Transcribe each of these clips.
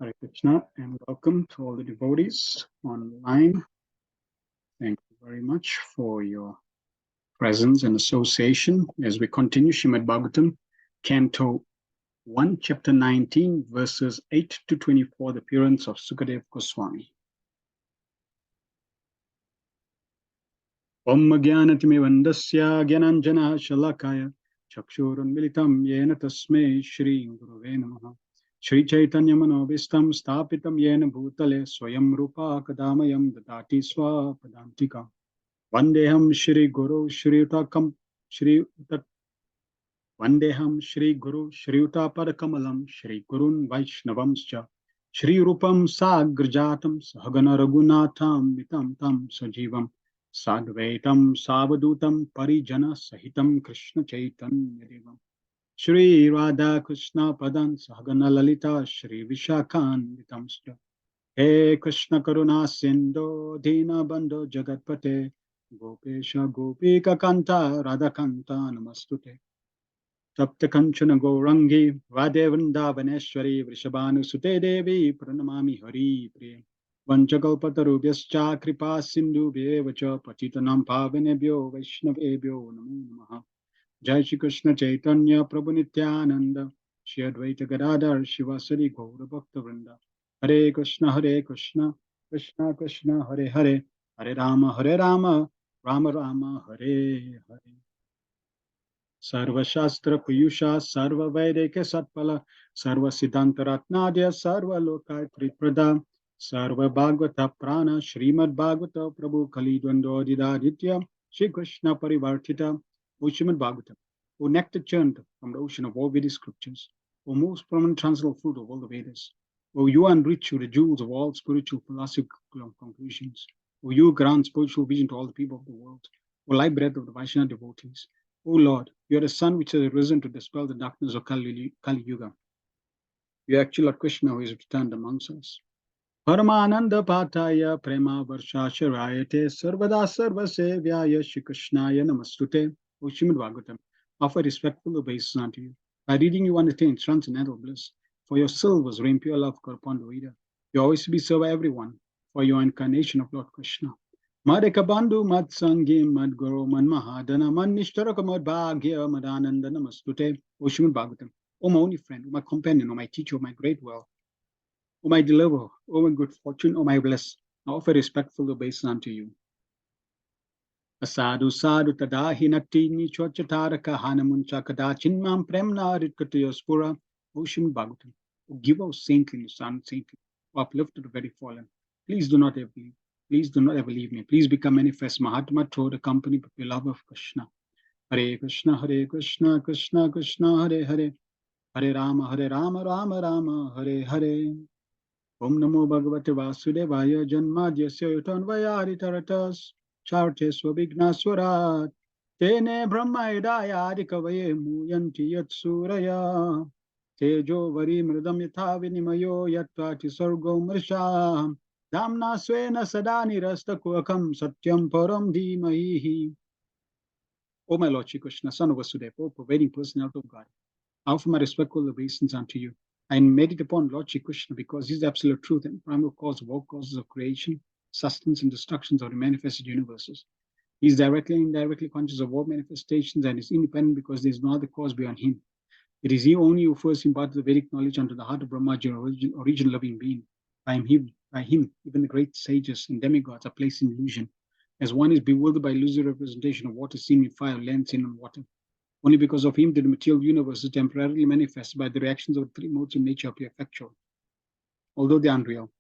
Hare Krishna, and welcome to all the devotees online. Thank you very much for your presence and association as we continue Srimad Bhagavatam Canto 1, Chapter 19, verses 8 to 24, the appearance of Sukadev Goswami. Om Jnanatimivandasya Gyananjana Shalakaya Chakshurunmilitam Yena Tasmai Shri Gurave Namaha Shri Chaitanya Manovistam Stapitam Yena Bhutale Swayam Rupa Kadamayam Dadati Swapadantika Vandeham Shri Guru Shri Utakam Shri Utak Vandeham Shri Guru Shri Utapadakamalam Shri Gurun Vaishnavamscha Shri Rupam Sagrajatam Sahagana Raghunatham Vitam Tam Sajivam Sadvaitam Savadutam Parijana Sahitam Krishna Chaitanya Devam Shri Radha Krishna Padan Sahagana Lalita Shri Vishakhan Vitamscha He Krishna Karuna Sindhu Dina Bandhu Jagatpate Gopesha Gopika Kanta Radha Kanta Namastute Tapta Kanchana Gourangi Radhe Vrindavaneshwari Vrishabhanusute Devi Pranamami Hari Priya Vanchakalpatarubhyascha Kripa Sindhubhyevacha Patitanam Pavanebhyo Vaishnavebhyo Namo Namaha Jai Shri Krishna Chaitanya Prabhu Nityananda Shri Advaita Gadadhar Shivasari Gaura Bhakta Vrinda Hare Krishna Krishna Krishna Hare Hare Hare Rama Rama Rama Hare Hare Sarva Shastra Piyusha Sarva Vedika Satpala Sarva Siddhanta Ratnadya Sarva Lokai Triprada Sarva Bhagavata Prana Srimad Bhagavata Prabhu Kalidwando Didaditya Shri Krishna Parivartita O Srimad Bhagavatam, O nectar churned from the ocean of all Vedic scriptures, O most prominent transcendental fruit of all the Vedas, O you enrich with the jewels of all spiritual philosophical conclusions, O you grant spiritual vision to all the people of the world, O light breath of the Vaishnava devotees, O Lord, you are the sun which has risen to dispel the darkness of Kali Yuga. You are actually Lord Krishna who is returned amongst us. Paramananda Pataya Prema Varshasharayate Sarvada Sarvasevyaya Shri Krishnaya Namastute. O Srimad Bhagavatam, offer respectful obeisance unto you. By reading you undertain transcendental bliss. For your silvers rain pure love upon the reader. You always be served by everyone. For your incarnation of Lord Krishna. Madhika Bandhu Mad Sangi Mad Guru Mad Mahadana Mad Nishtaraka Mad Bhagya Mad Ananda Namastute. O Srimad Bhagavatam, O my only friend, O my companion, O my teacher, O my great wealth, O my deliverer, O my good fortune, O my bliss, I offer respectful obeisance unto you. Asadu sadhu tadahi natini chochataraka hanamuncha kada chinmam premna ritkatayo spura. O Srimad Bhagavatam, O give us saintliness, unsaintly, O uplifted the very fallen. Please do not ever leave. Please do not ever leave me. Please become manifest Mahatma Toda company with the love of Krishna. Hare Krishna, Krishna Krishna, Hare Hare, Hare Rama, Rama Rama, Hare Hare. Om Namo Bhagavate Vasudevaya Janmadhyasya Yutanvayaditaratas Charte Swabignaswarat Tene Brahma Idaya Adikavaye Muyanti Yatsuraya Tejo Vari Mridam Yatha Vinimayo Yatvati Sargo Mrisha Damna Swena Sadani Rastakuakam Satyam Param Dhimahi. O my Lord Shri Krishna, son of Vasudeva, O pervading personality of God, I offer my respectful obeisance unto you. I meditate upon Lord Shri Krishna because he is the absolute truth and primal cause of all causes of creation, sustenance, and destructions of the manifested universes. He is directly and indirectly conscious of all manifestations and is independent because there is no other cause beyond him. It is he only who first imparted the Vedic knowledge unto the heart of Brahmaji, original loving being. By him, even the great sages and demigods are placed in illusion, as one is bewildered by illusory representation of water seen in fire, land seen in water. Only because of him did the material universe is temporarily manifested by the reactions of the three modes of nature appear effectual, although they are unreal.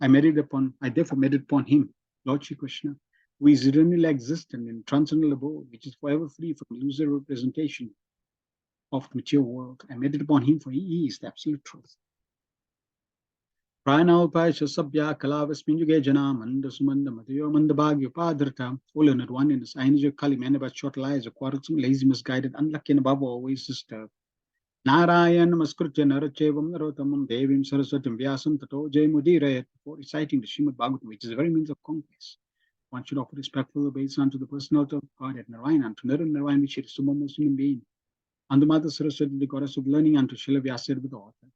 I therefore meditate upon him, Lord Shri Krishna, who is eternally existent in transcendental abode, which is forever free from illusory representation of the material world. I meditate upon him, for he is the absolute truth. Pranalpaya Sabya Kalavasminjuge Jana Manda Sumanda Matayo Mandabagi Upadrita, all in at one in the Ainja Kali man about short lies, a quarrelsome, lazy, misguided, unlucky, and above always disturbed. Narayan Namaskritya Narachevam Narotamam Devim Saraswatim Vyasam Tato Jay Mudire, before reciting the Srimad Bhagavatam, which is a very means of conquest. One should offer respectful obeisance unto the personality of God at Narayan, unto Narayan, which is the supreme human being, unto Mother Saraswati, the goddess of learning, unto Srila Vyasir, the author.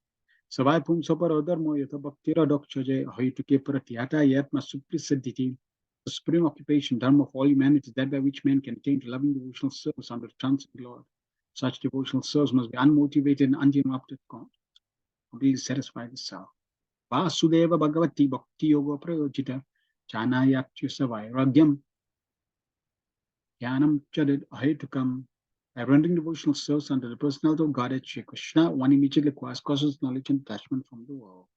Savai Pum Sopar Mo Yata Bhaktira Dokchaje, Hoituke Pratyata Yatma Suprisiddhiti, the supreme occupation, dharma of all humanity, that by which man can attain to loving devotional service under the transcendental Lord. Such devotional service must be unmotivated and uninterrupted, completely satisfy the self. Vasudeva Bhagavati Bhakti Yoga Prayojita Chanayakya Savairagyam Jnanam Chadid Ahetukam. By rendering devotional service unto the personality of Godhead Shri Krishna, one immediately acquires causes knowledge and detachment from the world.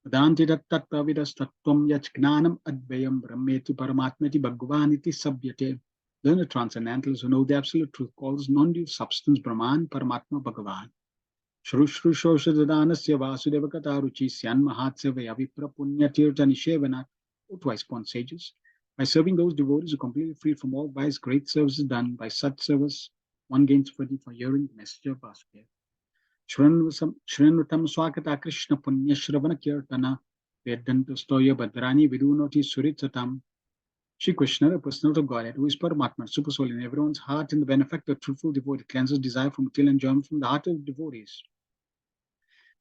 Vedanti tattvavidas tattvam yach gnanam advayam brahmeti paramatmeti bhagavaniti sabhyate. Learned transcendentalists who know the absolute truth calls non-dual substance Brahman, Paramatma, Bhagavan. Shru Shru Shosha Dadanasya Vasudeva Kataruchi Syan Mahatsya Vayavipra Punya Tirtha Nishevanat. Twice upon sages. By serving those devotees who are completely free from all vice, great service is done. By such service, one gains freedom for hearing the message of Vasudeva. Shrinvatam Swakata Krishna Punya Shravana Kirtana Vedanta Stoya Badrani Vidunoti Suritsatam. Shri Krishna, the personality of Godhead, who is Paramatma, super soul in everyone's heart, and the benefactor, truthful devotee, cleanses desire from material enjoyment from the heart of the devotees,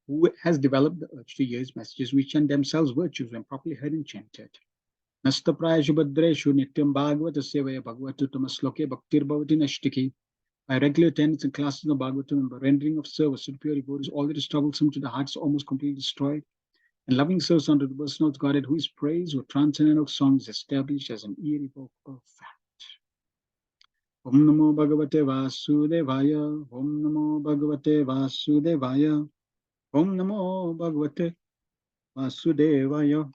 who has developed the urge to hear his messages, which are themselves virtues when properly heard and chanted. Nasta prayashu badreshu nityam bhagavata sevaya bhagavatuttama sloke bhaktir bhavati nashtiki. By regular attendance and classes of Bhagavatam and by rendering of service to the pure devotees, all that is troublesome to the heart is almost completely destroyed. And loving service unto the personal of Godhead, who is praised with transcendental songs, established as an irrevocable fact. Om Namo Bhagavate Vasudevaya. Om Namo Bhagavate Vasudevaya. Om Namo Bhagavate Vasudevaya.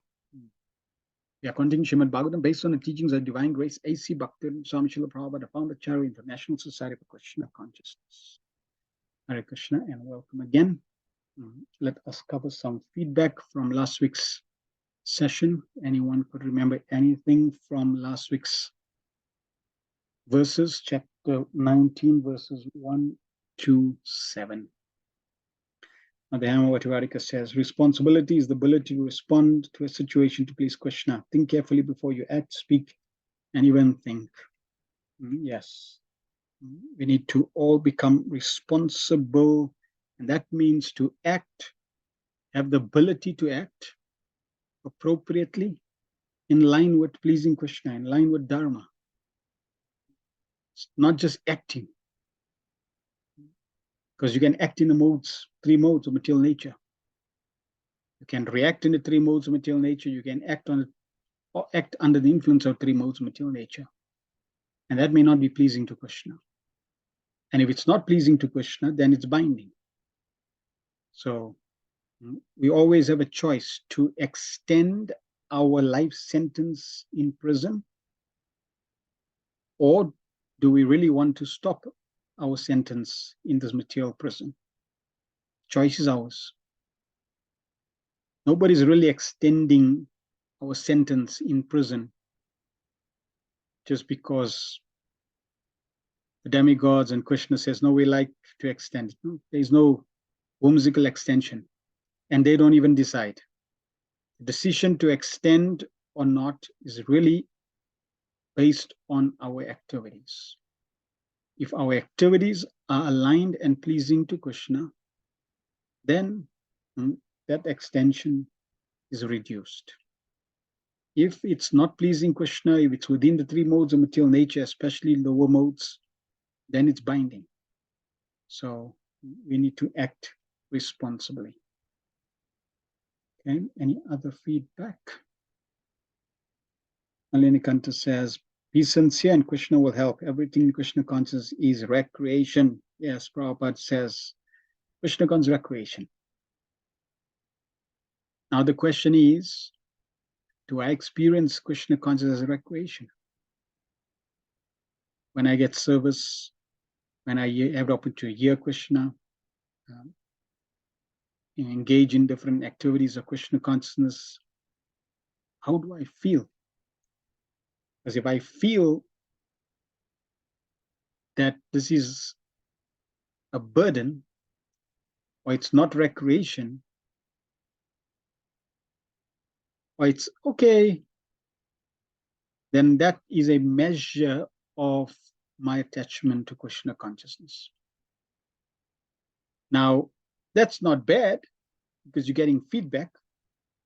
We are continuing Srimad Bhagavatam based on the teachings of Divine Grace, A.C. Bhakti Swami Srila Prabhupada, the founder Charity International Society for Krishna Consciousness. Hare Krishna and welcome again. Let us cover some feedback from last week's session. Anyone could remember anything from last week's verses, chapter 19, verses 1 to 7. Madhyama Vativarika says, responsibility is the ability to respond to a situation to please Krishna. Think carefully before you act, speak, and even think. Yes, we need to all become responsible, and that means to act, have the ability to act appropriately in line with pleasing Krishna, in line with Dharma. It's not just acting, because you can act in the modes, 3 modes of material nature. You can react in the 3 modes of material nature. You can act on it or act under the influence of 3 modes of material nature. And that may not be pleasing to Krishna. And if it's not pleasing to Krishna, then it's binding. So we always have a choice to extend our life sentence in prison, or do we really want to stop our sentence in this material prison? Choice is ours. Nobody's really extending our sentence in prison just because the demigods and Krishna says, no, we like to extend it. No, there's no whimsical extension, and they don't even decide. The decision to extend or not is really based on our activities. If our activities are aligned and pleasing to Krishna, then that extension is reduced. If it's not pleasing Krishna, if it's within the 3 modes of material nature, especially lower modes, then it's binding. So we need to act responsibly. Okay, any other feedback? Alinikanta says, be sincere and Krishna will help. Everything in Krishna consciousness is recreation. Yes, Prabhupada says, Krishna consciousness is recreation. Now the question is, do I experience Krishna consciousness as a recreation? When I get service, when I have the opportunity to hear Krishna, engage in different activities of Krishna consciousness, how do I feel? Because if I feel that this is a burden, or it's not recreation, or it's okay, then that is a measure of my attachment to Krishna consciousness. Now, that's not bad, because you're getting feedback,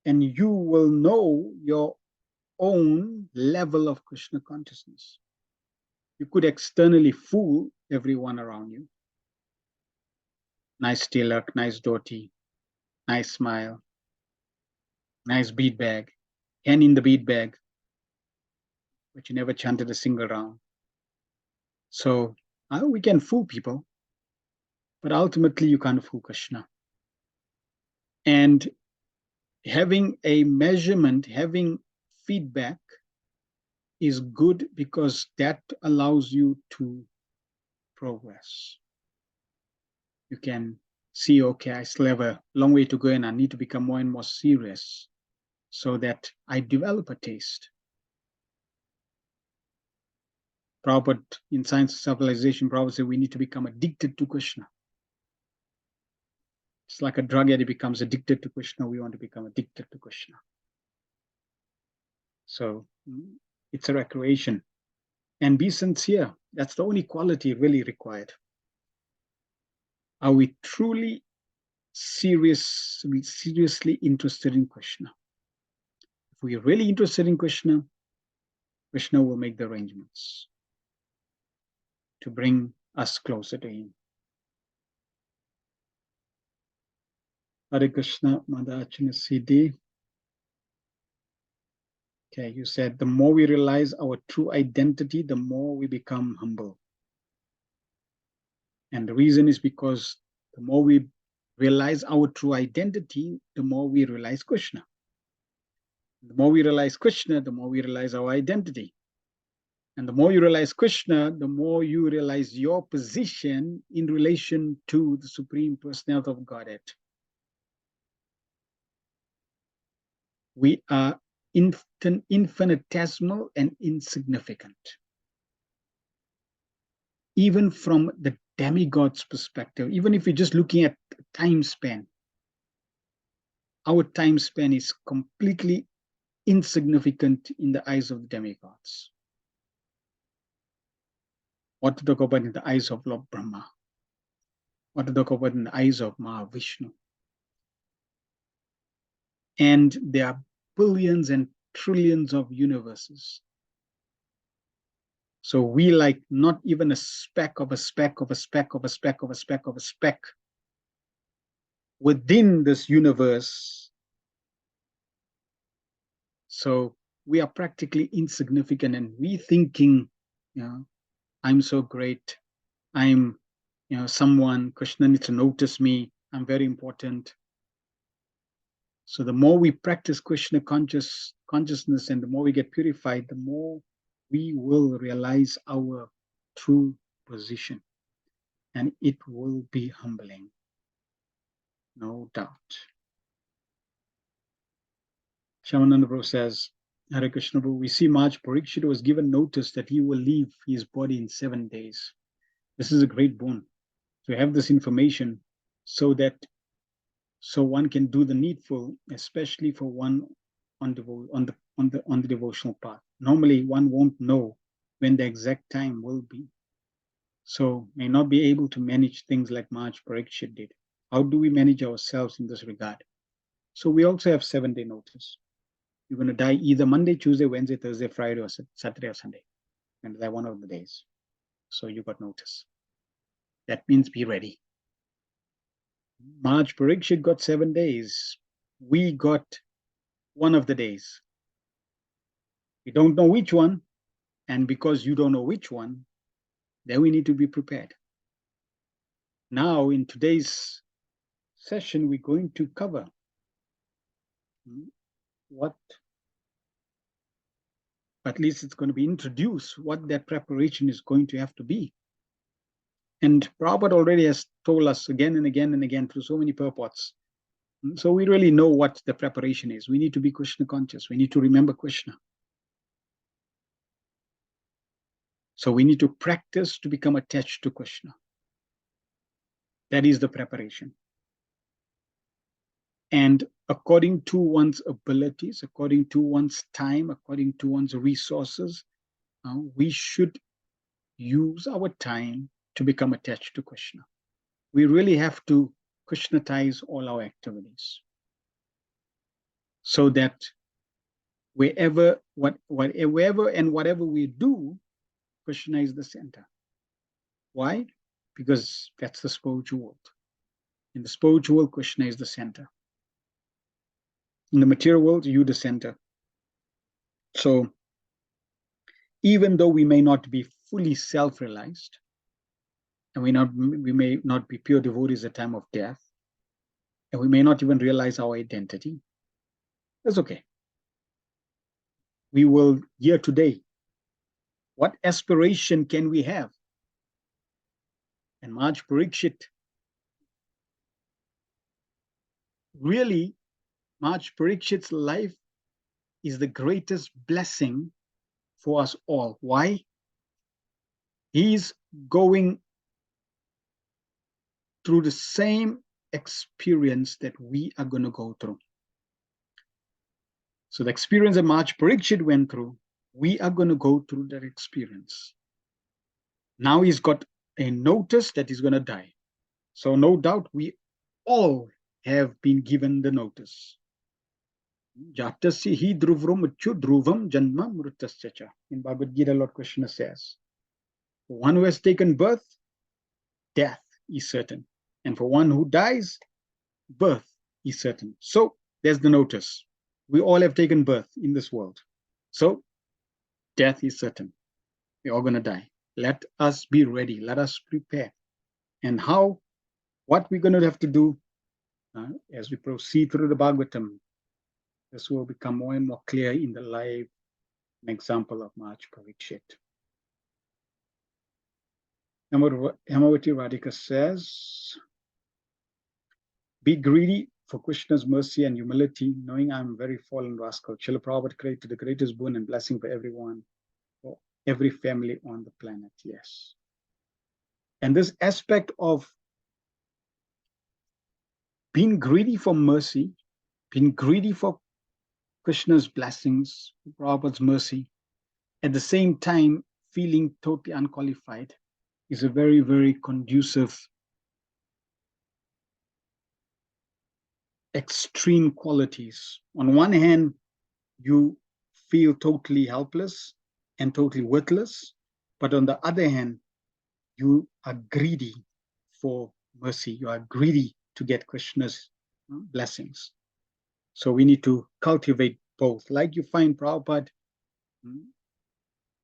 and you will know your own level of Krishna consciousness. You could externally fool everyone around you. Nice tilak, nice dhoti, nice smile, nice bead bag, hand in the bead bag, but you never chanted a single round. So we can fool people, but ultimately you can't fool Krishna. And having a measurement, having feedback is good because that allows you to progress. You can see, okay, I still have a long way to go and I need to become more and more serious so that I develop a taste. Prabhupada, in Science of Civilization, Prabhupada said we need to become addicted to Krishna. It's like a drug addict becomes addicted to Krishna. We want to become addicted to Krishna. So it's a recreation. And be sincere. That's the only quality really required. Are we truly seriously interested in Krishna? If we're really interested in Krishna, Krishna will make the arrangements to bring us closer to him. Hare Krishna, Madhachana Siddhi. Okay, you said the more we realize our true identity, the more we become humble. And the reason is because the more we realize our true identity, the more we realize Krishna. The more we realize Krishna, the more we realize our identity. And the more you realize Krishna, the more you realize your position in relation to the Supreme Personality of Godhead. We are infinitesimal and insignificant. Even from the demigod's perspective, even if you're just looking at time span, our time span is completely insignificant in the eyes of the demigods. What to talk about in the eyes of Lord Brahma? What to talk about in the eyes of Mahavishnu? And there are billions and trillions of universes. So we like not even a speck of a speck of a speck of a speck of a speck of a speck within this universe. So we are practically insignificant, and we thinking, you know, I'm so great. I'm, you know, someone, Krishna needs to notice me. I'm very important. So the more we practice Krishna consciousness and the more we get purified, the more we will realize our true position. And it will be humbling, no doubt. Shamananda Prabhu says, Hare Krishna Prabhu, we see Maharaj Parikshit was given notice that he will leave his body in 7 days. This is a great boon to have this information so one can do the needful, especially for one on the devotional path. Normally, one won't know when the exact time will be, so may not be able to manage things like Maharaj Parikshit did. How do we manage ourselves in this regard? So we also have 7-day notice. You're going to die either Monday, Tuesday, Wednesday, Thursday, Friday, or Saturday or Sunday. And that one of the days. So you got notice. That means be ready. Maharaj Parikshit got 7 days. We got one of the days. We don't know which one. And because you don't know which one, then we need to be prepared. Now, in today's session, we're going to cover what, at least it's going to be introduced, what that preparation is going to have to be. And Prabhupada already has told us again and again and again through so many purports. So we really know what the preparation is. We need to be Krishna conscious. We need to remember Krishna. So we need to practice to become attached to Krishna. That is the preparation. And according to one's abilities, according to one's time, according to one's resources, we should use our time to become attached to Krishna. We really have to Krishnatize all our activities so that wherever and whatever we do, Krishna is the center. Why? Because that's the spiritual world. In the spiritual world, Krishna is the center. In the material world, you the center. So even though we may not be fully self-realized, and we may not be pure devotees at the time of death, and we may not even realize our identity. That's okay. We will hear today, what aspiration can we have? And Maharaj Parikshit, really, Maharaj Parikshit's life is the greatest blessing for us all. Why? He's going through the same experience that we are going to go through. So the experience that Maharaj Parikshit went through, we are going to go through that experience. Now he's got a notice that he's going to die. So no doubt we all have been given the notice. Jatasya hi druvram dhruvam janma mritasya. In Bhagavad Gita, Lord Krishna says, for one who has taken birth, death is certain. And for one who dies, birth is certain. So there's the notice. We all have taken birth in this world. So death is certain. We're all going to die. Let us be ready. Let us prepare. And what we're going to have to do as we proceed through the Bhagavatam, this will become more and more clear in the life and example of Maharaj Parikshit. Hemavati Radhika says, be greedy for Krishna's mercy and humility, knowing I'm a very fallen rascal. Srila Prabhupada created the greatest boon and blessing for everyone, for every family on the planet. Yes. And this aspect of being greedy for mercy, being greedy for Krishna's blessings, Prabhupada's mercy, at the same time feeling totally unqualified, is a very, very conducive, extreme qualities. On one hand, you feel totally helpless and totally worthless, but on the other hand, you are greedy for mercy. You are greedy to get Krishna's blessings. So we need to cultivate both. Like you find Prabhupada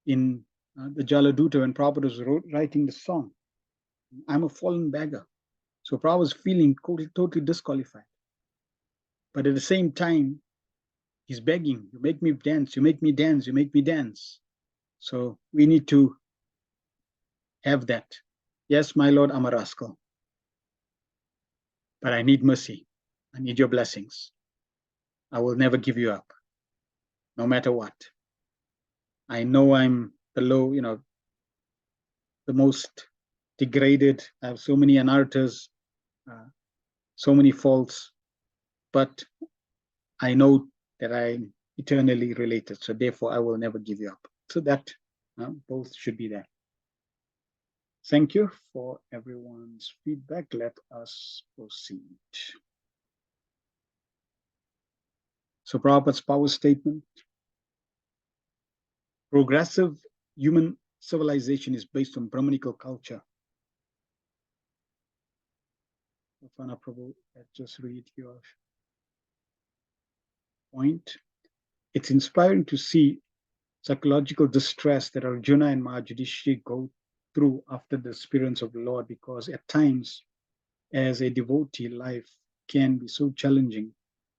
in the Jaladuta, when Prabhupada was writing the song, I'm a fallen beggar. So Prabhupada was feeling totally disqualified. But at the same time, he's begging, you make me dance, you make me dance, you make me dance. So we need to have that. Yes, my Lord, I'm a rascal, but I need mercy. I need your blessings. I will never give you up, no matter what. I know I'm below, the most degraded. I have so many anarthas, so many faults, but I know that I'm eternally related. So therefore, I will never give you up. So that both should be there. Thank you for everyone's feedback. Let us proceed. So Prabhupada's power statement. Progressive human civilization is based on Brahmanical culture. Rafana Prabhu, let's just read your point. It's inspiring to see psychological distress that Arjuna and Mahajudhishthira go through after the experience of the Lord, because at times, as a devotee, life can be so challenging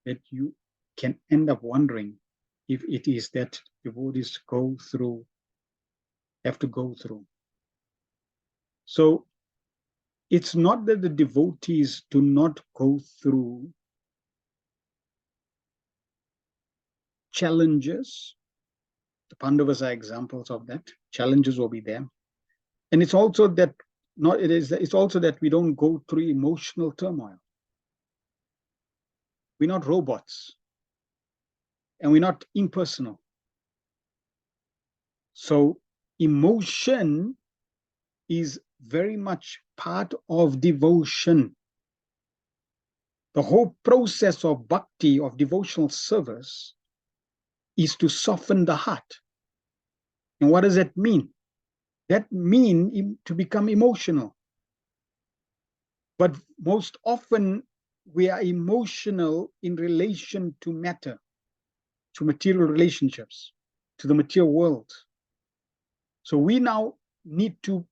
that you can end up wondering if it is that devotees have to go through. So it's not that the devotees do not go through challenges. The Pandavas are examples of that. Challenges will be there. And it's also that it's also that we don't go through emotional turmoil. We're not robots. And we're not impersonal. So emotion is very much part of devotion. The whole process of bhakti, of devotional service, is to soften the heart. And what does that mean? That means to become emotional. But most often we are emotional in relation to matter, to material relationships, to the material world. So we now need to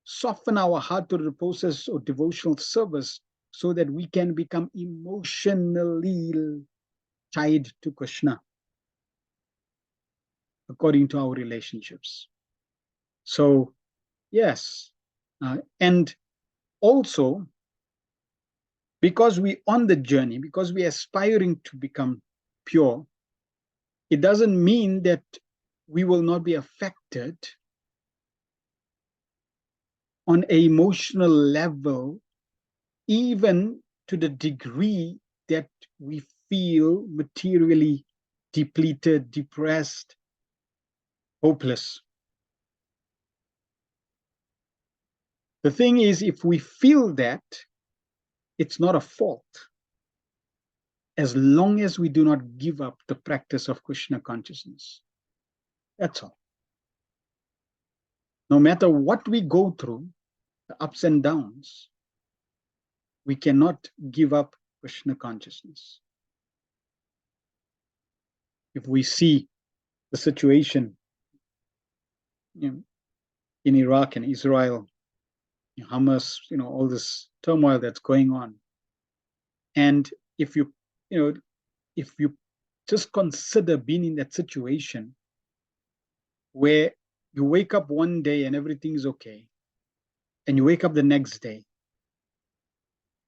soften our heart to the process of devotional service so that we can become emotionally tied to Krishna according to our relationships. So, yes. And also, because we're on the journey, because we're aspiring to become pure, it doesn't mean that we will not be affected on an emotional level, even to the degree that we feel materially depleted, depressed, hopeless. The thing is, if we feel that, it's not a fault, as long as we do not give up the practice of Krishna consciousness. That's all. No matter what we go through, the ups and downs, we cannot give up Krishna consciousness. If we see the situation in Iraq and Israel, Hamas, all this turmoil that's going on, and if you just consider being in that situation where you wake up one day and everything is okay, and you wake up the next day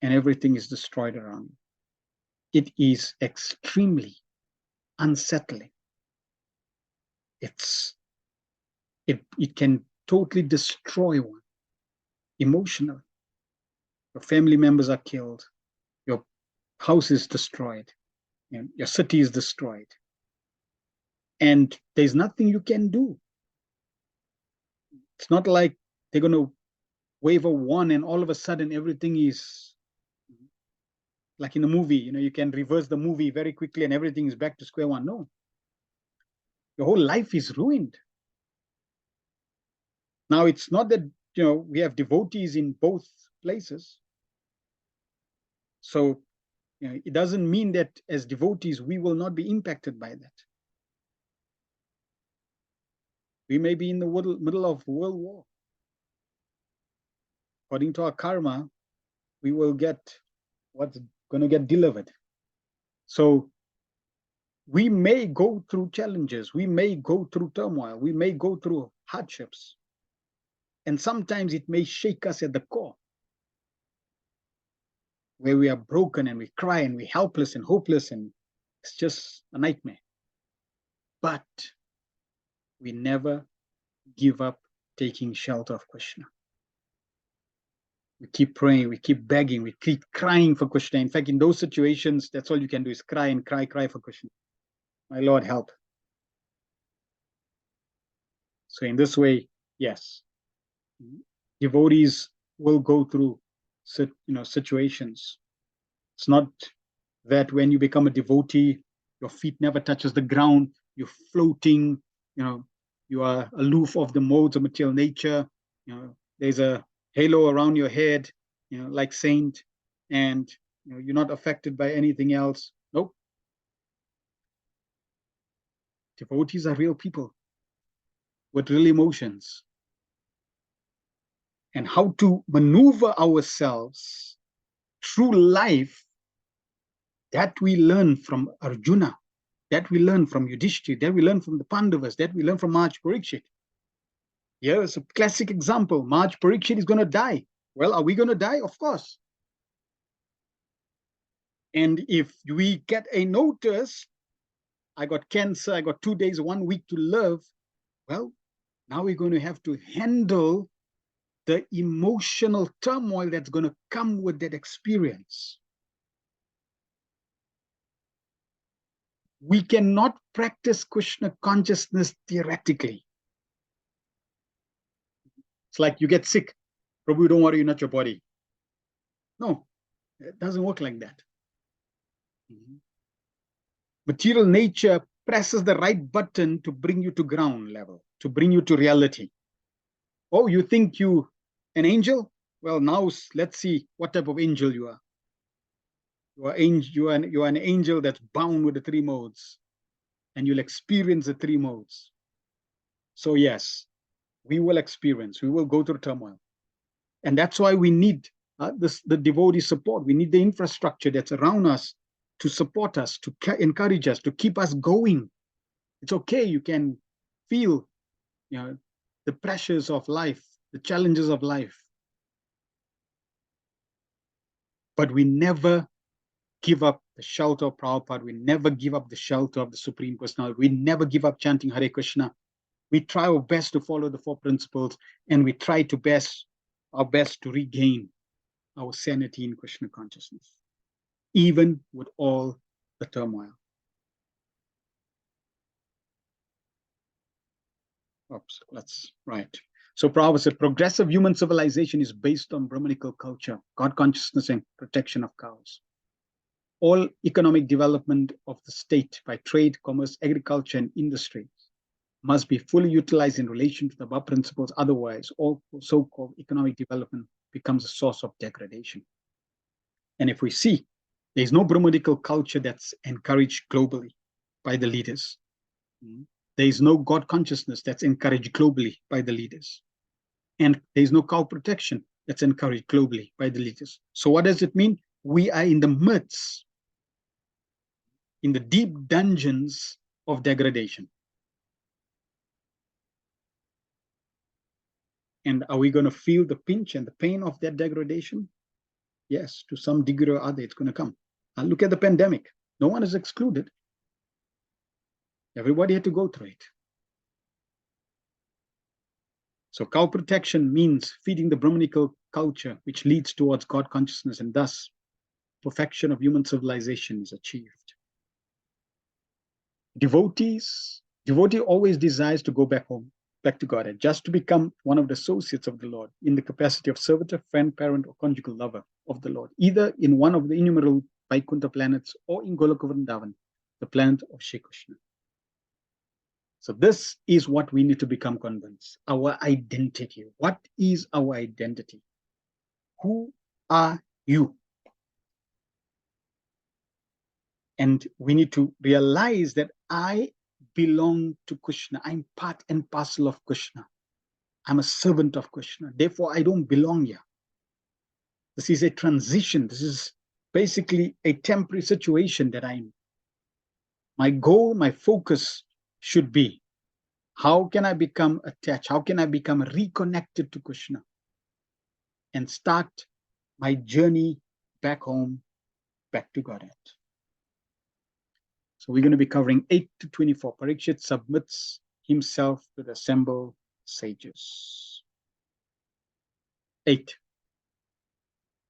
and everything is destroyed around you, it is extremely unsettling. It can totally destroy one emotionally. Your family members are killed, your house is destroyed, your city is destroyed, and there's nothing you can do. It's not like they're going to wave a wand and all of a sudden everything is like in a movie. You can reverse the movie very quickly and everything is back to square one. No, your whole life is ruined. Now, it's not that we have devotees in both places, so it doesn't mean that as devotees we will not be impacted by that. We may be in the middle of world war. According to our karma, we will get what's going to get delivered. So we may go through challenges, we may go through turmoil, we may go through hardships, and sometimes it may shake us at the core, where we are broken and we cry and we're helpless and hopeless and it's just a nightmare. But we never give up taking shelter of Krishna. We keep praying, we keep begging, we keep crying for Krishna. In fact, in those situations, that's all you can do is cry and cry for Krishna. My Lord, help. So in this way, yes, devotees will go through situations. It's not that when you become a devotee, your feet never touches the ground, you're floating, you are aloof of the modes of material nature, there's a halo around your head, like saint, and you're not affected by anything else. Nope. Devotees are real people with real emotions. And how to maneuver ourselves through life, that we learn from Arjuna, that we learn from Yudhishthira, that we learn from the Pandavas, that we learn from Maharaj Parikshit. Here's a classic example. Maharaj Parikshit is going to die. Well, are we going to die? Of course. And if we get a notice, I got cancer, I got 2 days, 1 week to live, well, now we're going to have to handle the emotional turmoil that's going to come with that experience. We cannot practice Krishna consciousness theoretically. It's like you get sick. Prabhu, don't worry, you're not your body. No, it doesn't work like that. Material nature presses the right button to bring you to ground level, to bring you to reality. Oh, you think you an angel? Well, now let's see what type of angel you are. You are an angel that's bound with the 3 modes, and you'll experience the 3 modes. So yes, we will experience, we will go through turmoil. And that's why we need the devotee support. We need the infrastructure that's around us to support us, to encourage us, to keep us going. It's okay. You can feel, the pressures of life, the challenges of life. But we never give up the shelter of Prabhupada. We never give up the shelter of the Supreme Personality. We never give up chanting Hare Krishna. We try our best to follow the 4 principles, and we try our best to regain our sanity in Krishna consciousness, even with all the turmoil. Oops, So Prabhupada said, progressive human civilization is based on Brahmanical culture, God consciousness, and protection of cows. All economic development of the state by trade, commerce, agriculture, and industry must be fully utilized in relation to the above principles. Otherwise, all so-called economic development becomes a source of degradation. And if we see, there is no Brahmanical culture that's encouraged globally by the leaders. There is no God consciousness that's encouraged globally by the leaders. And there is no cow protection that's encouraged globally by the leaders. So what does it mean? We are in the midst, in the deep dungeons of degradation. And are we going to feel the pinch and the pain of that degradation? Yes, to some degree or other, it's going to come. And look at the pandemic. No one is excluded. Everybody had to go through it. So cow protection means feeding the Brahmanical culture, which leads towards God consciousness, and thus perfection of human civilization is achieved. Devotee always desires to go back home, back to Godhead, just to become one of the associates of the Lord in the capacity of servitor, friend, parent, or conjugal lover of the Lord, either in one of the innumerable Vaikuntha planets or in Goloka Vrindavan, the planet of Shri Krishna. So this is what we need to become convinced. Our identity. What is our identity? Who are you? And we need to realize that I belong to Krishna. I'm part and parcel of Krishna. I'm a servant of Krishna. Therefore, I don't belong here. This is a transition. This is basically a temporary situation that I'm in. My goal, my focus should be, how can I become attached? How can I become reconnected to Krishna and start my journey back home, back to Godhead? So we're going to be covering 8 to 24. Parikshit submits himself to the assembled sages. 8.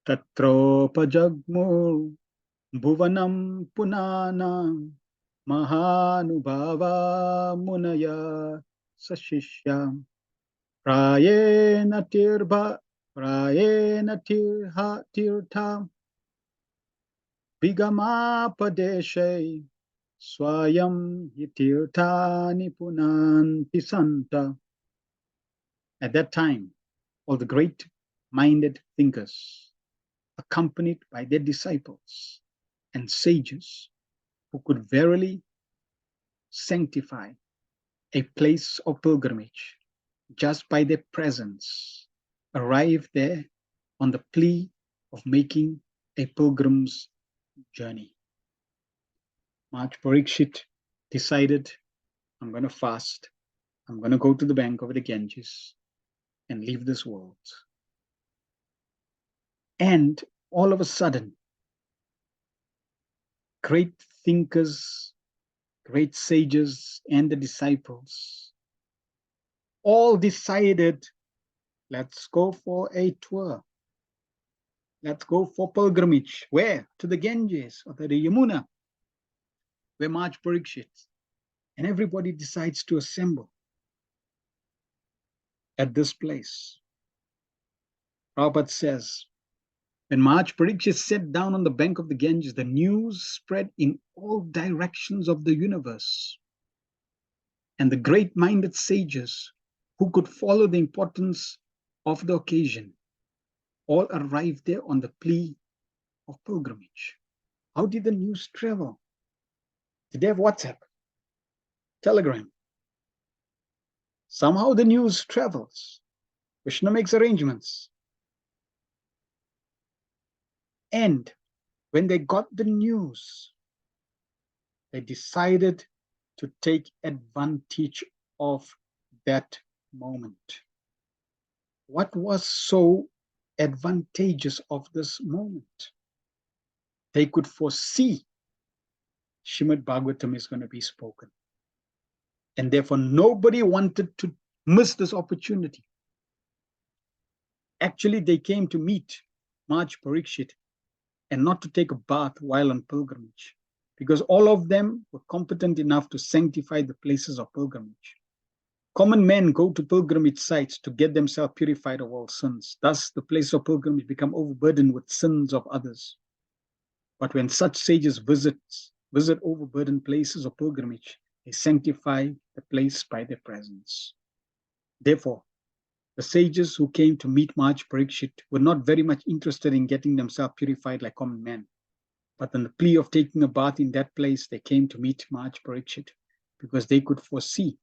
Tatropajagmur bhuvanam punana mahanubhava munaya sashishya prayena tirtha bigamapadeshe swayam yitirthani punanti santa. At that time, all the great-minded thinkers, accompanied by their disciples and sages, who could verily sanctify a place of pilgrimage just by their presence, arrived there on the plea of making a pilgrim's journey. Maharaj Parikshit decided, I'm going to fast. I'm going to go to the bank of the Ganges and leave this world. And all of a sudden, great thinkers, great sages, and the disciples all decided, let's go for a tour. Let's go for pilgrimage. Where? To the Ganges or to the Yamuna, where Maharaj Parikshit. And everybody decides to assemble at this place. Prabhupada says, when Maharaj Parikshit sat down on the bank of the Ganges, the news spread in all directions of the universe. And the great-minded sages who could follow the importance of the occasion all arrived there on the plea of pilgrimage. How did the news travel? Did they have WhatsApp? Telegram? Somehow the news travels. Krishna makes arrangements. And when they got the news, they decided to take advantage of that moment. What was so advantageous of this moment? They could foresee Srimad Bhagavatam is going to be spoken. And therefore, nobody wanted to miss this opportunity. Actually, they came to meet Maharaj Parikshit and not to take a bath while on pilgrimage, because all of them were competent enough to sanctify the places of pilgrimage. Common men go to pilgrimage sites to get themselves purified of all sins. Thus, the place of pilgrimage become overburdened with sins of others. But when such sages visit overburdened places of pilgrimage, they sanctify the place by their presence. Therefore, the sages who came to meet Maharaj Parikshit were not very much interested in getting themselves purified like common men. But on the plea of taking a bath in that place, they came to meet Maharaj Parikshit because they could foresee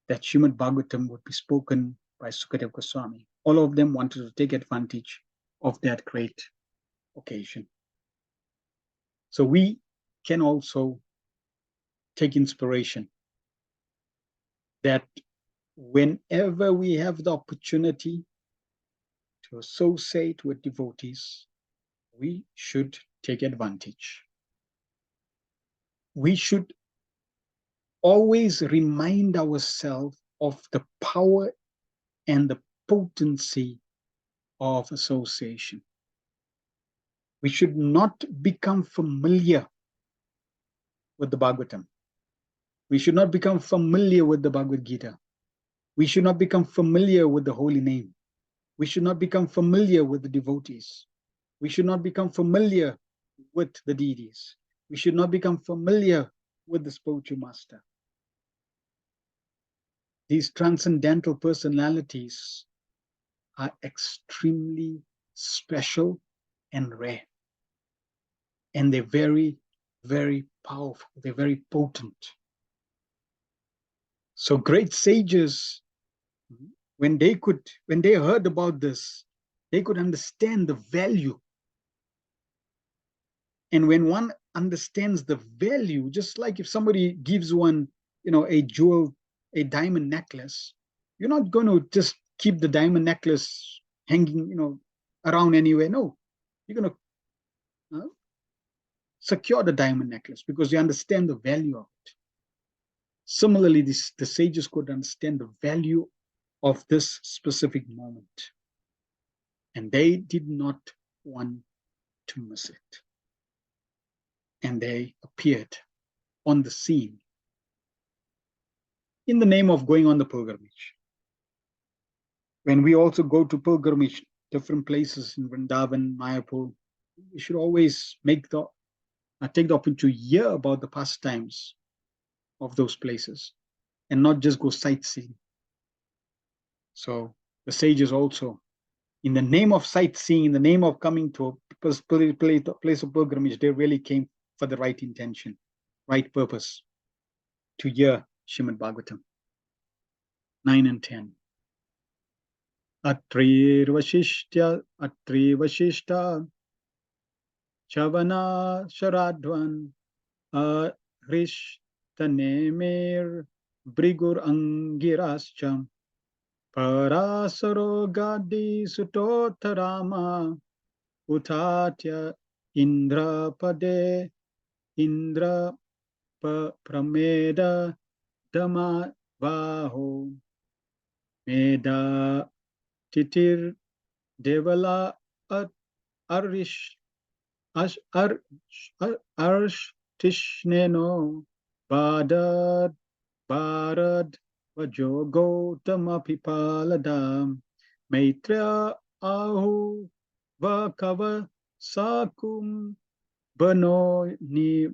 that Srimad Bhagavatam would be spoken by Sukadeva Goswami. All of them wanted to take advantage of that great occasion. So we can also take inspiration that whenever we have the opportunity to associate with devotees, we should take advantage. We should always remind ourselves of the power and the potency of association. We should not become familiar with the Bhagavatam. We should not become familiar with the Bhagavad Gita. We should not become familiar with the holy name. We should not become familiar with the devotees. We should not become familiar with the deities. We should not become familiar with the spiritual master. These transcendental personalities are extremely special and rare. And they're very, very powerful. They're very potent. So great sages, when they heard about this, they could understand the value. And when one understands the value, just like if somebody gives one, a jewel, a diamond necklace, you're not going to just keep the diamond necklace hanging, around anywhere. No, you're going to secure the diamond necklace because you understand the value of it. Similarly, the sages could understand the value of this specific moment. And they did not want to miss it. And they appeared on the scene in the name of going on the pilgrimage. When we also go to pilgrimage, different places in Vrindavan, Mayapur, we should always take the opportunity to hear about the pastimes of those places and not just go sightseeing. So the sages also, in the name of sightseeing, in the name of coming to a place of pilgrimage, they really came for the right intention, right purpose, to hear Srimad Bhagavatam. 9 and 10. Atri Vashishta Chavana Sharadvan Hrish Tanemir Brigur Angirascha Parasaro Gadi Sutotarama Utatya Indra Pade Indra Prameda Dama Vaho Meda Titir Devala Arish Arsh Tishneno Badad Barad Vajogo Tamapipaladam Maitra Ahu Vakava Sakum Bano Ni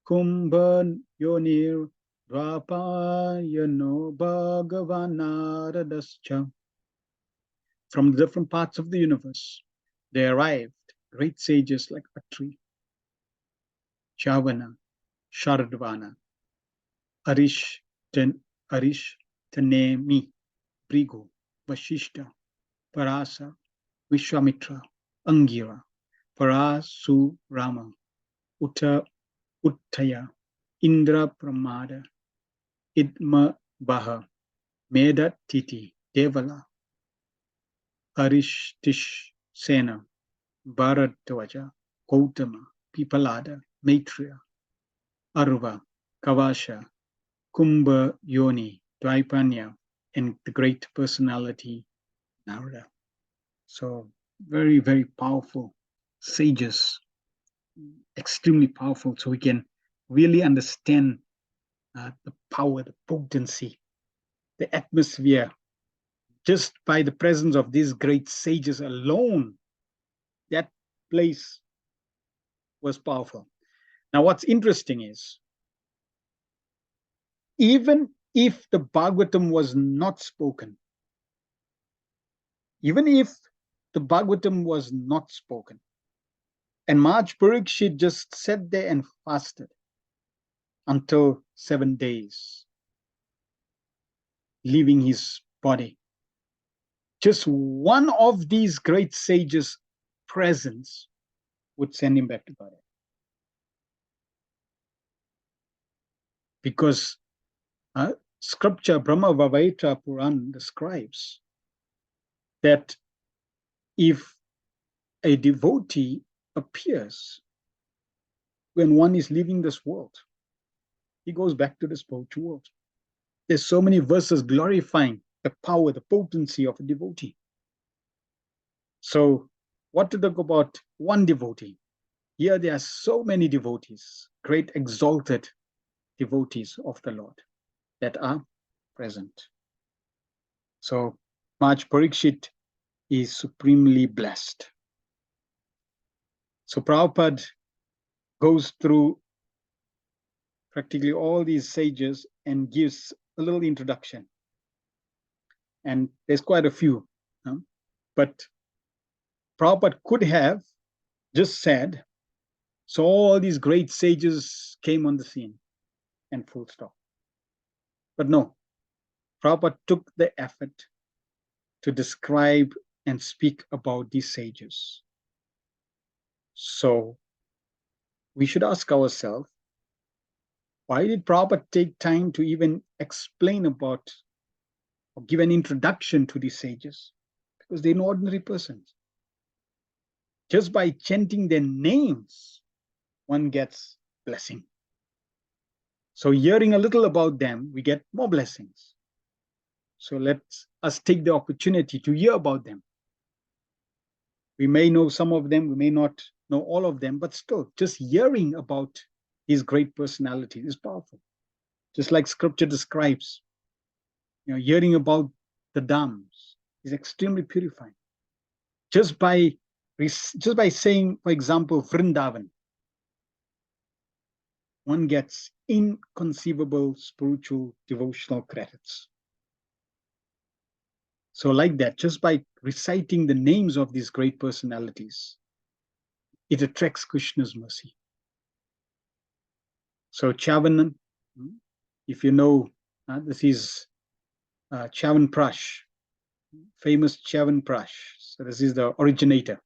Kumban Yonir Rapayano Bhagavanadascha. From the different parts of the universe, they arrived, great sages like Atri, Chavana, Sharadvana, Arish, Tanemi, Brigu, Vashishta, Parasa, Vishwamitra, Angira, Parasu Rama, Uttaya, Indra Pramada, Idma Baha, Meda Titi, Devala, Arishtish Sena, Bharadwaja, Gautama, Pipalada, Maitreya, Arva, Kavasha, Kumbha Yoni, Dvaipanya, and the great personality Narada. So very, very powerful sages, extremely powerful. So we can really understand the power, the potency, the atmosphere. Just by the presence of these great sages alone, that place was powerful. Now, what's interesting is, even if the Bhagavatam was not spoken, even if the Bhagavatam was not spoken, and Maharaj Parikshit just sat there and fasted until 7 days, leaving his body, just one of these great sages' presence would send him back to Godhead. Because scripture, Brahma Vavaita Puran, describes that if a devotee appears when one is leaving this world, he goes back to the spiritual world. There's so many verses glorifying the power, the potency of a devotee. So what to talk about one devotee? Here there are so many devotees, great exalted devotees of the Lord that are present. So Maharaj Parikshit is supremely blessed. So Prabhupada goes through practically all these sages and gives a little introduction. And there's quite a few. But Prabhupada could have just said, so all these great sages came on the scene and full stop. But no, Prabhupada took the effort to describe and speak about these sages. So we should ask ourselves, why did Prabhupada take time to even explain about or give an introduction to these sages? Because they're ordinary persons. Just by chanting their names, one gets blessing. So hearing a little about them, we get more blessings. So let us take the opportunity to hear about them. We may know some of them, we may not know all of them, but still, just hearing about these great personalities is powerful. Just like scripture describes, hearing about the Dhams is extremely purifying. Just by saying, for example, Vrindavan, one gets inconceivable spiritual devotional credits. So like that, just by reciting the names of these great personalities, it attracts Krishna's mercy. So Chavanan, if you know, this is Chavanprash, famous Chavanprash. So this is the originator,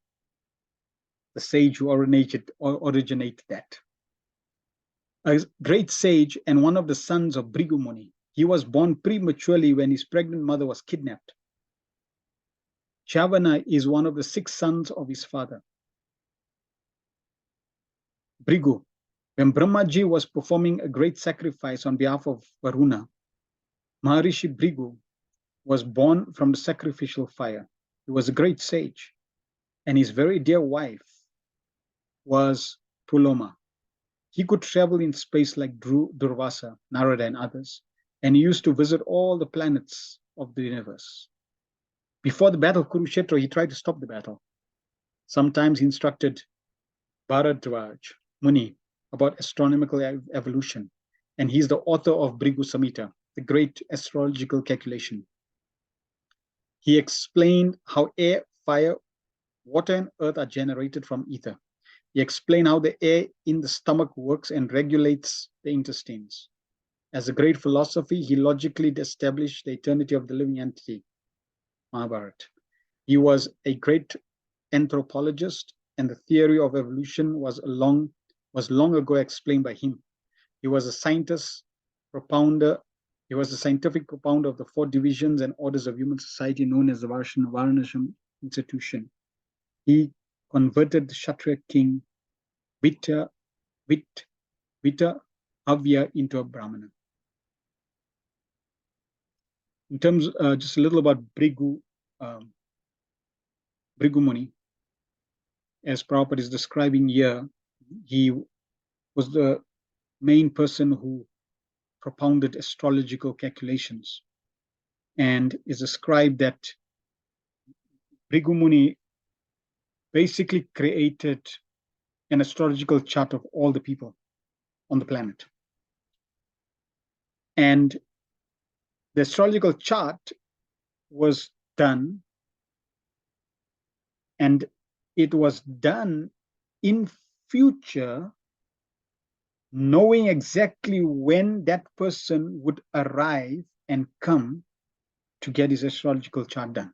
the sage who originated that. A great sage and one of the sons of Bhrigu Muni. He was born prematurely when his pregnant mother was kidnapped. Chavana is one of the 6 sons of his father, Bhrigu. When Brahmaji was performing a great sacrifice on behalf of Varuna, Maharishi Bhrigu was born from the sacrificial fire. He was a great sage, and his very dear wife was Puloma. He could travel in space like Durvasa, Narada, and others, and he used to visit all the planets of the universe. Before the battle of Kurukshetra, he tried to stop the battle. Sometimes he instructed Bharadwaj Muni about astronomical evolution, and he's the author of Bhrigu Samhita, the great astrological calculation. He explained how air, fire, water, and earth are generated from ether. He explained how the air in the stomach works and regulates the intestines. As a great philosophy, he logically established the eternity of the living entity, Mahabharata. He was a great anthropologist, and the theory of evolution was long ago explained by him. He was a scientist, propounder. He was a scientific propounder of the 4 divisions and orders of human society known as the Varnashram institution. He converted the Kshatriya king Vita Havya into a Brahmana. In terms, just a little about Bhrigu Muni, as Prabhupada is describing here, he was the main person who propounded astrological calculations, and is described that Bhrigu Muni basically created an astrological chart of all the people on the planet. And the astrological chart was done, and it was done in future, knowing exactly when that person would arrive and come to get his astrological chart done.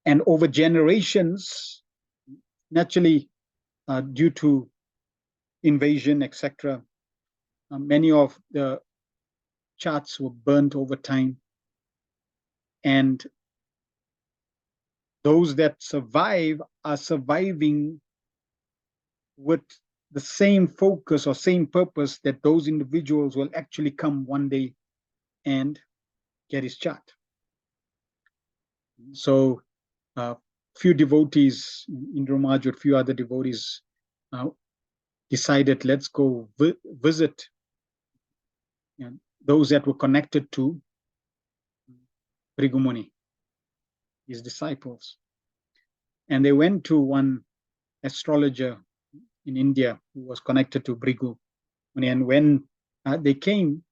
And over generations, naturally, due to invasion, etc., many of the charts were burnt over time. And those that survive are surviving with the same focus or same purpose that those individuals will actually come one day and get his chart. So few devotees, Indra Maj or few other devotees decided, let's go visit those that were connected to Bhrigu Muni, his disciples. And they went to one astrologer in India who was connected to Bhrigu Muni. And when they came,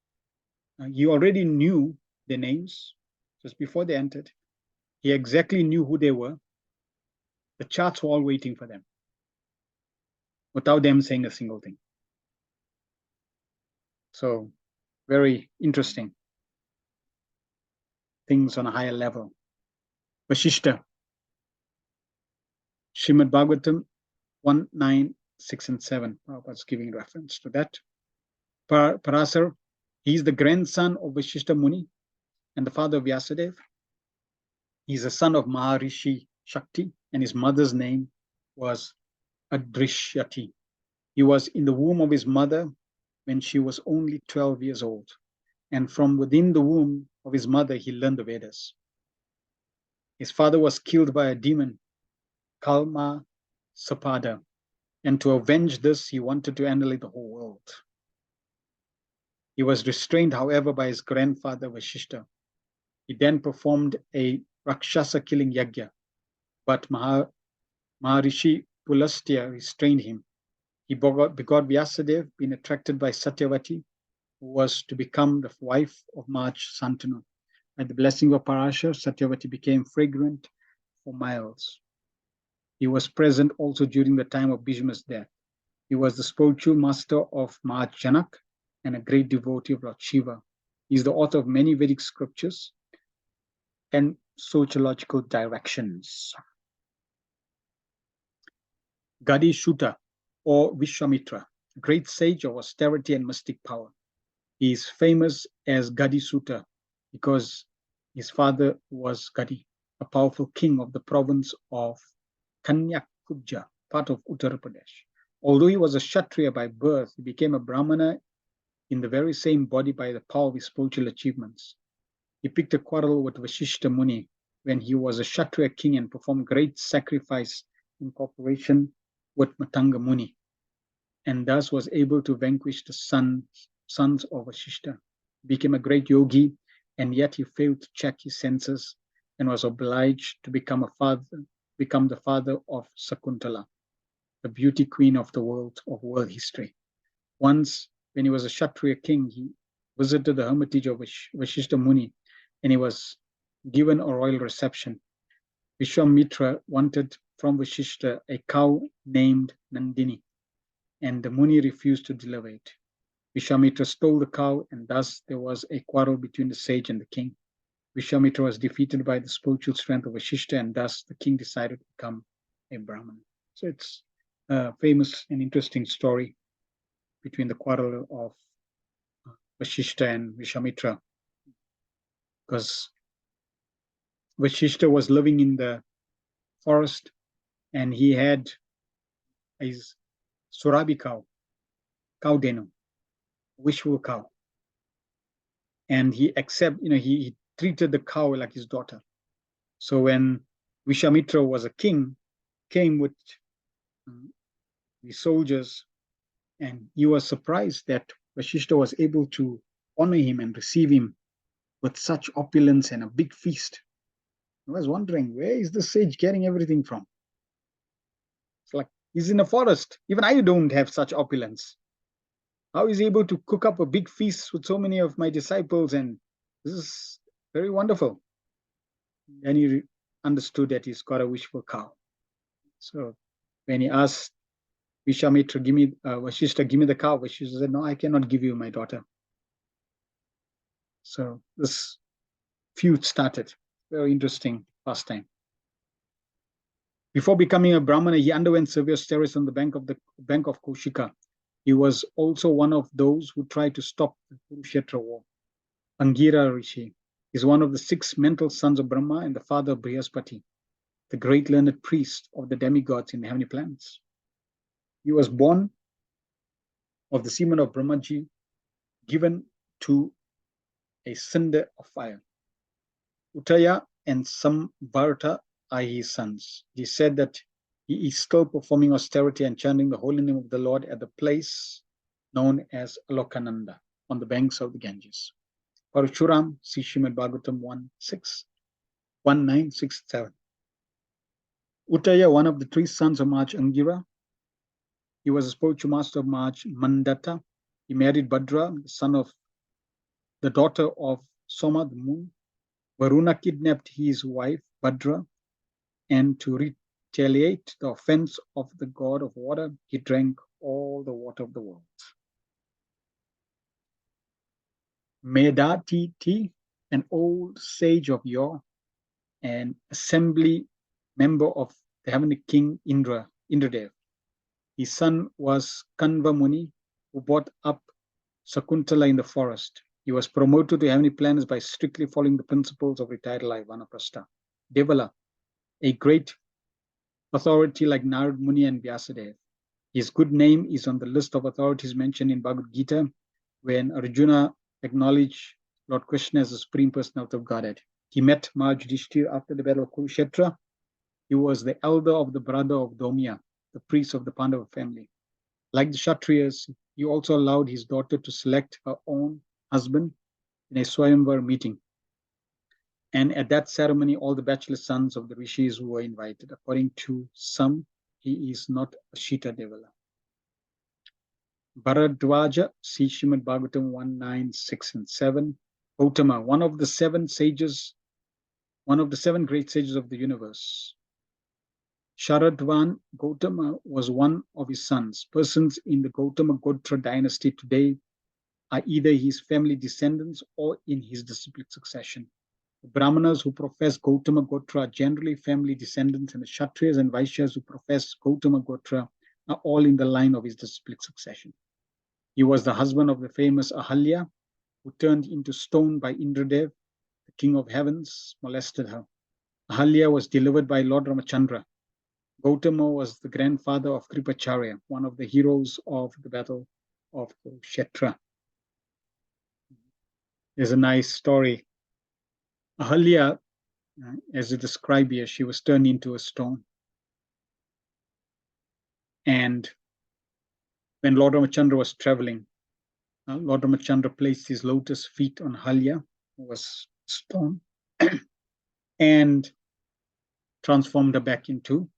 he already knew their names just before they entered. He exactly knew who they were. The charts were all waiting for them without them saying a single thing. So very interesting things on a higher level. Vashishta, Srimad Bhagavatam 1, 9, 6, and 7. Prabhupada's giving reference to that. Parasar, he is the grandson of Vashishta Muni and the father of Vyasadeva. He is the son of Maharishi Shakti, and his mother's name was Adrishyati. He was in the womb of his mother when she was only 12 years old. And from within the womb of his mother, he learned the Vedas. His father was killed by a demon, Kalma Sapada. And to avenge this, he wanted to annihilate the whole world. He was restrained, however, by his grandfather, Vashishta. He then performed a Rakshasa killing yagya, but Maharishi Pulastya restrained him. He begot Vyasadeva, being attracted by Satyavati, who was to become the wife of March Santanu. By the blessing of Parashar, Satyavati became fragrant for miles. He was present also during the time of Bhishma's death. He was the spiritual master of Mahaj Janak and a great devotee of Lord Shiva. He is the author of many Vedic scriptures and sociological directions. Gadi Shuta, or Vishwamitra, a great sage of austerity and mystic power. He is famous as Gadi Sutta because his father was Gadi, a powerful king of the province of Kanyakubja, part of Uttar Pradesh. Although he was a Kshatriya by birth, he became a Brahmana in the very same body by the power of his spiritual achievements. He picked a quarrel with Vashishta Muni when he was a Kshatriya king and performed great sacrifice in cooperation with Matanga Muni, and thus was able to vanquish the sons of Vashishta. He became a great yogi, and yet he failed to check his senses and was obliged to become the father of Sakuntala, the beauty queen of the world history. Once, when he was a Kshatriya king, he visited the hermitage of Vashishta Muni, and he was given a royal reception. Vishwamitra wanted from Vashishta a cow named Nandini. and the Muni refused to deliver it. Vishwamitra stole the cow, and thus there was a quarrel between the sage and the king. Vishwamitra was defeated by the spiritual strength of Vashishta, and thus the king decided to become a Brahman. So it's a famous and interesting story between the quarrel of Vashishta and Vishwamitra, because Vashishta was living in the forest and he had his Surabhi cow, Denu, wishful cow. And he he treated the cow like his daughter. So when Vishwamitra was a king, came with the soldiers, and he was surprised that Vashishta was able to honor him and receive him with such opulence and a big feast. I was wondering, where is the sage getting everything from? It's like he's in a forest. Even I don't have such opulence. How is he able to cook up a big feast with so many of my disciples? And this is very wonderful. Then he understood that he's got a wishful cow. So when he asked Vishwamitra, Vashishta, give me the cow, Vashishta said, no, I cannot give you my daughter. So this feud started. Very interesting pastime. Before becoming a Brahmana, he underwent severe steroids on the bank of Kaushika. He was also one of those who tried to stop the Kurukshetra war. Angira Rishi is one of the 6 mental sons of Brahma and the father of Brihaspati, the great learned priest of the demigods in the heavenly planets. He was born of the semen of Brahmaji, given to a cinder of fire. Uttaya and Sambharata are his sons. He said that he is still performing austerity and chanting the holy name of the Lord at the place known as Alokananda on the banks of the Ganges. Parachuram, see Srimad Bhagavatam 1967. Uttaya, one of the 3 sons of Maj Angira. He was a spiritual master of Maj Mandata. He married Bhadra, the son of the daughter of Soma, the moon. Varuna kidnapped his wife, Bhadra, and to retaliate the offense of the god of water, he drank all the water of the world. Medatiti, an old sage of yore, an assembly member of the heavenly king Indradev. His son was Kanva Muni, who brought up Sakuntala in the forest. He was promoted to heavenly planets by strictly following the principles of retired life, Vanaprastha. Devala, a great authority like Narad Muni and Vyasadeva. His good name is on the list of authorities mentioned in Bhagavad Gita when Arjuna acknowledged Lord Krishna as the Supreme Personality of Godhead. He met Maharaj Yudhishthira after the battle of Kurukshetra. He was the elder of the brother of Domya, the priest of the Pandava family. Like the Kshatriyas, he also allowed his daughter to select her own husband in a Swayamvar meeting. And at that ceremony, all the bachelor sons of the rishis were invited. According to some, he is not a Shita Devala. Bharadwaja, see Srimad Bhagavatam 196 and 7. Gautama, one of the 7 great sages of the universe. Sharadvan Gautama was one of his sons. Persons in the Gautama Gotra dynasty today are either his family descendants or in his disciplic succession. The Brahmanas who profess Gautama Gotra are generally family descendants, and the Kshatriyas and Vaishyas who profess Gautama Gotra are all in the line of his disciplic succession. He was the husband of the famous Ahalya, who turned into stone by Indradev, the king of heavens, molested her. Ahalya was delivered by Lord Ramachandra. Gautama was the grandfather of Kripacharya, one of the heroes of the battle of Kurukshetra. There's a nice story. Ahalya, as it described here, she was turned into a stone. And when Lord Ramachandra was traveling, Lord Ramachandra placed his lotus feet on Ahalya, who was stone, and transformed her back into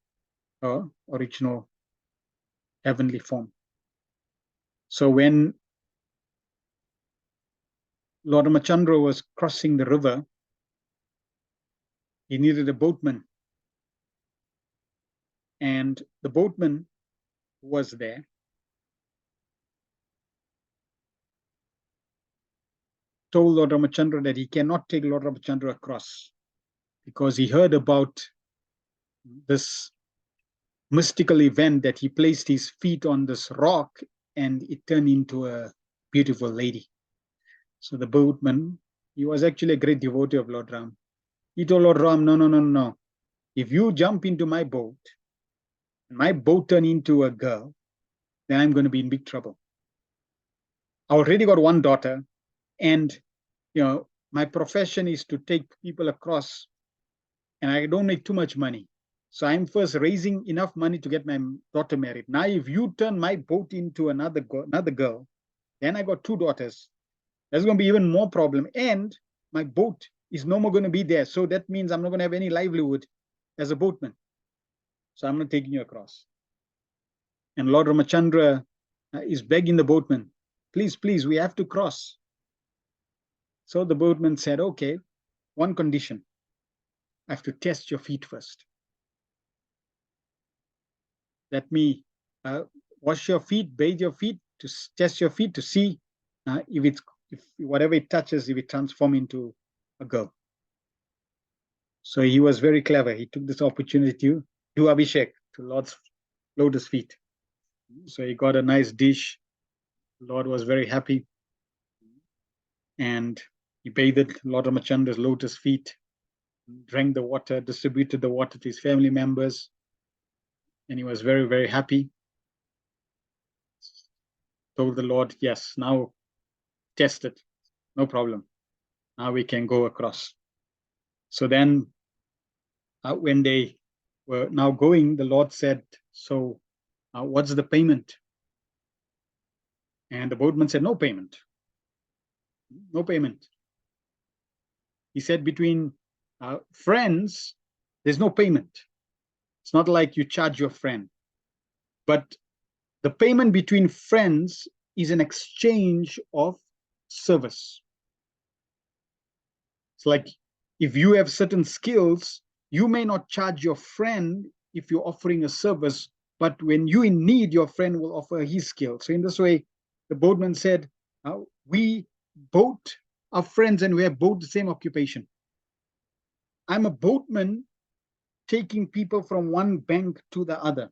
her original heavenly form. So when Lord Ramachandra was crossing the river, he needed a boatman. And the boatman who was there told Lord Ramachandra that he cannot take Lord Ramachandra across because he heard about this mystical event that he placed his feet on this rock and it turned into a beautiful lady. So the boatman, he was actually a great devotee of Lord Ram. He told Lord Ram, no. If you jump into my boat and my boat turn into a girl, then I'm going to be in big trouble. I already got one daughter, and my profession is to take people across, and I don't make too much money. So I'm first raising enough money to get my daughter married. Now, if you turn my boat into another girl, then I got two daughters. There's going to be even more problem. And my boat is no more going to be there. So that means I'm not going to have any livelihood as a boatman. So I'm not taking you across. And Lord Ramachandra is begging the boatman, please, we have to cross. So the boatman said, okay, one condition. I have to test your feet first. Let me wash your feet, bathe your feet, to test your feet to see if whatever it touches, if it transforms into a girl. So he was very clever. He took this opportunity to do Abhishek to Lord's lotus feet. So he got a nice dish. Lord was very happy. And he bathed Lord Ramachandra's lotus feet, drank the water, distributed the water to his family members. And he was very, very happy. Told the Lord, yes, now test it. No problem. Now we can go across. So then when they were now going, the Lord said, so what's the payment? And the boatman said, no payment. No payment. He said, between friends, there's no payment. It's not like you charge your friend. But the payment between friends is an exchange of service. It's like if you have certain skills, you may not charge your friend if you're offering a service, but when you're in need, your friend will offer his skill. So in this way, the boatman said, we both are friends and we have both the same occupation. I'm a boatman taking people from one bank to the other.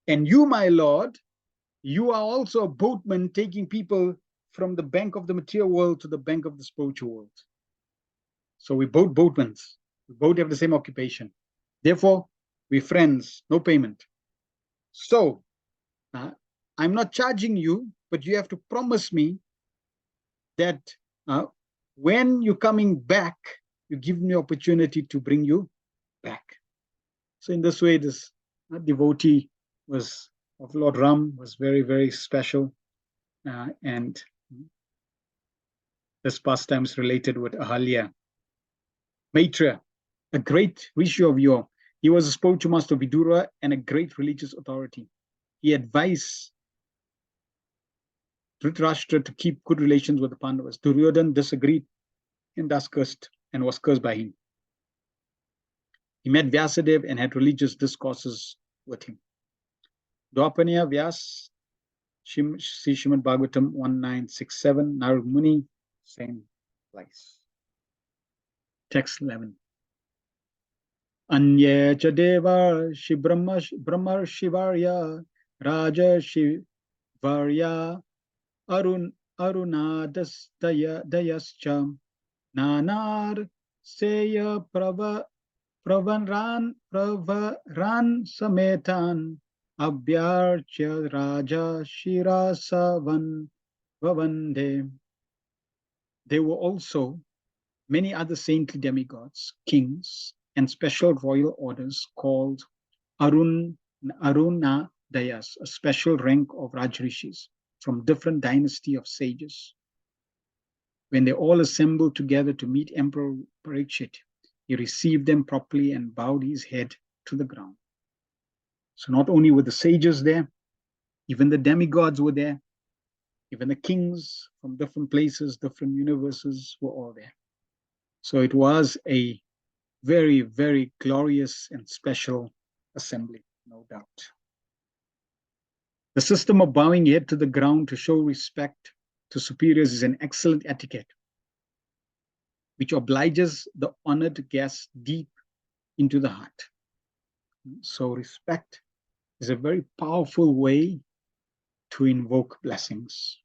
And you, my Lord, you are also a boatman taking people from the bank of the material world to the bank of the spiritual world. So we both boatmen. We both have the same occupation. Therefore, we're friends, no payment. So I'm not charging you, but you have to promise me that when you're coming back, you give me opportunity to bring you back. So in this way, this devotee of Lord Ram was very, very special. And this pastime is related with Ahalya. Maitra, a great rishi of yore. He was a spiritual master of Vidura and a great religious authority. He advised Dhritarashtra to keep good relations with the Pandavas. Duryodhana disagreed and thus cursed and was cursed by him. He met Vyasadeva and had religious discourses with him. Dwapaniya Vyas, see Srimad Bhagavatam 1967, Narad Muni, same place. Text 11. Anye cha deva shi brahma shivarya raja shivarya arunadas dayascha nanar seya pravaran sametan abhyarcha raja shirasavan vavande. There were also many other saintly demigods, kings, and special royal orders called Arunadayas, a special rank of Rajrishis from different dynasty of sages. When they all assembled together to meet Emperor Parikshit, he received them properly and bowed his head to the ground. So not only were the sages there, even the demigods were there, even the kings from different places, different universes were all there. So it was a very, very glorious and special assembly, no doubt. The system of bowing head to the ground to show respect to superiors is an excellent etiquette, which obliges the honored guest deep into the heart. So respect is a very powerful way to invoke blessings.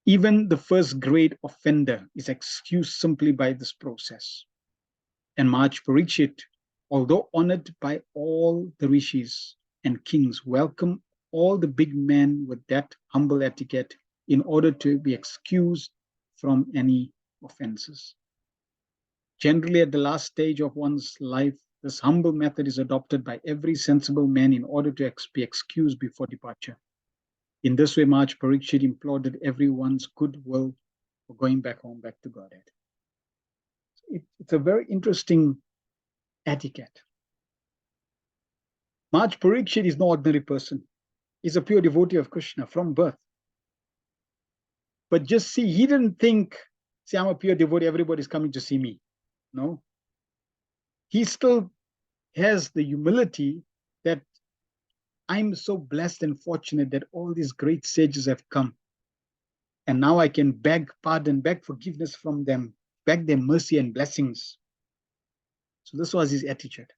Even the first grade offender is excused simply by this process. And Maharaj Parikshit, although honored by all the rishis and kings, welcome all the big men with that humble etiquette in order to be excused from any offenses. Generally, at the last stage of one's life, this humble method is adopted by every sensible man in order to be excused before departure. In this way, Maharaj Parikshit implored everyone's goodwill for going back home, back to Godhead. It's a very interesting etiquette. Maharaj Parikshit is no ordinary person. He's a pure devotee of Krishna from birth. But just see, he didn't think, see, I'm a pure devotee, everybody's coming to see me. No. He still has the humility that I'm so blessed and fortunate that all these great sages have come. And now I can beg pardon, beg forgiveness from them, beg their mercy and blessings. So this was his attitude.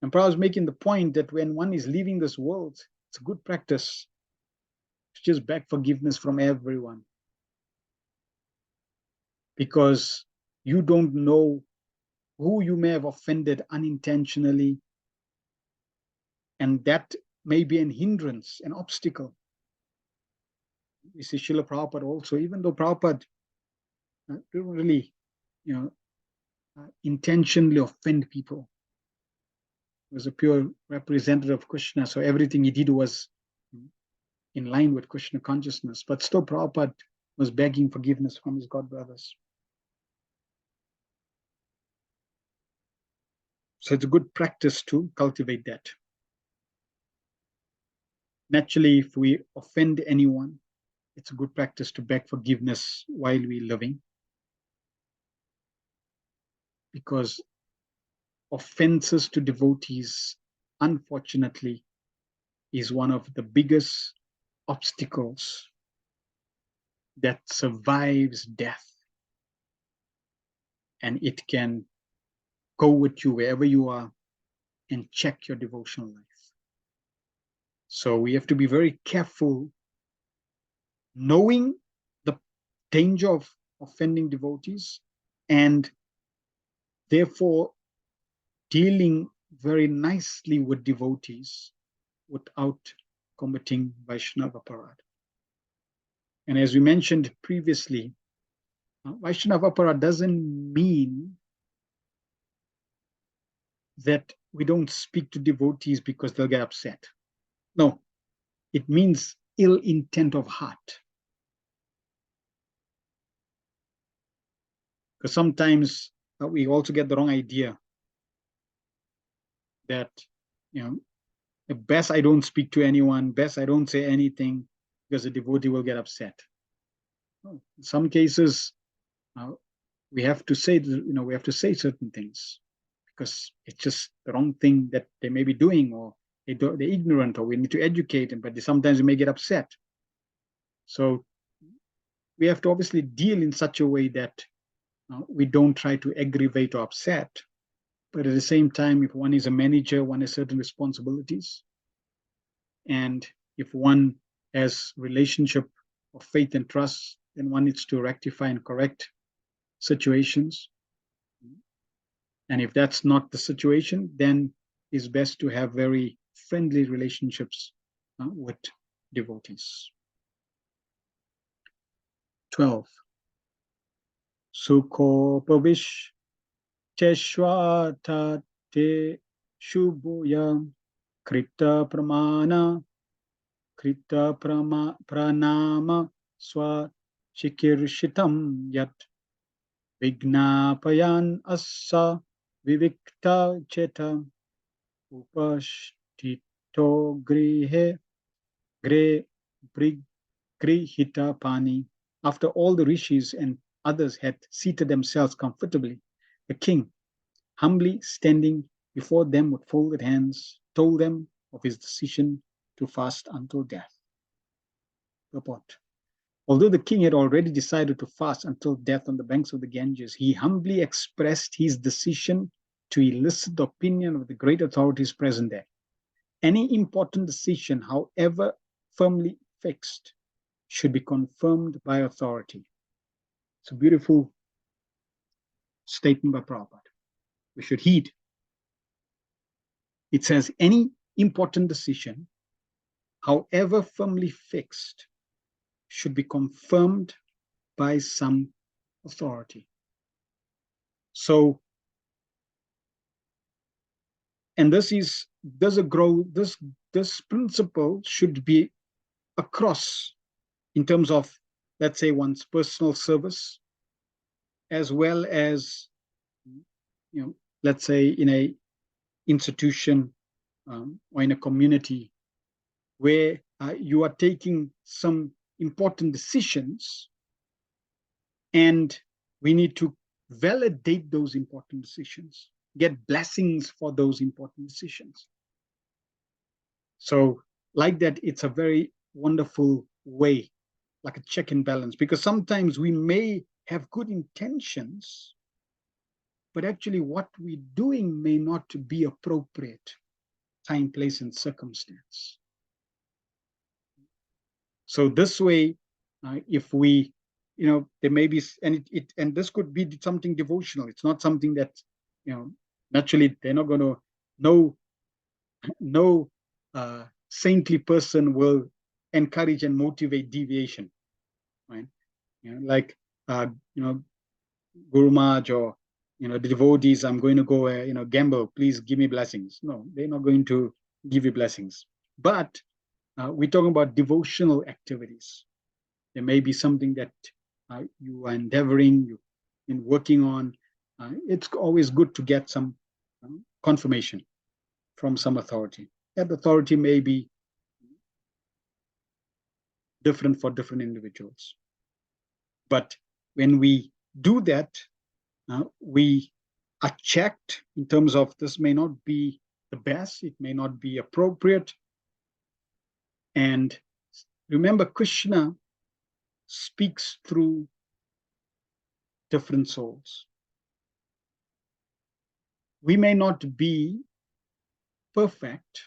And Prabhupada was making the point that when one is leaving this world, it's a good practice to just beg forgiveness from everyone. Because you don't know who you may have offended unintentionally. And that may be an hindrance, an obstacle. We see Srila Prabhupada also, even though Prabhupada didn't really, intentionally offend people. He was a pure representative of Krishna, so everything he did was in line with Krishna consciousness. But still, Prabhupada was begging forgiveness from his god brothers. So it's a good practice to cultivate that. Naturally, if we offend anyone, it's a good practice to beg forgiveness while we're living. Because offenses to devotees, unfortunately, is one of the biggest obstacles that survives death. And it can go with you wherever you are and check your devotional life. So we have to be very careful, knowing the danger of offending devotees and therefore dealing very nicely with devotees without committing Vaishnava aparad. And as we mentioned previously, Vaishnava aparad doesn't mean that we don't speak to devotees because they'll get upset. No, it means ill intent of heart. Because sometimes we also get the wrong idea that, best I don't speak to anyone, best I don't say anything because the devotee will get upset. No. In some cases, we have to say, we have to say certain things because it's just the wrong thing that they may be doing, or they're ignorant, or we need to educate them, but sometimes we may get upset. So we have to obviously deal in such a way that we don't try to aggravate or upset. But at the same time, if one is a manager, one has certain responsibilities. And if one has relationship of faith and trust, then one needs to rectify and correct situations. And if that's not the situation, then it's best to have very friendly relationships with devotees. 12. Sukhopavish cheshwata te shubhoya krita pranama swa chikirshitam yat vignapayan assa vivikta cheta upashtito grihita pani. After all the rishis and others had seated themselves comfortably, the king, humbly standing before them with folded hands, told them of his decision to fast until death. Purport. Although the king had already decided to fast until death on the banks of the Ganges, he humbly expressed his decision to elicit the opinion of the great authorities present there. Any important decision, however firmly fixed, should be confirmed by authority. It's a beautiful statement by Prabhupada. We should heed. It says, any important decision, however firmly fixed, should be confirmed by some authority. So, and this principle should be across in terms of, let's say, one's personal service, as well as, let's say in a institution or in a community where you are taking some important decisions, and we need to validate those important decisions, get blessings for those important decisions. So like that, it's a very wonderful way, like a check and balance, because sometimes we may have good intentions, but actually what we're doing may not be appropriate time, place, and circumstance. So this way, if we, there may be, and this could be something devotional. It's not something that, naturally they're not going to, no saintly person will encourage and motivate deviation, right? Like, Guru Maharaj or, the devotees, I'm going to go, gamble, please give me blessings. No, they're not going to give you blessings. But we're talking about devotional activities. There may be something that you are endeavoring, in working on. It's always good to get some confirmation from some authority. That authority may be different for different individuals. But when we do that, we are checked in terms of this may not be the best, it may not be appropriate. And remember, Krishna speaks through different souls. We may not be perfect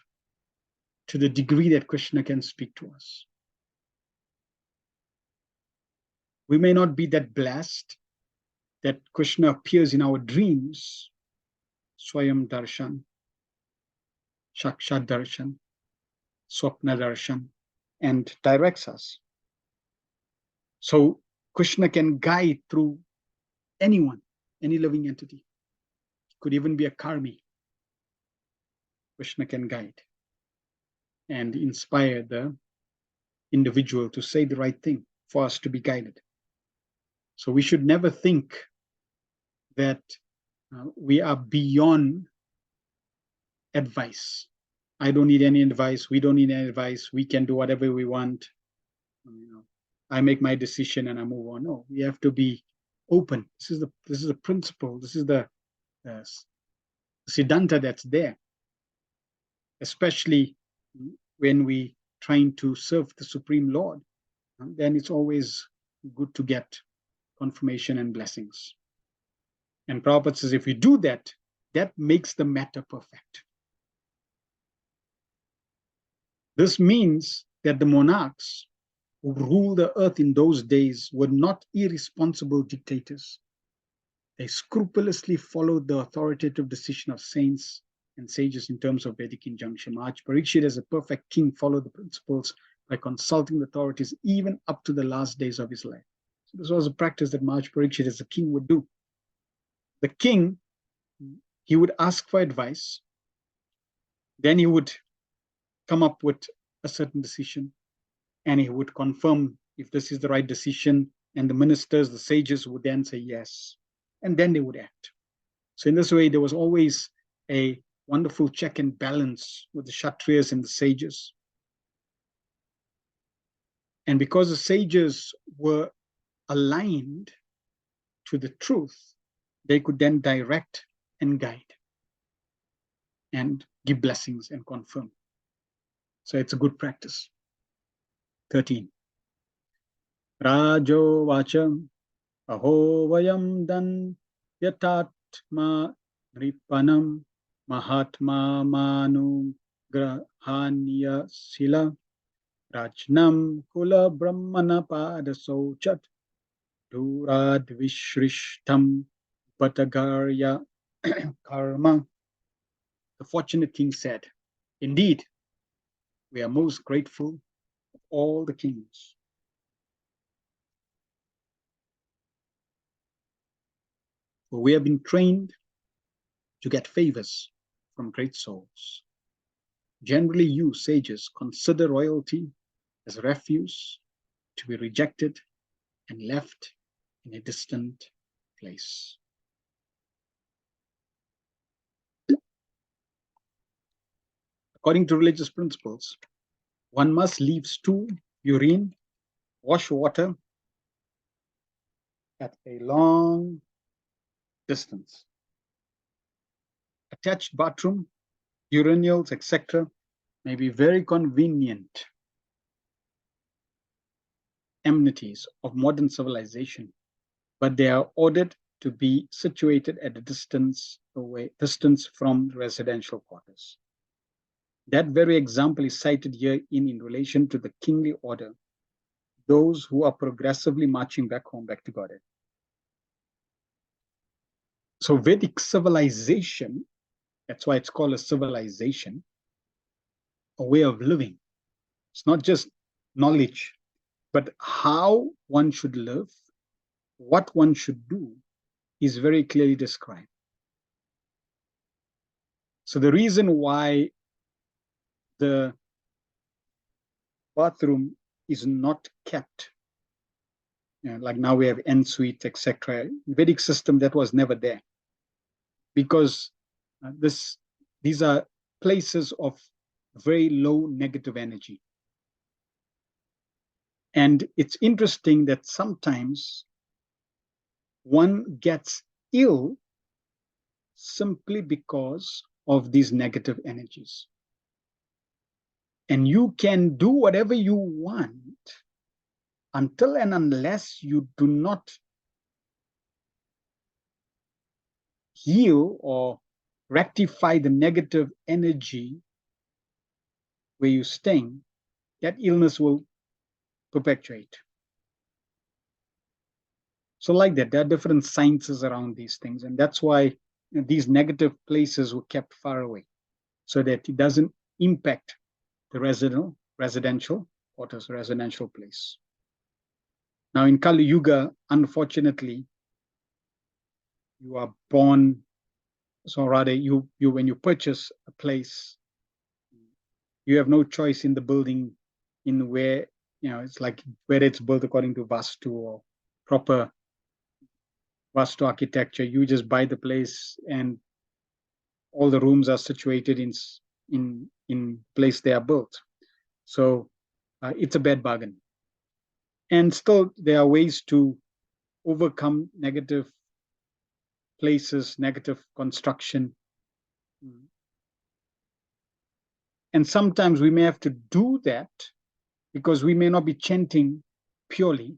to the degree that Krishna can speak to us. We may not be that blessed that Krishna appears in our dreams, Swayam Darshan, Shakshat Darshan, Swapna Darshan, and directs us. So Krishna can guide through anyone, any living entity. It could even be a karmi. Krishna can guide and inspire the individual to say the right thing for us to be guided. So we should never think that we are beyond advice. I don't need any advice. We don't need any advice. We can do whatever we want. I make my decision and I move on. No, we have to be open. This is the principle. This is the siddhanta that's there. Especially when we trying to serve the Supreme Lord, then it's always good to get confirmation and blessings. And Prabhupada says, if we do that, that makes the matter perfect. This means that the monarchs who ruled the earth in those days were not irresponsible dictators. They scrupulously followed the authoritative decision of saints and sages in terms of Vedic injunction. Maharaj Parikshit, as a perfect king, followed the principles by consulting the authorities even up to the last days of his life. So this was a practice that Maharaj Parikshit as a king would do. The king, he would ask for advice, then he would come up with a certain decision, and he would confirm if this is the right decision, and the ministers, the sages would then say yes, and then they would act. So in this way, there was always a wonderful check and balance with the Kshatriyas and the sages. And because the sages were aligned to the truth, they could then direct and guide and give blessings and confirm. So it's a good practice. 13. Rajo Vacham Aho Vayam Dan Yatatma Ripanam Mahatma Manu Grahanya Sila Rajnam Kula Brahmana Padasochat Durad Vishrishtam Patagarya Karma. The fortunate king said, "Indeed, we are most grateful of all the kings. For we have been trained to get favors from great souls. Generally, you sages consider royalty as refuse to be rejected and left in a distant place." According to religious principles, one must leave stool, urine, wash water at a long distance. Attached bathroom, urinals, etc. may be very convenient amenities of modern civilization, but they are ordered to be situated at a distance from residential quarters. That very example is cited here in relation to the kingly order, those who are progressively marching back home, back to Godhead. So Vedic civilization, that's why it's called a civilization, a way of living. It's not just knowledge, but how one should live, what one should do is very clearly described. So the reason why the bathroom is not kept, like now we have ensuite, etc. Vedic system, that was never there, because these are places of very low negative energy. And it's interesting that sometimes one gets ill simply because of these negative energies. And you can do whatever you want until and unless you do not heal or rectify the negative energy where you're staying, that illness will perpetuate. So like that, there are different sciences around these things. And that's why these negative places were kept far away, so that it doesn't impact the residential quarters, residential place. Now in Kali Yuga, unfortunately, you are born, so rather you when you purchase a place, you have no choice in the building, in where, it's like whether it's built according to Vastu or proper Vastu architecture. You just buy the place and all the rooms are situated in place they are built. So it's a bad bargain. And still there are ways to overcome negative places, negative construction. And sometimes we may have to do that because we may not be chanting purely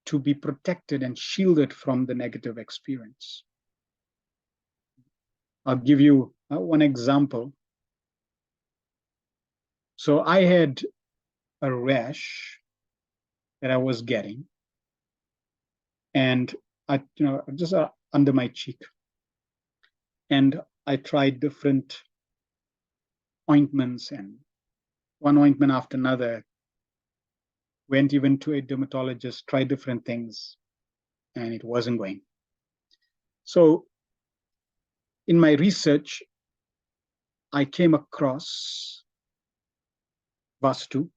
to be protected and shielded from the negative experience. I'll give you one example. So I had a rash that I was getting, and just under my cheek. And I tried different ointments, and one ointment after another, went even to a dermatologist, tried different things, and it wasn't going. So in my research, I came across Vastu,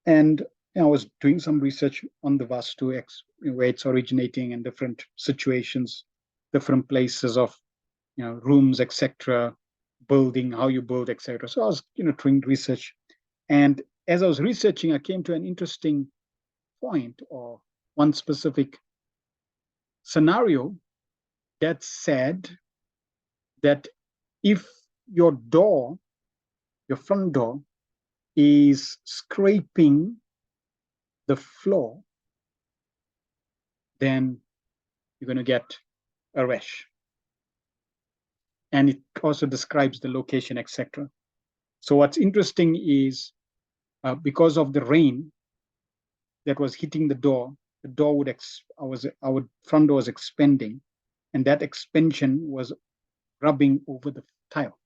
and I was doing some research on the Vastu, where it's originating in different situations, different places of, rooms, etc., building, how you build, etc. So I was, doing research, and as I was researching, I came to an interesting point, or one specific scenario that said that if your front door is scraping the floor, then you're going to get a rash. And it also describes the location, etc. So what's interesting is because of the rain that was hitting the door would our front door was expanding, and that expansion was rubbing over the tile.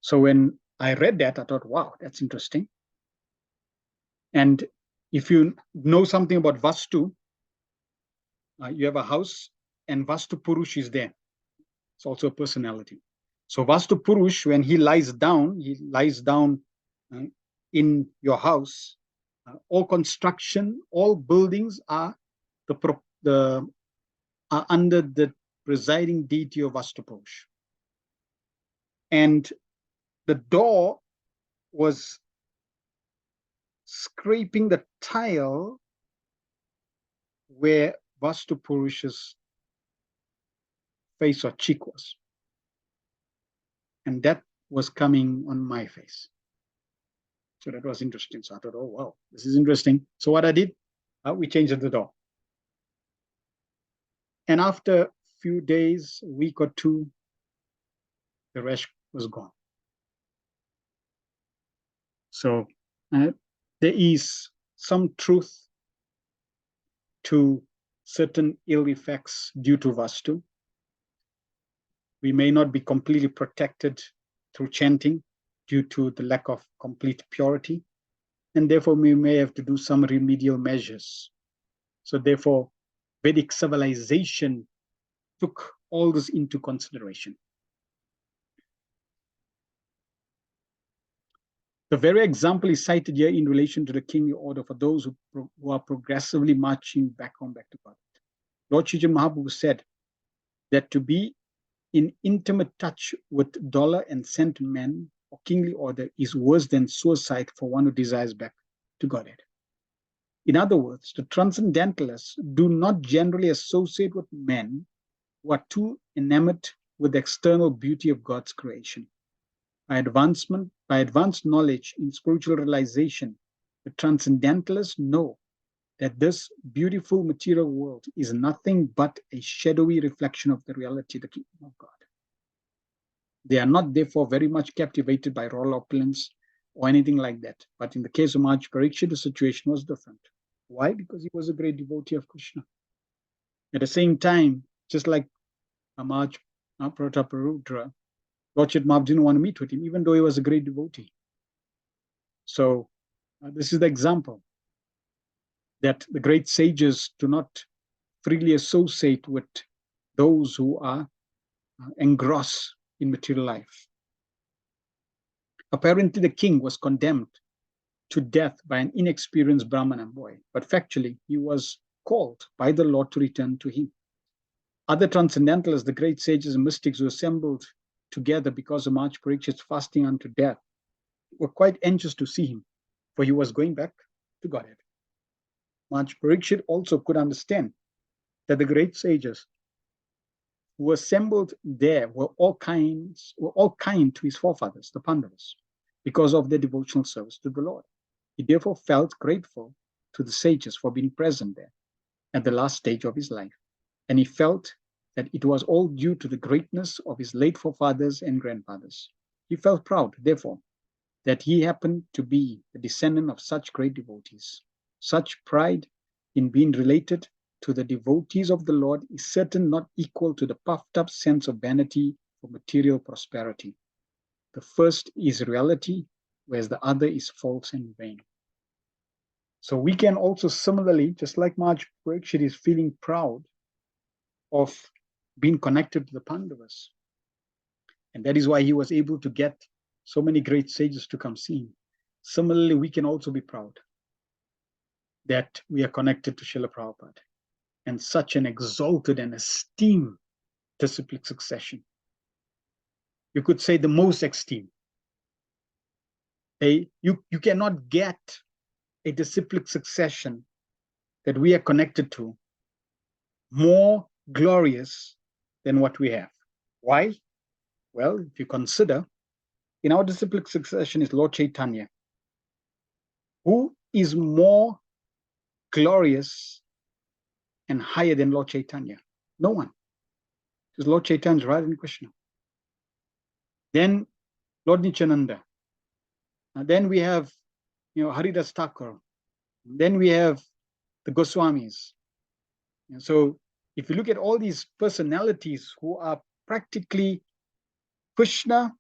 So when I read that, I thought, wow, that's interesting. And if you know something about Vastu, you have a house and Vastu Purush is there. It's also a personality. So Vastu Purush, when he lies down in your house. All construction, all buildings are are under the presiding deity of Vastu Purush. And the door was scraping the tile where Vastu Purush's face or cheek was. And that was coming on my face. So that was interesting. So I thought, oh, wow, this is interesting. So what I did, we changed the door. And after a few days, a week or two, the rash was gone. So there is some truth to certain ill effects due to Vastu. We may not be completely protected through chanting due to the lack of complete purity, and therefore we may have to do some remedial measures. So therefore, Vedic civilization took all this into consideration. The very example is cited here in relation to the kingly order for those who are progressively marching back to God. Lord Chaitanya Mahaprabhu said that to be in intimate touch with dollar and cent men or kingly order is worse than suicide for one who desires back to Godhead. In other words, the transcendentalists do not generally associate with men who are too enamored with the external beauty of God's creation. By advanced knowledge in spiritual realization, the transcendentalists know that this beautiful material world is nothing but a shadowy reflection of the reality of the kingdom of God. They are not therefore very much captivated by royal opulence or anything like that. But in the case of Maharaj Parikshit, the situation was different. Why? Because he was a great devotee of Krishna. At the same time, just like Maharaj Prataparudra, Lord Chaitanya didn't want to meet with him, even though he was a great devotee. So this is the example that the great sages do not freely associate with those who are engrossed in material life. Apparently, the king was condemned to death by an inexperienced Brahmana boy, but factually, he was called by the Lord to return to him. Other transcendentalists, the great sages and mystics who assembled together because of Maharaj Parikshit's fasting unto death, were quite anxious to see him, for he was going back to Godhead. Maharaj Parikshit also could understand that the great sages who assembled there were all kind to his forefathers, the Pandavas, because of their devotional service to the Lord. He therefore felt grateful to the sages for being present there at the last stage of his life. And he felt that it was all due to the greatness of his late forefathers and grandfathers. He felt proud, therefore, that he happened to be the descendant of such great devotees. Such pride in being related to the devotees of the Lord is certain not equal to the puffed up sense of vanity for material prosperity. The first is reality, whereas the other is false and vain. So we can also similarly, just like Maharaj Parikshit is feeling proud of being connected to the Pandavas, and that is why he was able to get so many great sages to come see him. Similarly, we can also be proud that we are connected to Srila Prabhupada and such an exalted and esteemed disciplic succession. You could say the most esteemed. You cannot get a disciplic succession that we are connected to more glorious than what we have. Why? Well, if you consider, in our disciplic succession is Lord Chaitanya, who is more glorious and higher than Lord Chaitanya? No one. Because Lord Chaitanya is Radha and Krishna. Then Lord Nityananda. Then we have, Haridas Thakur. Then we have the Goswamis. And so if you look at all these personalities who are practically Krishna,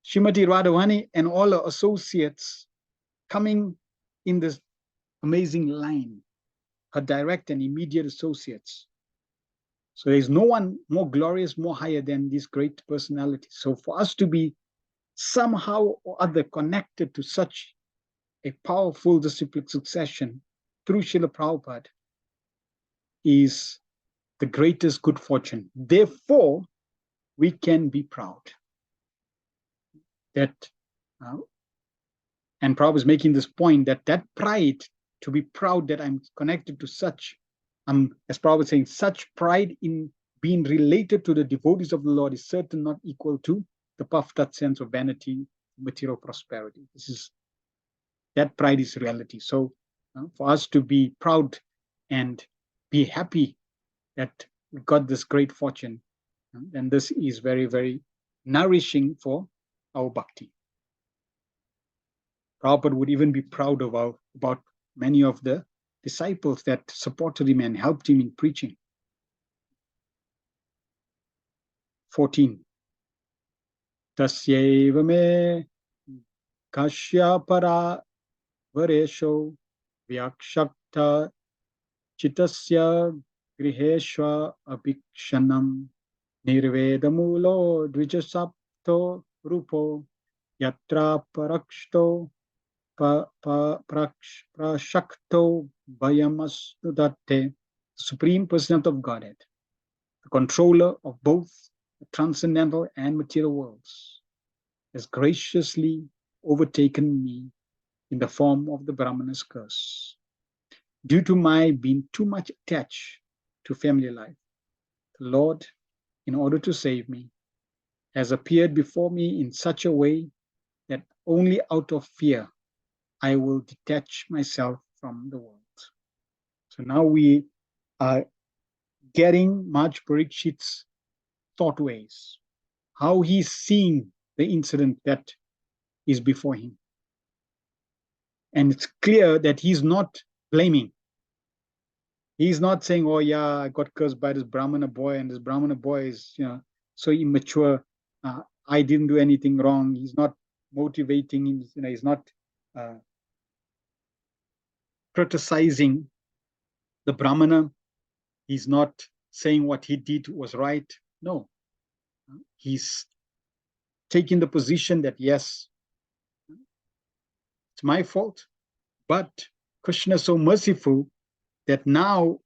Srimati Radhavani, and all the associates coming in this amazing line, her direct and immediate associates. So there's no one more glorious, more higher than these great personalities. So for us to be somehow or other connected to such a powerful disciplic succession through Srila Prabhupada is the greatest good fortune. Therefore, we can be proud that, and Prabhupada is making this point, that pride, to be proud that I'm connected to such, as Prabhupada is saying, such pride in being related to the devotees of the Lord is certainly not equal to the puffed up sense of vanity, material prosperity. That pride is reality. So for us to be proud and be happy that we got this great fortune, and this is very, very nourishing for our bhakti. Prabhupada would even be proud about many of the disciples that supported him and helped him in preaching. 14. Tasyeva me kashyapara varesho vyakshakta chitasya griheshwa abhikshanam nirvedamulo dvijasapto rupo yatra parakshto prashakto bhayamastudatte. Supreme Personality of Godhead, the controller of both the transcendental and material worlds, has graciously overtaken me in the form of the Brahmana's curse. Due to my being too much attached to family life, the Lord, in order to save me, has appeared before me in such a way that only out of fear I will detach myself from the world. So now we are getting Maharaj Parikshit's thought ways, how he's seeing the incident that is before him. And it's clear that he's not blaming. He's not saying, oh yeah, I got cursed by this Brahmana boy, and this Brahmana boy is so immature. I didn't do anything wrong. He's not motivating, he's not criticizing the Brahmana. He's not saying what he did was right. No. He's taking the position that, yes, it's my fault, but Krishna is so merciful that now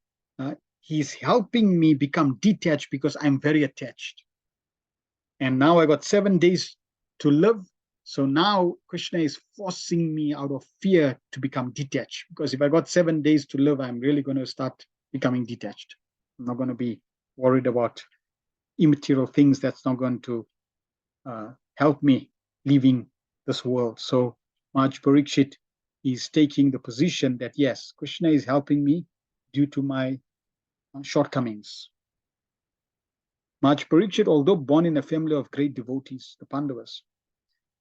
he's helping me become detached because I'm very attached. And now I got 7 days to live. So now Krishna is forcing me out of fear to become detached. Because if I got 7 days to live, I'm really going to start becoming detached. I'm not going to be worried about immaterial things that's not going to help me leaving this world. So Maharaj Parikshit is taking the position that, yes, Krishna is helping me due to my shortcomings. Maharaj Parikshit, although born in a family of great devotees, the Pandavas,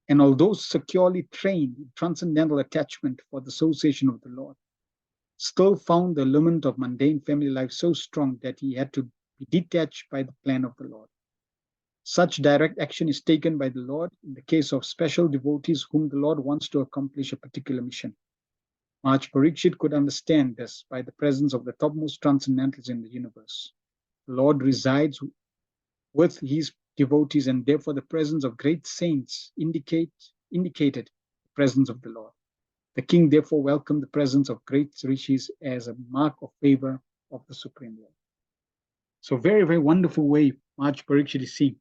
and although securely trained in transcendental attachment for the association of the Lord, still found the element of mundane family life so strong that he had to be detached by the plan of the Lord. Such direct action is taken by the Lord in the case of special devotees whom the Lord wants to accomplish a particular mission. Maharaj Parikshit could understand this by the presence of the topmost transcendentals in the universe. The Lord resides with his devotees, and therefore the presence of great saints indicated the presence of the Lord. The king therefore welcomed the presence of great rishis as a mark of favor of the Supreme Lord. So very, very wonderful way Maharaj Parikshit is seeing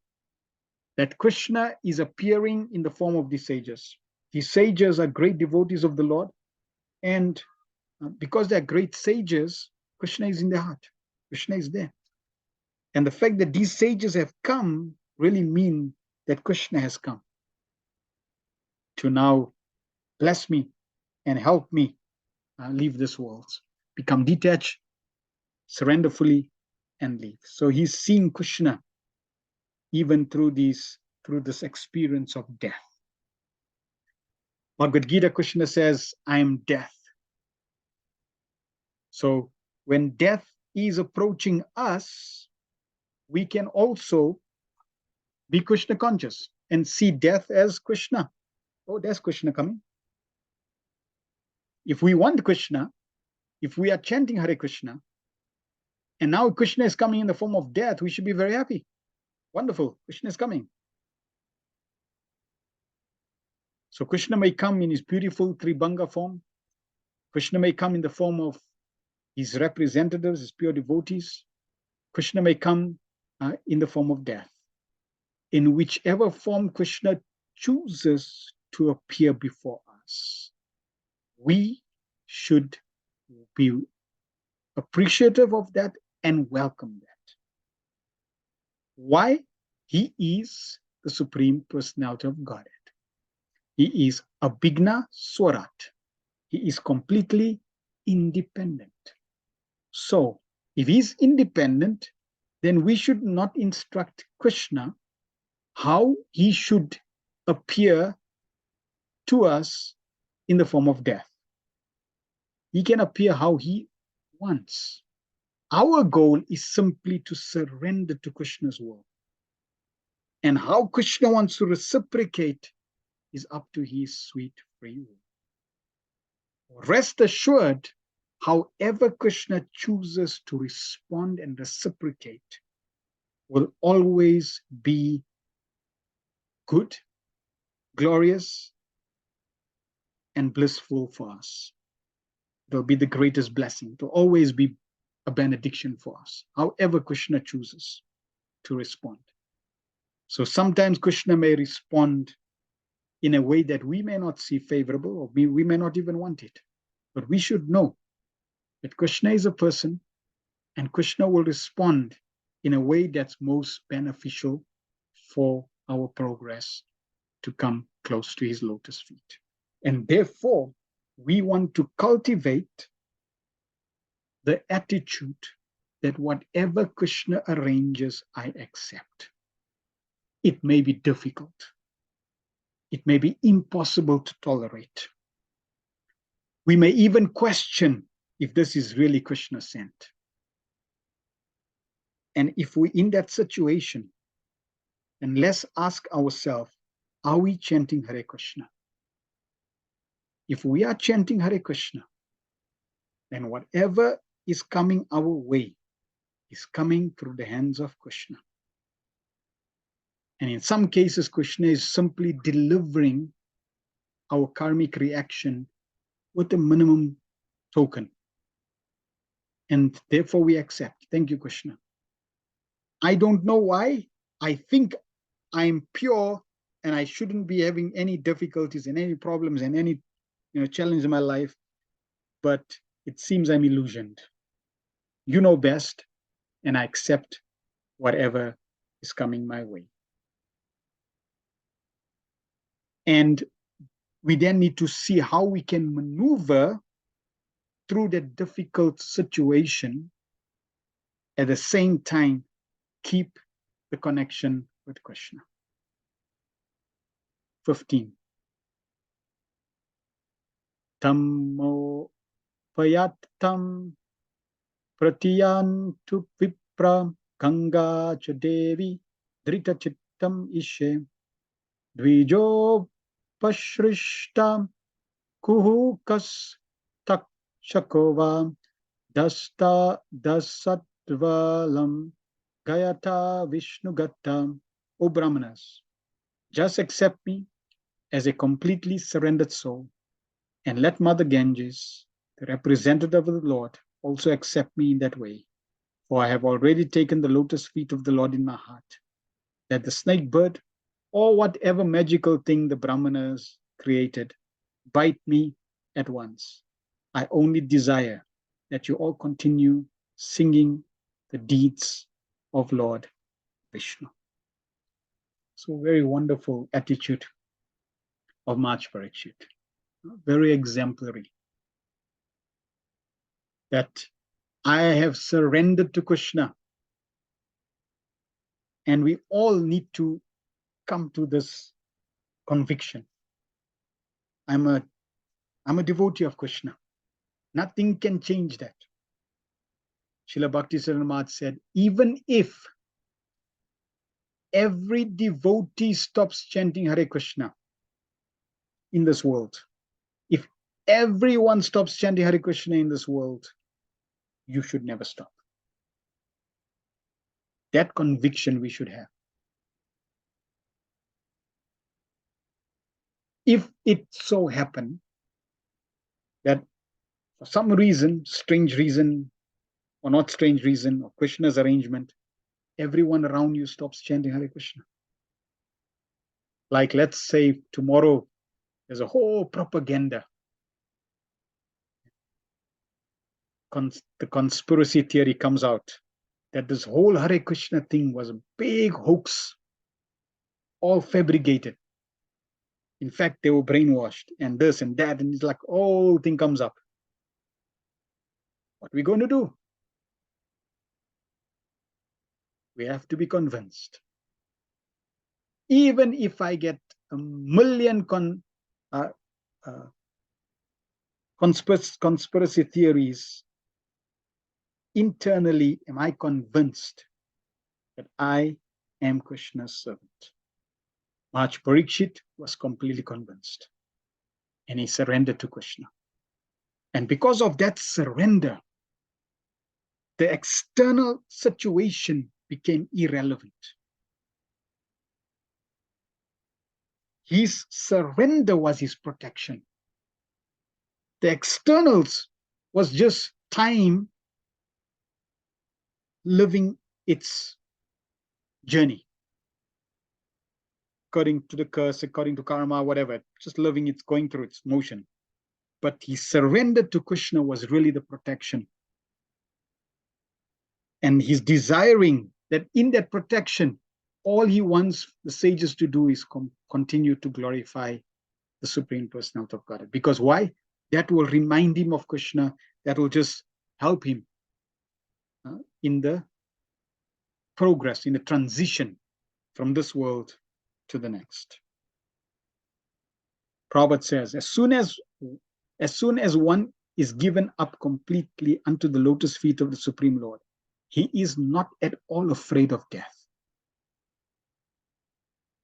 that Krishna is appearing in the form of these sages. These sages are great devotees of the Lord, and because they're great sages, Krishna is in their heart. Krishna is there. And the fact that these sages have come really mean that Krishna has come to now bless me and help me leave this world. become detached, surrender fully, and leave. So he's seeing Krishna even through this experience of death. Bhagavad Gita, Krishna says, I am death. So when death is approaching us, we can also be Krishna conscious and see death as Krishna. Oh, there's Krishna coming. If we want Krishna, if we are chanting Hare Krishna, and now Krishna is coming in the form of death, we should be very happy. Wonderful, Krishna is coming. So Krishna may come in his beautiful Tribhanga form. Krishna may come in the form of his representatives, his pure devotees. Krishna may come in the form of death. In whichever form Krishna chooses to appear before us, we should be appreciative of that and welcome that. Why? He is the Supreme Personality of Godhead. He is Abhigna Swarat. He is completely independent. So, if he is independent, then we should not instruct Krishna how he should appear to us in the form of death. He can appear how he wants. Our goal is simply to surrender to Krishna's will. And how Krishna wants to reciprocate is up to his sweet free will. Rest assured, however Krishna chooses to respond and reciprocate will always be good, glorious, and blissful for us. It will be the greatest blessing. It will always be a benediction for us, however Krishna chooses to respond. So sometimes Krishna may respond in a way that we may not see favorable, or we may not even want it. But we should know that Krishna is a person, and Krishna will respond in a way that's most beneficial for our progress to come close to his lotus feet. And therefore, we want to cultivate the attitude that whatever Krishna arranges, I accept. It may be difficult. It may be impossible to tolerate. We may even question if this is really Krishna sent. And if we're in that situation, then let's ask ourselves, are we chanting Hare Krishna? If we are chanting Hare Krishna, then whatever is coming our way is coming through the hands of Krishna. And in some cases, Krishna is simply delivering our karmic reaction with a minimum token. And therefore we accept. Thank you, Krishna. I don't know why. I think I'm pure and I shouldn't be having any difficulties and any problems and any challenge in my life, but it seems I'm illusioned. You know best, and I accept whatever is coming my way. And we then need to see how we can maneuver through that difficult situation, at the same time keep the connection with Krishna. 15. Tammo payatam pratiyantu vipra ganga cha devi drita chittam ishe dvijo pashrishta kuhukas takshakova dasta dasatvalam gayata vishnugata. O Brahmanas, just accept me as a completely surrendered soul, and let Mother Ganges, the representative of the Lord, also accept me in that way. For I have already taken the lotus feet of the Lord in my heart, that the snake bird or whatever magical thing the Brahmanas created bite me at once. I only desire that you all continue singing the deeds of Lord Vishnu. So very wonderful attitude of Maharaj Parikshit. Very exemplary. that I have surrendered to Krishna. And we all need to come to this conviction. I'm a devotee of Krishna. Nothing can change that. Srila Bhaktisarana Maharaj said, even if every devotee stops chanting Hare Krishna in this world, if everyone stops chanting Hare Krishna in this world, you should never stop. That conviction we should have. If it so happen that for some reason, strange reason, or not strange reason, or Krishna's arrangement, everyone around you stops chanting Hare Krishna. Like, let's say tomorrow there's a whole propaganda. The conspiracy theory comes out that this whole Hare Krishna thing was a big hoax, all fabricated. In fact, they were brainwashed, and this and that, and it's like, whole thing comes up. What are we going to do? We have to be convinced. Even if I get a million conspiracy theories, internally, am I convinced that I am Krishna's servant? Maharaj Parikshit was completely convinced, and he surrendered to Krishna. And because of that surrender, the external situation became irrelevant. His surrender was his protection. The externals was just time living its journey. According to the curse, according to karma, whatever, just living it's going through its motion. But he surrendered to Krishna was really the protection. And he's desiring that in that protection, all he wants the sages to do is continue to glorify the Supreme Personality of Godhead. Because why? That will remind him of Krishna. That will just help him in the progress, in the transition from this world to the next. Prabhupada says, as soon as one is given up completely unto the lotus feet of the Supreme Lord, he is not at all afraid of death.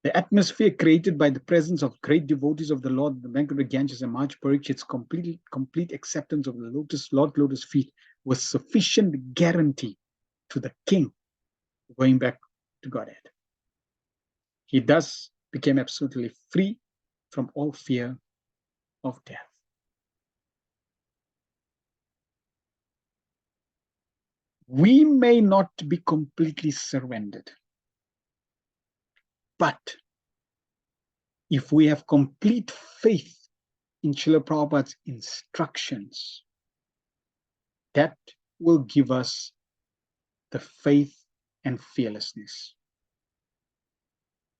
The atmosphere created by the presence of great devotees of the Lord, the bank of the Ganges and Maharaj Parikshit's complete acceptance of the Lord Lotus feet was sufficient guarantee to the king going back to Godhead. He thus became absolutely free from all fear of death. We may not be completely surrendered, but if we have complete faith in Srila Prabhupada's instructions, that will give us the faith and fearlessness.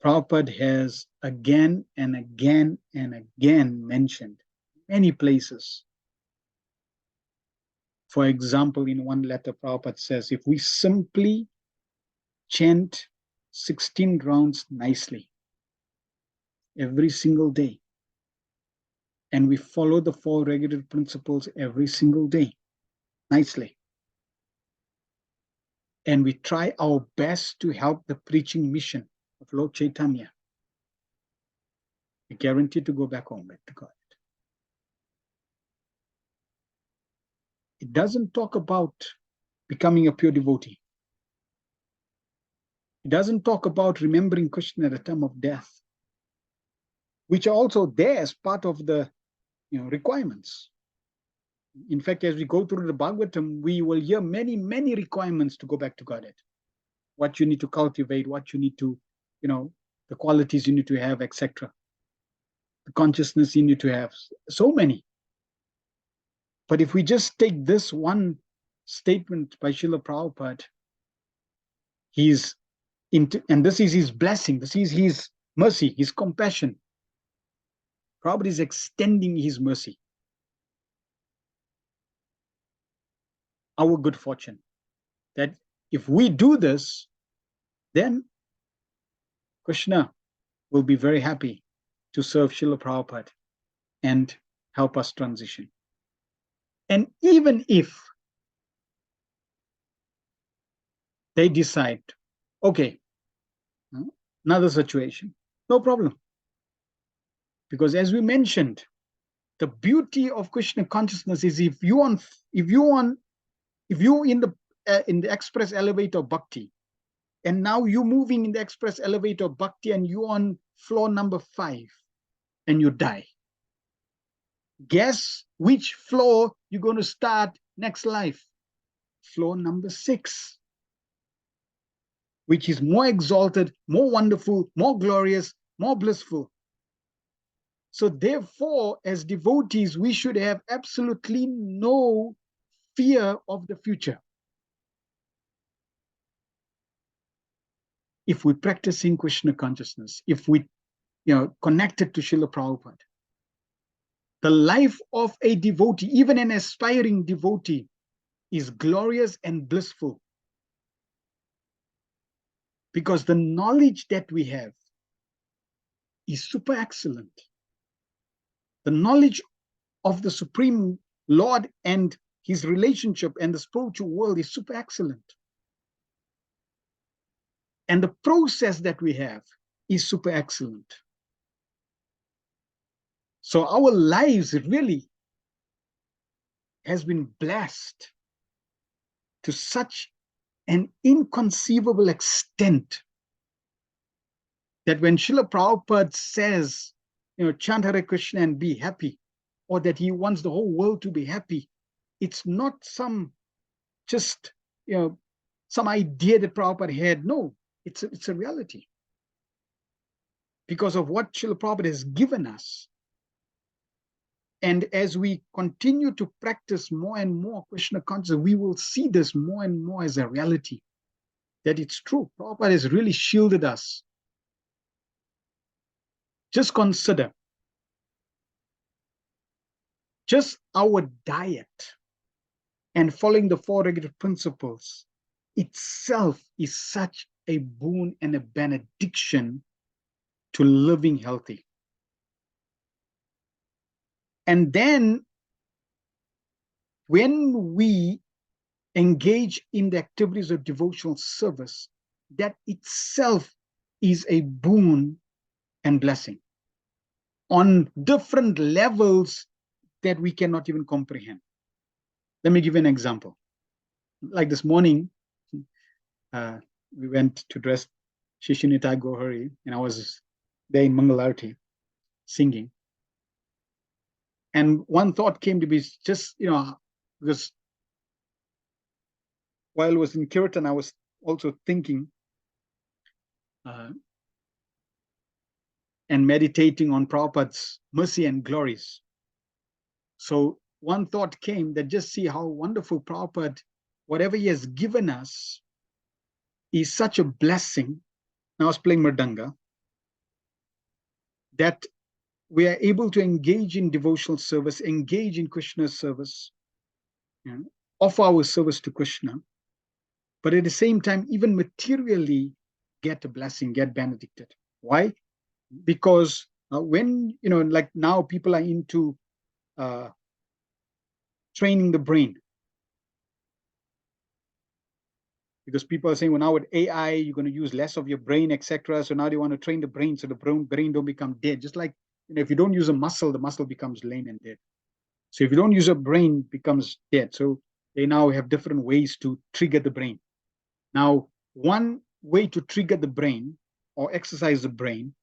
Prabhupada has again and again and again mentioned many places. For example, in one letter, Prabhupada says, if we simply chant 16 rounds nicely every single day, and we follow the 4 regulative principles every single day nicely, and we try our best to help the preaching mission of Lord Chaitanya, we guarantee to go back home, back to God. It doesn't talk about becoming a pure devotee. It doesn't talk about remembering Krishna at the time of death, which are also there as part of the requirements. In fact, as we go through the Bhagavatam, we will hear many, many requirements to go back to Godhead. What you need to cultivate, what you need to, the qualities you need to have, etc. The consciousness you need to have, so many. But if we just take this one statement by Srila Prabhupada, and this is his blessing, this is his mercy, his compassion. Prabhupada is extending his mercy. our good fortune. That if we do this, then Krishna will be very happy to serve Srila Prabhupada and help us transition. And even if they decide, okay, another situation, no problem. Because as we mentioned, the beauty of Krishna consciousness is if you in the express elevator of bhakti, and now you're moving in the express elevator of bhakti and you're on floor number 5 and you die. Guess which floor you're going to start next life? Floor number 6, which is more exalted, more wonderful, more glorious, more blissful. So therefore, as devotees, we should have absolutely no fear of the future. If we practicing Krishna consciousness, if we connected to Srila Prabhupada, the life of a devotee, even an aspiring devotee, is glorious and blissful. Because the knowledge that we have is super excellent. The knowledge of the Supreme Lord and his relationship and the spiritual world is super excellent. And the process that we have is super excellent. So our lives really has been blessed to such an inconceivable extent that when Srila Prabhupada says, chant Hare Krishna and be happy, or that he wants the whole world to be happy, it's not some idea that Prabhupada had. No, it's a reality. Because of what Srila Prabhupada has given us. And as we continue to practice more and more Krishna consciousness, we will see this more and more as a reality. That it's true. Prabhupada has really shielded us. Just consider, just our diet and following the 4 regulative principles itself is such a boon and a benediction to living healthy. And then when we engage in the activities of devotional service, that itself is a boon and blessing on different levels that we cannot even comprehend. Let me give you an example. Like this morning, we went to dress Shishinitai Gohari, and I was there in Mangalarti singing. And one thought came to be just, because while I was in Kirtan, I was also thinking and meditating on Prabhupada's mercy and glories. So one thought came that just see how wonderful Prabhupada, whatever he has given us, is such a blessing. Now I was playing Mridanga, that we are able to engage in devotional service, engage in Krishna's service, offer our service to Krishna, but at the same time, even materially get a blessing, get benedicted. Why? Because when, like now people are into training the brain. Because people are saying, well, now with AI, you're going to use less of your brain, etc. So now they want to train the brain so the brain don't become dead. Just like, if you don't use a muscle, the muscle becomes lame and dead. So if you don't use a brain, it becomes dead. So they now have different ways to trigger the brain. Now, one way to trigger the brain or exercise the brain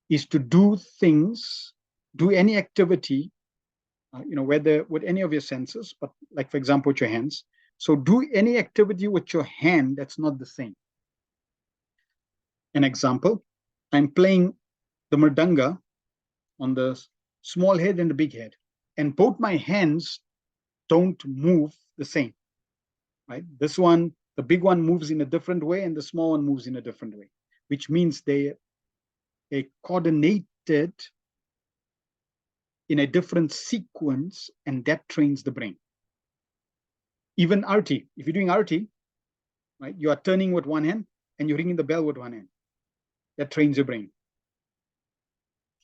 is to do things, do any activity, whether with any of your senses, but like, for example, with your hands. So do any activity with your hand that's not the same. An example, I'm playing the mridanga on the small head and the big head, and both my hands don't move the same, right? This one, the big one moves in a different way and the small one moves in a different way, which means they coordinated in a different sequence, and that trains the brain. Even arti, if you're doing arti, right, you are turning with one hand and you're ringing the bell with one hand. That trains your brain.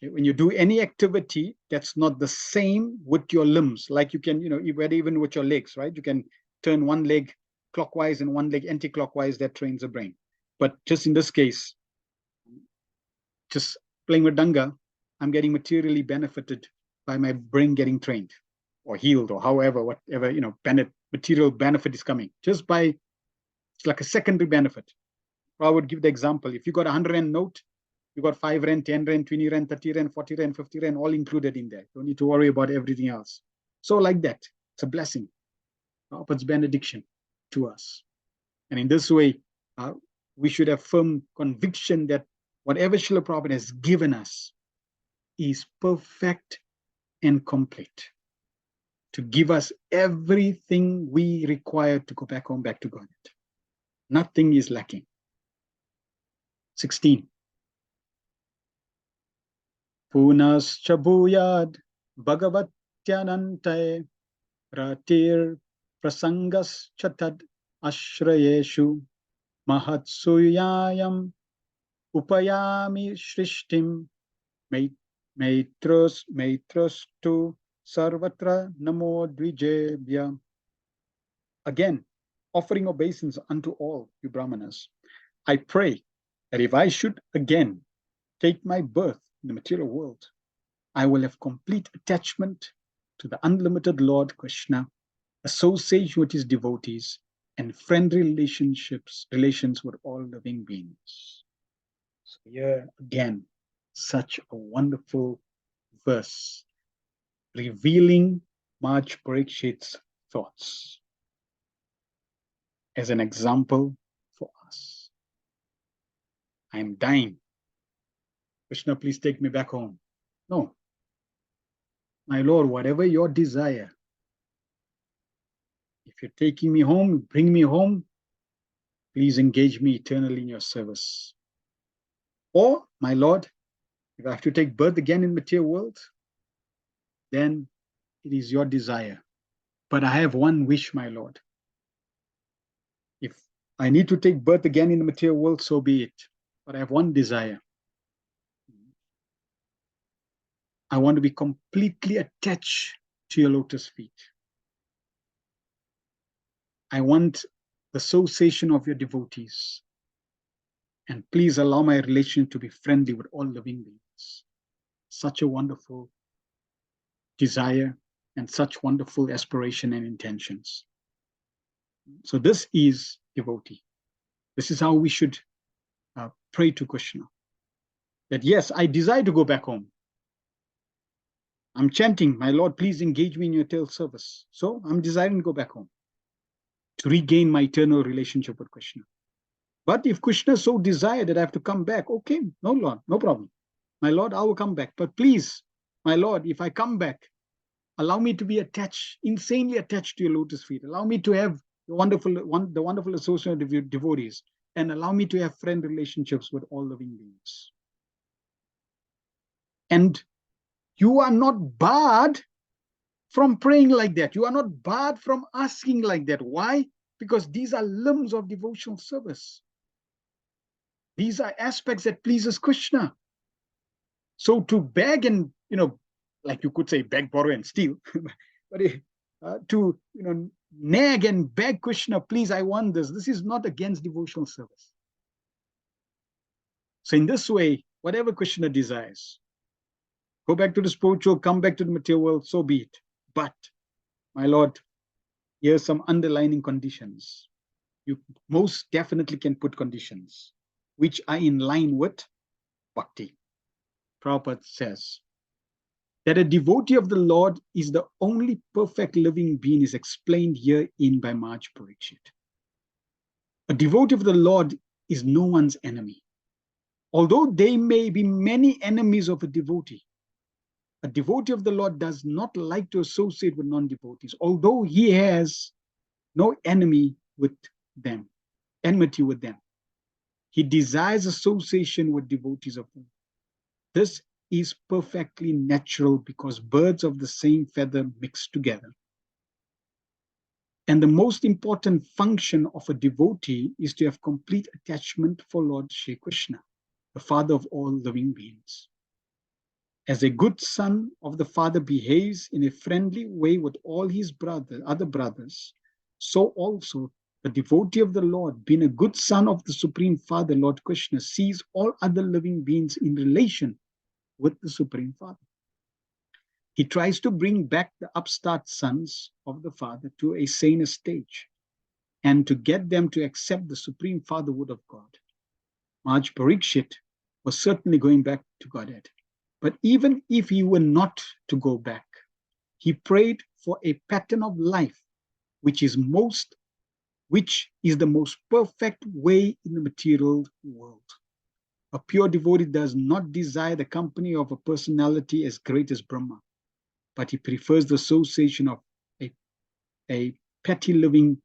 Okay? When you do any activity that's not the same with your limbs, like you can, even with your legs, right? You can turn one leg clockwise and one leg anti-clockwise. That trains the brain. But just in this case, just playing with danga, I'm getting materially benefited by my brain getting trained or healed or however, whatever, material benefit is coming just by, it's like a secondary benefit. I would give the example. If you got 100 rand note, you got 5 rand, 10 rand, 20 rand, 30 rand, 40 rand, 50 rand, all included in there. Don't need to worry about everything else. So like that, it's a blessing. It's benediction to us. And in this way, we should have firm conviction that whatever Srila Prabhupada has given us is perfect and complete to give us everything we require to go back home, back to God. Nothing is lacking. 16. Punascha bhuyad bhagavatyanante ratir prasangas chatad ashrayeshu mahatsuyayam upayami shrishtim maitrastu sarvatra namo dvijebhya. Again, offering obeisance unto all you brahmanas. I pray that if I should again take my birth in the material world, I will have complete attachment to the unlimited Lord Krishna, association with his devotees, and friendly relations with all living beings. So here again, such a wonderful verse revealing Maharaj Parikshit's thoughts as an example for us. I am dying. Krishna, please take me back home. No. My Lord, whatever your desire, if you're taking me home, bring me home, please engage me eternally in your service. Or, my Lord, if I have to take birth again in the material world, then it is your desire. But I have one wish, my Lord. If I need to take birth again in the material world, so be it. But I have one desire. I want to be completely attached to your lotus feet. I want the association of your devotees. And please allow my relation to be friendly with all living beings. Such a wonderful desire and such wonderful aspiration and intentions. So this is devotee. This is how we should pray to Krishna. That yes, I desire to go back home. I'm chanting, my Lord, please engage me in your eternal service. So I'm desiring to go back home to regain my eternal relationship with Krishna. But if Krishna so desired that I have to come back, okay, no, Lord, no problem. My Lord, I will come back. But please, my Lord, if I come back, allow me to be attached, insanely attached to your lotus feet. Allow me to have the wonderful association of your devotees, and allow me to have friend relationships with all living beings. And you are not barred from praying like that. You are not barred from asking like that. Why? Because these are limbs of devotional service. These are aspects that pleases Krishna. So to beg and, like you could say, beg, borrow, and steal, but to, nag and beg Krishna, please, I want this. This is not against devotional service. So in this way, whatever Krishna desires, go back to the spiritual, come back to the material world, so be it. But, my Lord, here's some underlining conditions. You most definitely can put conditions which are in line with bhakti. Prabhupada says that a devotee of the Lord is the only perfect living being is explained herein by Maharaj Parikshit. A devotee of the Lord is no one's enemy. Although there may be many enemies of a devotee of the Lord does not like to associate with non-devotees, although he has no enmity with them. He desires association with devotees of the Lord. This is perfectly natural because birds of the same feather mix together. And the most important function of a devotee is to have complete attachment for Lord Shri Krishna, the Father of all living beings. As a good son of the Father behaves in a friendly way with all his other brothers, so also the devotee of the Lord, being a good son of the Supreme Father, Lord Krishna, sees all other living beings in relation with the Supreme Father. He tries to bring back the upstart sons of the Father to a saner stage and to get them to accept the Supreme Fatherhood of God. Maharaj Parikshit was certainly going back to Godhead. But even if he were not to go back, he prayed for a pattern of life which is the most perfect way in the material world. A pure devotee does not desire the company of a personality as great as Brahma, but he prefers the association of a petty living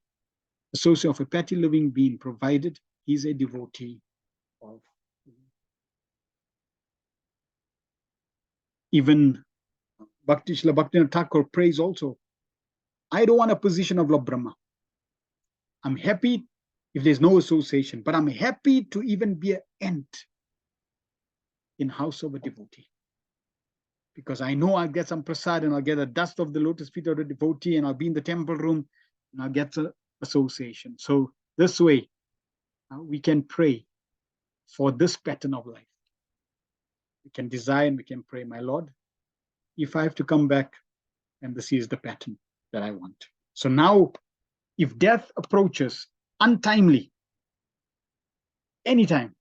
being, provided he is a devotee of. Even Srila Bhaktivinoda Thakur prays also, I don't want a position of Lord Brahma. I'm happy if there's no association, but I'm happy to even be an ant in house of a devotee. Because I know I'll get some prasad and I'll get the dust of the lotus feet of the devotee and I'll be in the temple room and I'll get the association. So this way, we can pray for this pattern of life. We can desire and we can pray, my Lord, if I have to come back, and this is the pattern that I want. So now, if death approaches untimely, anytime,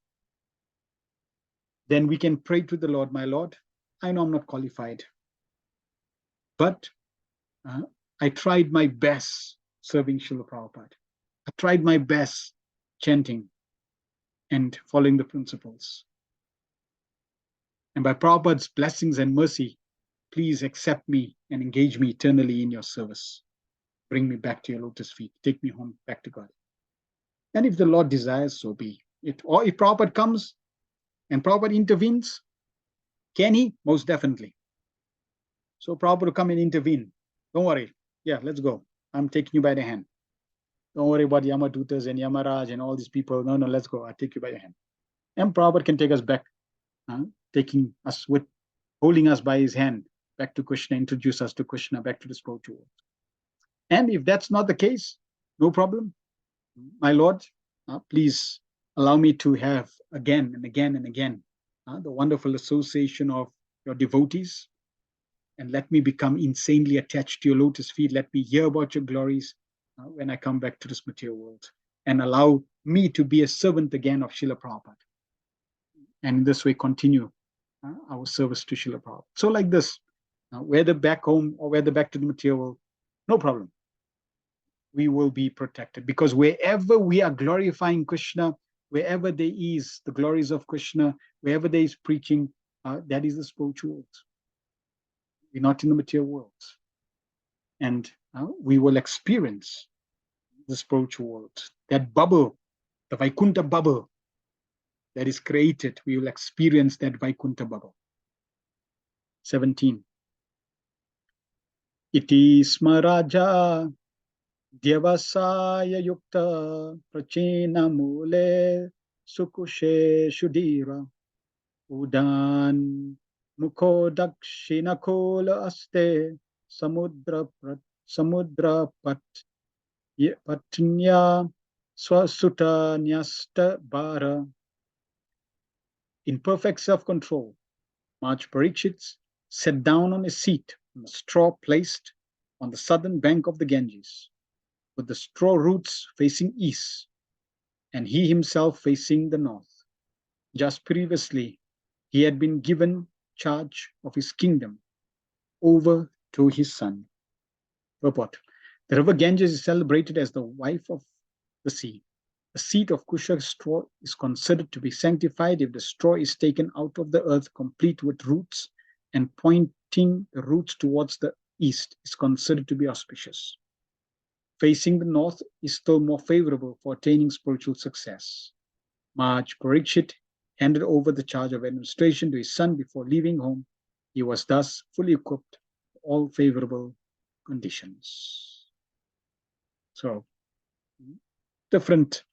then we can pray to the Lord, my Lord, I know I'm not qualified, but I tried my best serving Srila Prabhupada. I tried my best chanting and following the principles. And by Prabhupada's blessings and mercy, please accept me and engage me eternally in your service. Bring me back to your lotus feet. Take me home back to God. And if the Lord desires, so be it. Or if Prabhupada comes and Prabhupada intervenes, can he? Most definitely. So Prabhupada will come and intervene. Don't worry. Yeah, let's go. I'm taking you by the hand. Don't worry about Yamadutas and Yamaraj and all these people. No, let's go. I'll take you by the hand. And Prabhupada can take us back, holding us by his hand back to Krishna, introduce us to Krishna, back to the spiritual world. And if that's not the case, no problem. My Lord, please allow me to have again and again and again the wonderful association of your devotees, and let me become insanely attached to your lotus feet. Let me hear about your glories when I come back to this material world, and allow me to be a servant again of Srila Prabhupada. And in this way, continue our service to Srila Prabhupada. So like this, whether back home or whether back to the material world, no problem. We will be protected, because wherever we are glorifying Krishna, wherever there is the glories of Krishna, wherever there is preaching, that is the spiritual world. We're not in the material world. And we will experience the spiritual world. That bubble, the Vaikuntha bubble that is created, we will experience that Vaikuntha bubble. 17. Iti smaraja Dyavasaya yukta prachina mule sukushe shudira udan mukho dakshina kola aste samudra patnya swasuta nyasta bara. In perfect self-control, Maharaj Parikshit sat down on a seat on a straw placed on the southern bank of the Ganges, with the straw roots facing east, and he himself facing the north. Just previously, he had been given charge of his kingdom over to his son. Purport. The river Ganges is celebrated as the wife of the sea. The seed of Kusha straw is considered to be sanctified if the straw is taken out of the earth complete with roots, and pointing the roots towards the east is considered to be auspicious. Facing the north is still more favorable for attaining spiritual success. Maharaj Parikshit handed over the charge of administration to his son before leaving home. He was thus fully equipped for all favorable conditions. So different,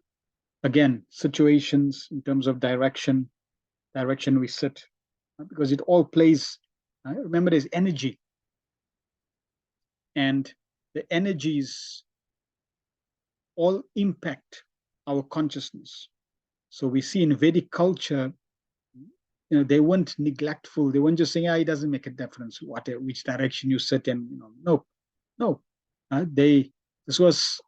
again, situations in terms of direction we sit, because it all plays. Remember, there's energy, and the energies all impact our consciousness. So we see in Vedic culture, they weren't neglectful. They weren't just saying, it doesn't make a difference which direction you sit in. No. This was,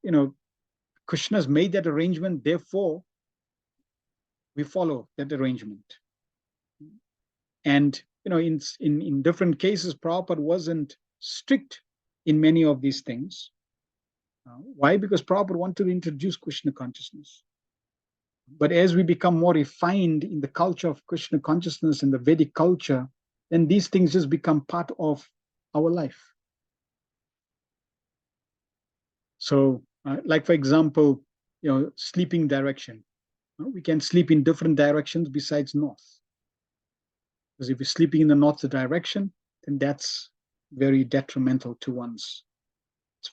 Krishna's made that arrangement, therefore we follow that arrangement. And in different cases, Prabhupada wasn't strict in many of these things. Why? Because Prabhupada wanted to introduce Krishna consciousness. But as we become more refined in the culture of Krishna consciousness in the Vedic culture, then these things just become part of our life. So, like for example, sleeping direction. We can sleep in different directions besides north. Because if you're sleeping in the north direction, then that's very detrimental to one's.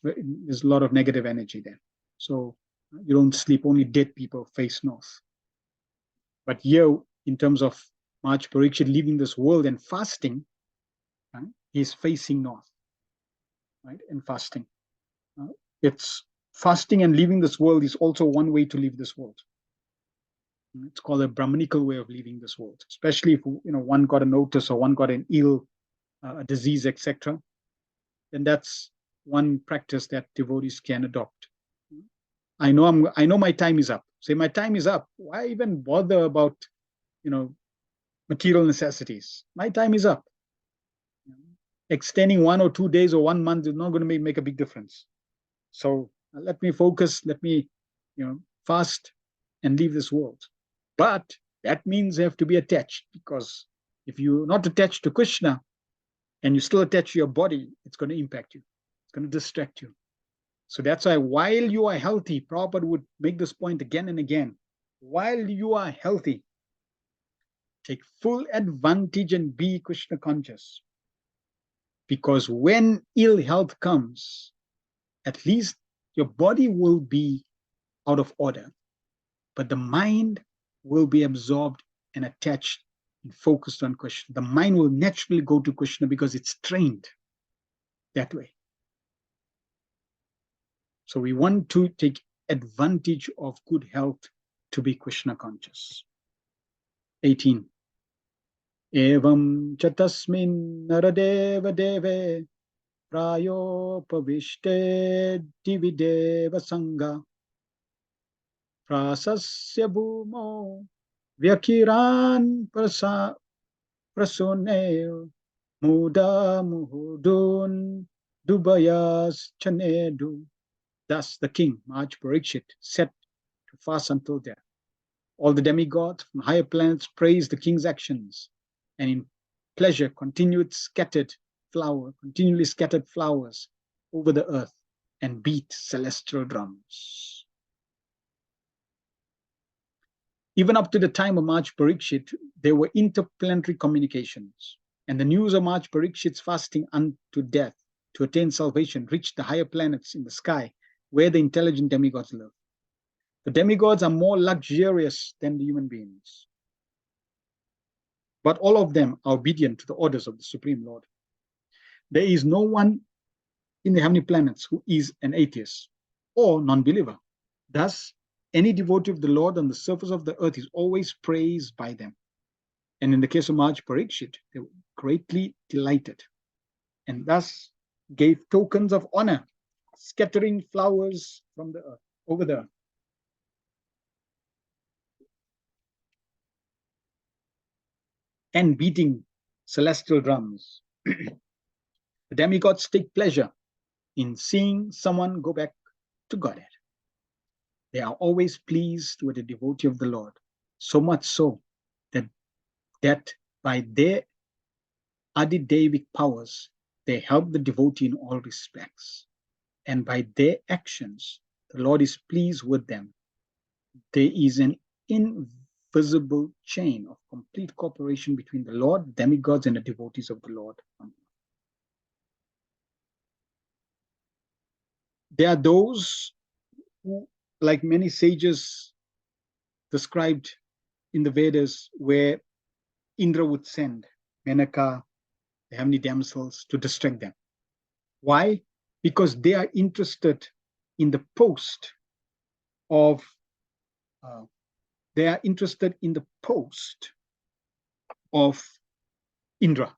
There's a lot of negative energy there. So you don't sleep, only dead people face north. But here, in terms of Maharaj Parikshit leaving this world and fasting, right, he's facing north, right, and fasting. It's fasting and leaving this world is also one way to leave this world. It's called a Brahmanical way of leaving this world, especially if one got a notice or one got an ill, a disease, etc. Then that's one practice that devotees can adopt. I know my time is up. Say my time is up. Why even bother about material necessities? My time is up. Extending 1 or 2 days or 1 month is not going to make a big difference. So let me focus. Let me fast and leave this world. But that means you have to be attached, because if you're not attached to Krishna and you still attach to your body, it's going to impact you. It's going to distract you. So that's why while you are healthy, Prabhupada would make this point again and again. While you are healthy, take full advantage and be Krishna conscious. Because when ill health comes, at least your body will be out of order, but the mind will be absorbed and attached and focused on Krishna. The mind will naturally go to Krishna because it's trained that way. So we want to take advantage of good health to be Krishna conscious. 18. Evam chatasmin naradeva deve prayo pavishte divideva sangha prasasya bhumo vyakiran prasoneyo muda muhudun dubayas chanedu. Thus the king, Maharaj Parikshit, set to fast until death. All the demigods from higher planets praised the king's actions, and in pleasure continually scattered flowers over the earth and beat celestial drums. Even up to the time of Maharaj Parikshit, there were interplanetary communications, and the news of Maharaj Parikshit's fasting unto death to attain salvation reached the higher planets in the sky, where the intelligent demigods live. The demigods are more luxurious than the human beings, but all of them are obedient to the orders of the Supreme Lord. There is no one in the heavenly planets who is an atheist or non-believer. Thus, any devotee of the Lord on the surface of the earth is always praised by them. And in the case of Maharaj Parikshit, they were greatly delighted and thus gave tokens of honor, scattering flowers from the earth, over the earth. And beating celestial drums. The demigods take pleasure in seeing someone go back to Godhead. They are always pleased with the devotee of the Lord, so much so that by their Adidevic powers, they help the devotee in all respects. And by their actions, the Lord is pleased with them. There is an invisible chain of complete cooperation between the Lord, demigods, and the devotees of the Lord. There are those who, like many sages described in the Vedas, where Indra would send Menaka, the heavenly damsels, to distract them. Why? Because they are interested in the post of Indra.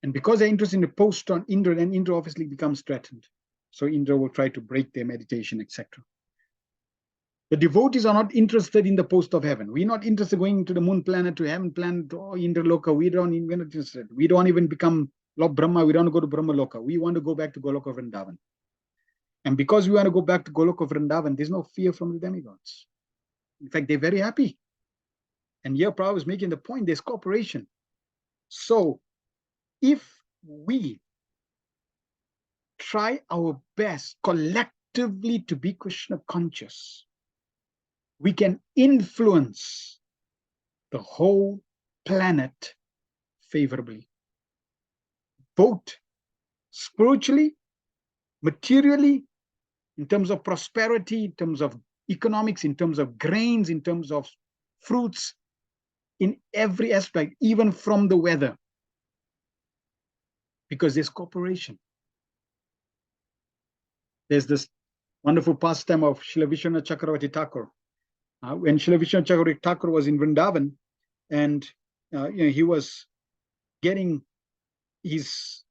And because they're interested in the post on Indra, then Indra obviously becomes threatened. So Indra will try to break their meditation, etc. The devotees are not interested in the post of heaven. We're not interested in going to the moon planet, to heaven planet, or Indra Loka. We're not interested. We don't even become Lord Brahma. We don't go to Brahma Loka. We want to go back to Goloka Vrindavan. And because we want to go back to Goloka Vrindavan, there's no fear from the demigods. In fact, they're very happy. And here Prabhupada is making the point, there's cooperation. So if we try our best collectively to be Krishna conscious, we can influence the whole planet favorably, both spiritually, materially, in terms of prosperity, in terms of economics, in terms of grains, in terms of fruits, in every aspect, even from the weather, because there's cooperation. There's this wonderful pastime of Srila Vishwanath Chakravarti Thakur. When Srila Vishwanath Chakravarti Thakur was in Vrindavan, and he was getting his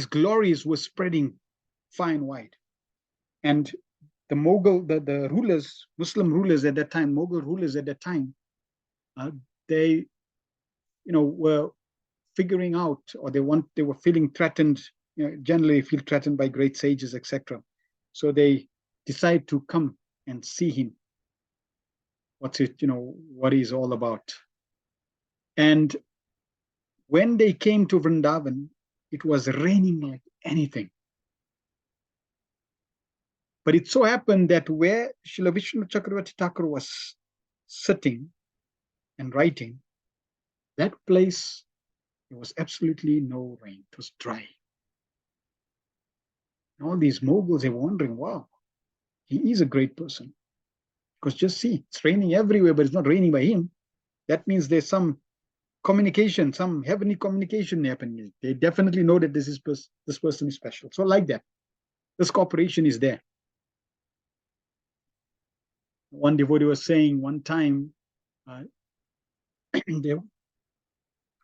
glories were spreading far and wide. And the Mughal, the rulers, Muslim rulers at that time, Mughal rulers at that time, they, were figuring out, or they were feeling threatened. Generally feel threatened by great sages, etc. So they decide to come and see him. What he's all about. And when they came to Vrindavan, it was raining like anything. But it so happened that where Srila Vishwanath Chakravarti Thakur was sitting and writing, that place, there was absolutely no rain. It was dry. And all these moguls, they were wondering, wow, he is a great person. Because just see, it's raining everywhere, but it's not raining by him. That means there's some communication, some heavenly communication happening. They definitely know that this person is special. So like that, this cooperation is there. One devotee was saying one time, they're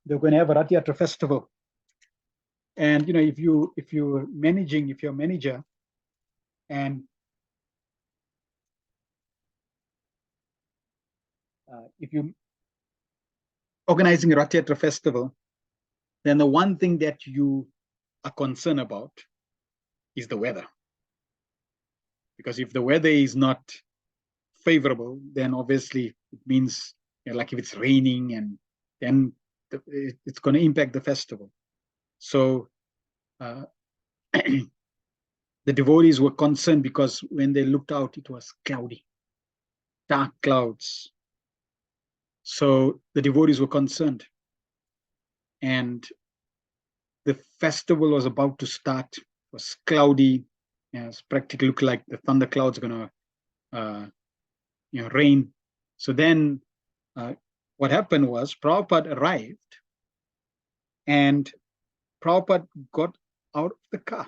going to have a Rath Yatra festival. And if you're a manager, and if you're organizing a Rath Yatra festival, then the one thing that you are concerned about is the weather. Because if the weather is not favorable, then obviously it means, like if it's raining, and then it's going to impact the festival. So the devotees were concerned because when they looked out, it was cloudy, dark clouds. So the devotees were concerned. And the festival was about to start. It was cloudy. It practically looked like the thunder clouds are going to rain. So then what happened was Prabhupada arrived, and Prabhupada got out of the car.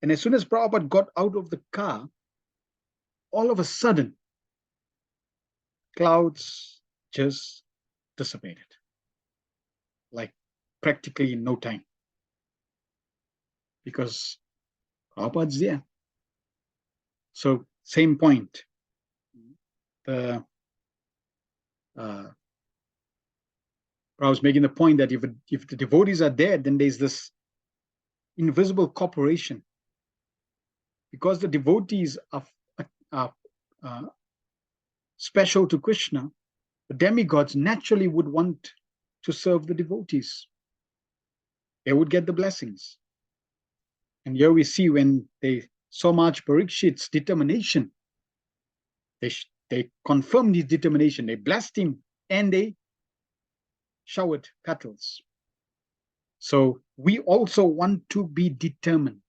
And as soon as Prabhupada got out of the car, all of a sudden, clouds just dissipated, like practically in no time, because Prabhupada's there. So same point. Prabhupada was making the point that if the devotees are there, then there's this invisible cooperation. Because the devotees are special to Krishna, the demigods naturally would want to serve the devotees. They would get the blessings. And here we see when they saw Maharaj Parikshit's determination, they confirmed his determination. They blessed him and they showered petals. So we also want to be determined.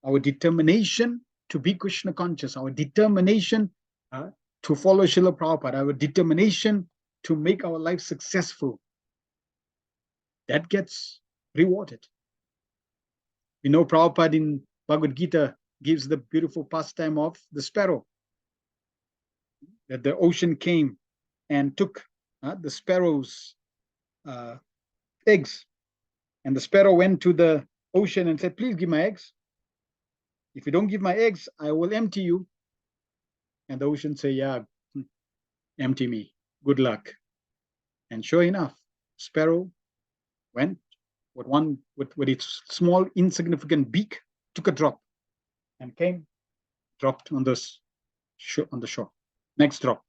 our determination to be Krishna conscious, our determination to follow Srila Prabhupada, our determination to make our life successful, that gets rewarded. We know Prabhupada in Bhagavad Gita gives the beautiful pastime of the sparrow, that the ocean came and took the sparrow's eggs. And the sparrow went to the ocean and said, please give my eggs. If you don't give my eggs, I will empty you. And the ocean said, yeah, empty me. Good luck. And sure enough, sparrow went with its small, insignificant beak, took a drop and came, dropped on the shore. Next drop.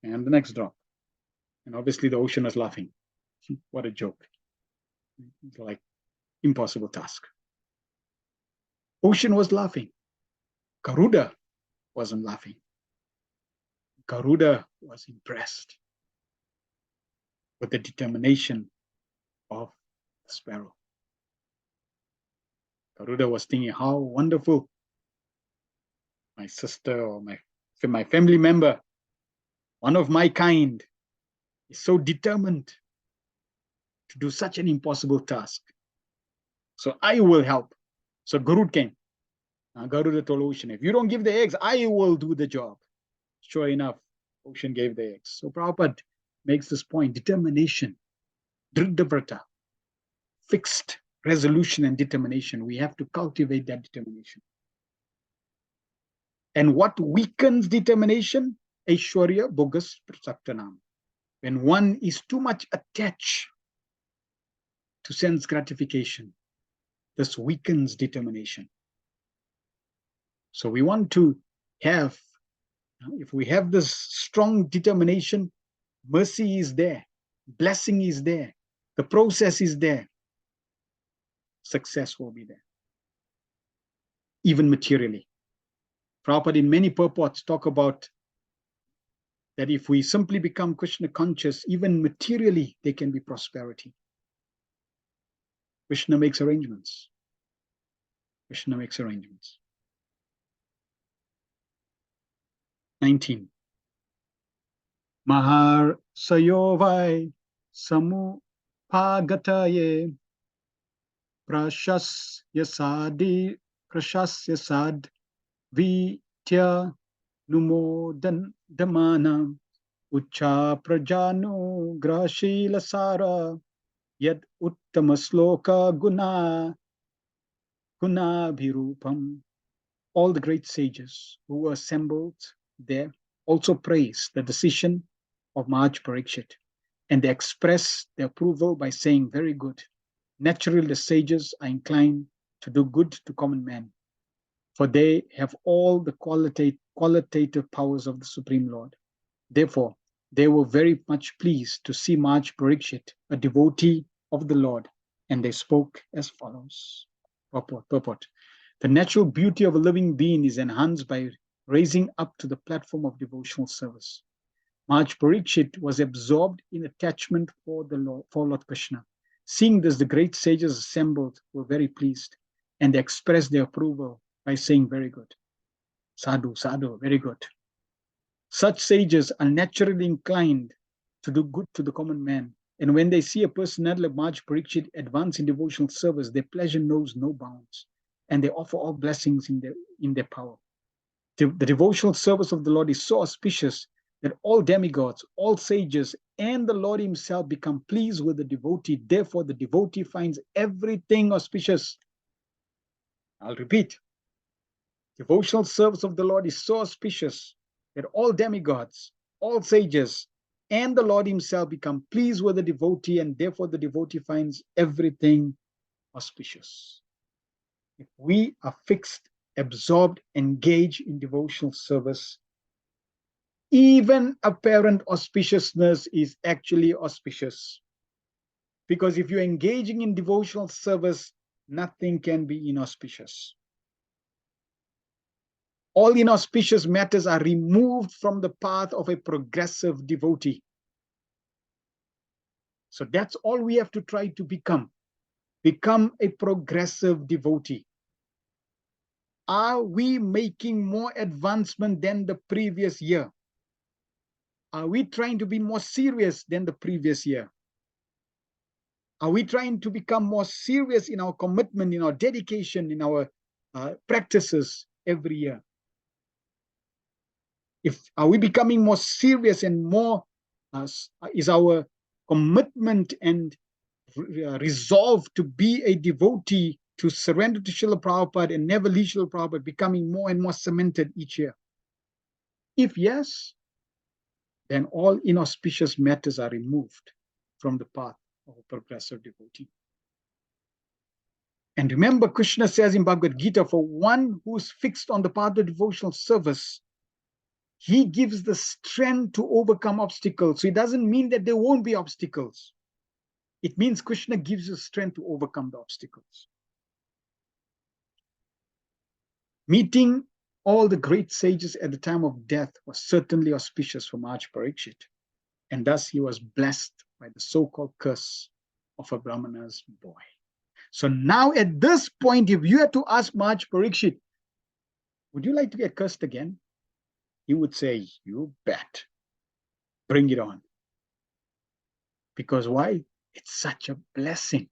And the next drop. And obviously the ocean was laughing. What a joke. It's like impossible task. Ocean was laughing. Garuda wasn't laughing. Garuda was impressed with the determination of the sparrow. Garuda was thinking, how wonderful. My sister or my family member, one of my kind, is so determined to do such an impossible task. So I will help. So Garuda came. Garuda told Ocean, if you don't give the eggs, I will do the job. Sure enough, Ocean gave the eggs. So Prabhupada makes this point, determination, Dridhavrata, fixed resolution and determination. We have to cultivate that determination. And what weakens determination? Aishwarya Bogus Prasaktanam. When one is too much attached to sense gratification, this weakens determination. So we want to have, if we have this strong determination, mercy is there, blessing is there, the process is there, success will be there, even materially. Prabhupada in many purports talk about that if we simply become Krishna conscious, even materially, there can be prosperity. Krishna makes arrangements. Krishna makes arrangements. 19. Mahar Sayovai Samu Pagataye Prashasya Sad Vitya Numodan Damana Ucha Prajano Grashila Sara Yad Uttamasloka Guna Bhirupam. All the great sages who were assembled there also praised the decision of Maharaj Parikshit, and they expressed their approval by saying, very good. Naturally, the sages are inclined to do good to common men, for they have all the qualitative powers of the Supreme Lord. Therefore, they were very much pleased to see Maharaj Parikshit, a devotee of the Lord, and they spoke as follows. Purport. The natural beauty of a living being is enhanced by raising up to the platform of devotional service. Maharaj Parikshit was absorbed in attachment for Lord Krishna. Seeing this, the great sages assembled were very pleased, and they expressed their approval by saying, very good. Sadhu, sadhu, very good. Such sages are naturally inclined to do good to the common man, and when they see a personality like Maharaj Parikshit advance in devotional service, their pleasure knows no bounds, and they offer all blessings in their power. The devotional service of the Lord is so auspicious that all demigods, all sages, and the Lord himself become pleased with the devotee. Therefore, the devotee finds everything auspicious. I'll repeat. Devotional service of the Lord is so auspicious that all demigods, all sages, and the Lord himself become pleased with the devotee, and therefore the devotee finds everything auspicious. If we are fixed, absorbed, engaged in devotional service, even apparent auspiciousness is actually auspicious. Because if you're engaging in devotional service, nothing can be inauspicious. All inauspicious matters are removed from the path of a progressive devotee. So that's all we have to try to become. Become a progressive devotee. Are we making more advancement than the previous year? Are we trying to be more serious than the previous year? Are we trying to become more serious in our commitment, in our dedication, in our practices every year? Are we becoming more serious and more, is our commitment and resolve to be a devotee, to surrender to Srila Prabhupada and never leave Srila Prabhupada, becoming more and more cemented each year? If yes, then all inauspicious matters are removed from the path of a progressive devotee. And remember, Krishna says in Bhagavad Gita, for one who's fixed on the path of devotional service, he gives the strength to overcome obstacles. So it doesn't mean that there won't be obstacles. It means Krishna gives you strength to overcome the obstacles. Meeting all the great sages at the time of death was certainly auspicious for Maharaj Parikshit. And thus he was blessed by the so-called curse of a Brahmana's boy. So now at this point, if you had to ask Maharaj Parikshit, would you like to get cursed again? He would say, you bet. Bring it on. Because why? It's such a blessing.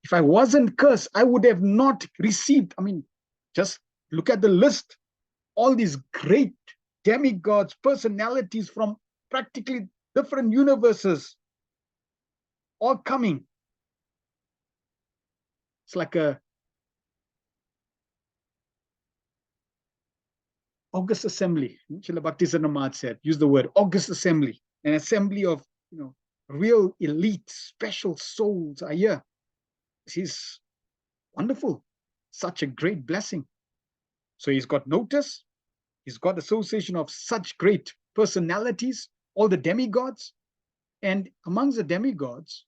If I wasn't cursed, I would have not received. I mean, just look at the list. All these great demigods, personalities from practically different universes, all coming. It's like a August assembly. Srila Bhaktisiddhanta Maharaj said, use the word August assembly, an assembly of real elite, special souls are here. He's wonderful. Such a great blessing. So he's got notice. He's got association of such great personalities, all the demigods. And amongst the demigods,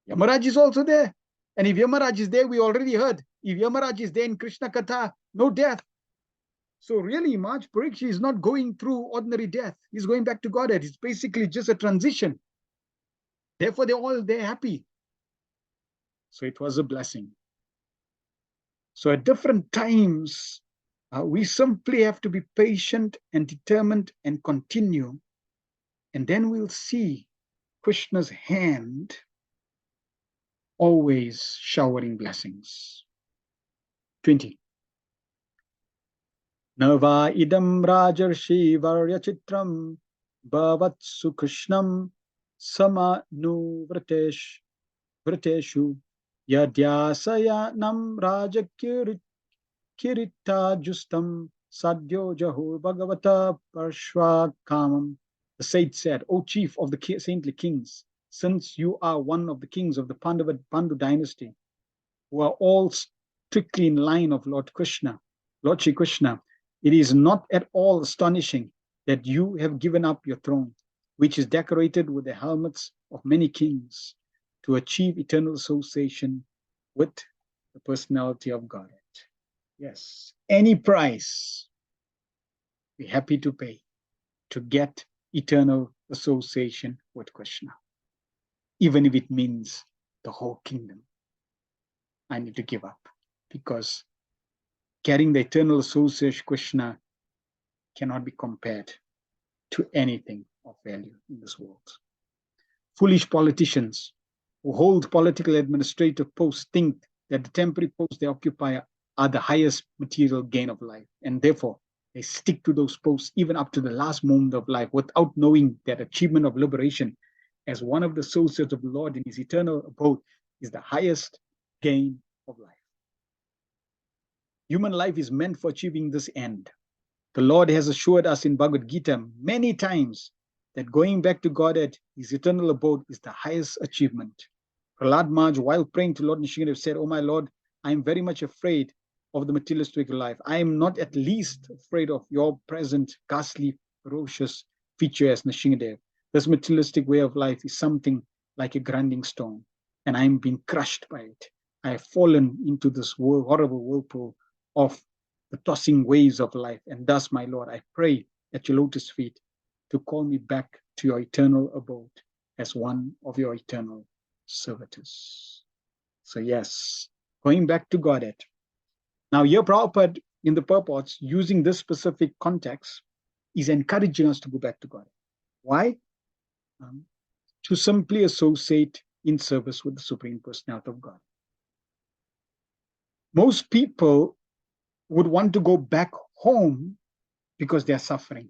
Yamaraj is also there. And if Yamaraj is there, we already heard. If Yamaraj is there in Krishna Katha, no death. So really, Maharaj Parikshit is not going through ordinary death. He's going back to Godhead. It's basically just a transition. Therefore, they're happy. So it was a blessing. So at different times, we simply have to be patient and determined and continue. And then we'll see Krishna's hand always showering blessings. 20. Nava idam rajarshi varyachitram bhavatsu krishnam samanu vrateshu yadyasaya nam rajakirita justam sadyo jahur bhagavata parshva kamam. The sage said, O chief of the saintly kings, since you are one of the kings of the Pandu dynasty, who are all strictly in line of Lord Shri Krishna, it is not at all astonishing that you have given up your throne, which is decorated with the helmets of many kings, to achieve eternal association with the personality of Godhead. Yes, any price we're happy to pay to get eternal association with Krishna, even if it means the whole kingdom. I need to give up, because getting the eternal association with Krishna cannot be compared to anything of value in this world. Foolish politicians who hold political administrative posts think that the temporary posts they occupy are the highest material gain of life, and therefore they stick to those posts even up to the last moment of life without knowing that achievement of liberation as one of the associates of the Lord in his eternal abode is the highest gain of life. Human life is meant for achieving this end. The Lord has assured us in Bhagavad Gita many times that going back to Godhead, his eternal abode, is the highest achievement. Prahlad Maharaj, while praying to Lord Nrsimhadev, said, "Oh my Lord, I am very much afraid of the materialistic life. I am not at least afraid of your present ghastly, ferocious feature as Nrsimhadev. This materialistic way of life is something like a grinding stone, and I am being crushed by it. I have fallen into this horrible whirlpool of the tossing waves of life. And thus, my Lord, I pray at your lotus feet to call me back to your eternal abode as one of your eternal servitors." So yes, going back to Godhead Now, here Prabhupada, in the purports, using this specific context, is encouraging us to go back to God. Why? To simply associate in service with the Supreme Personality of God. Most people would want to go back home because they are suffering.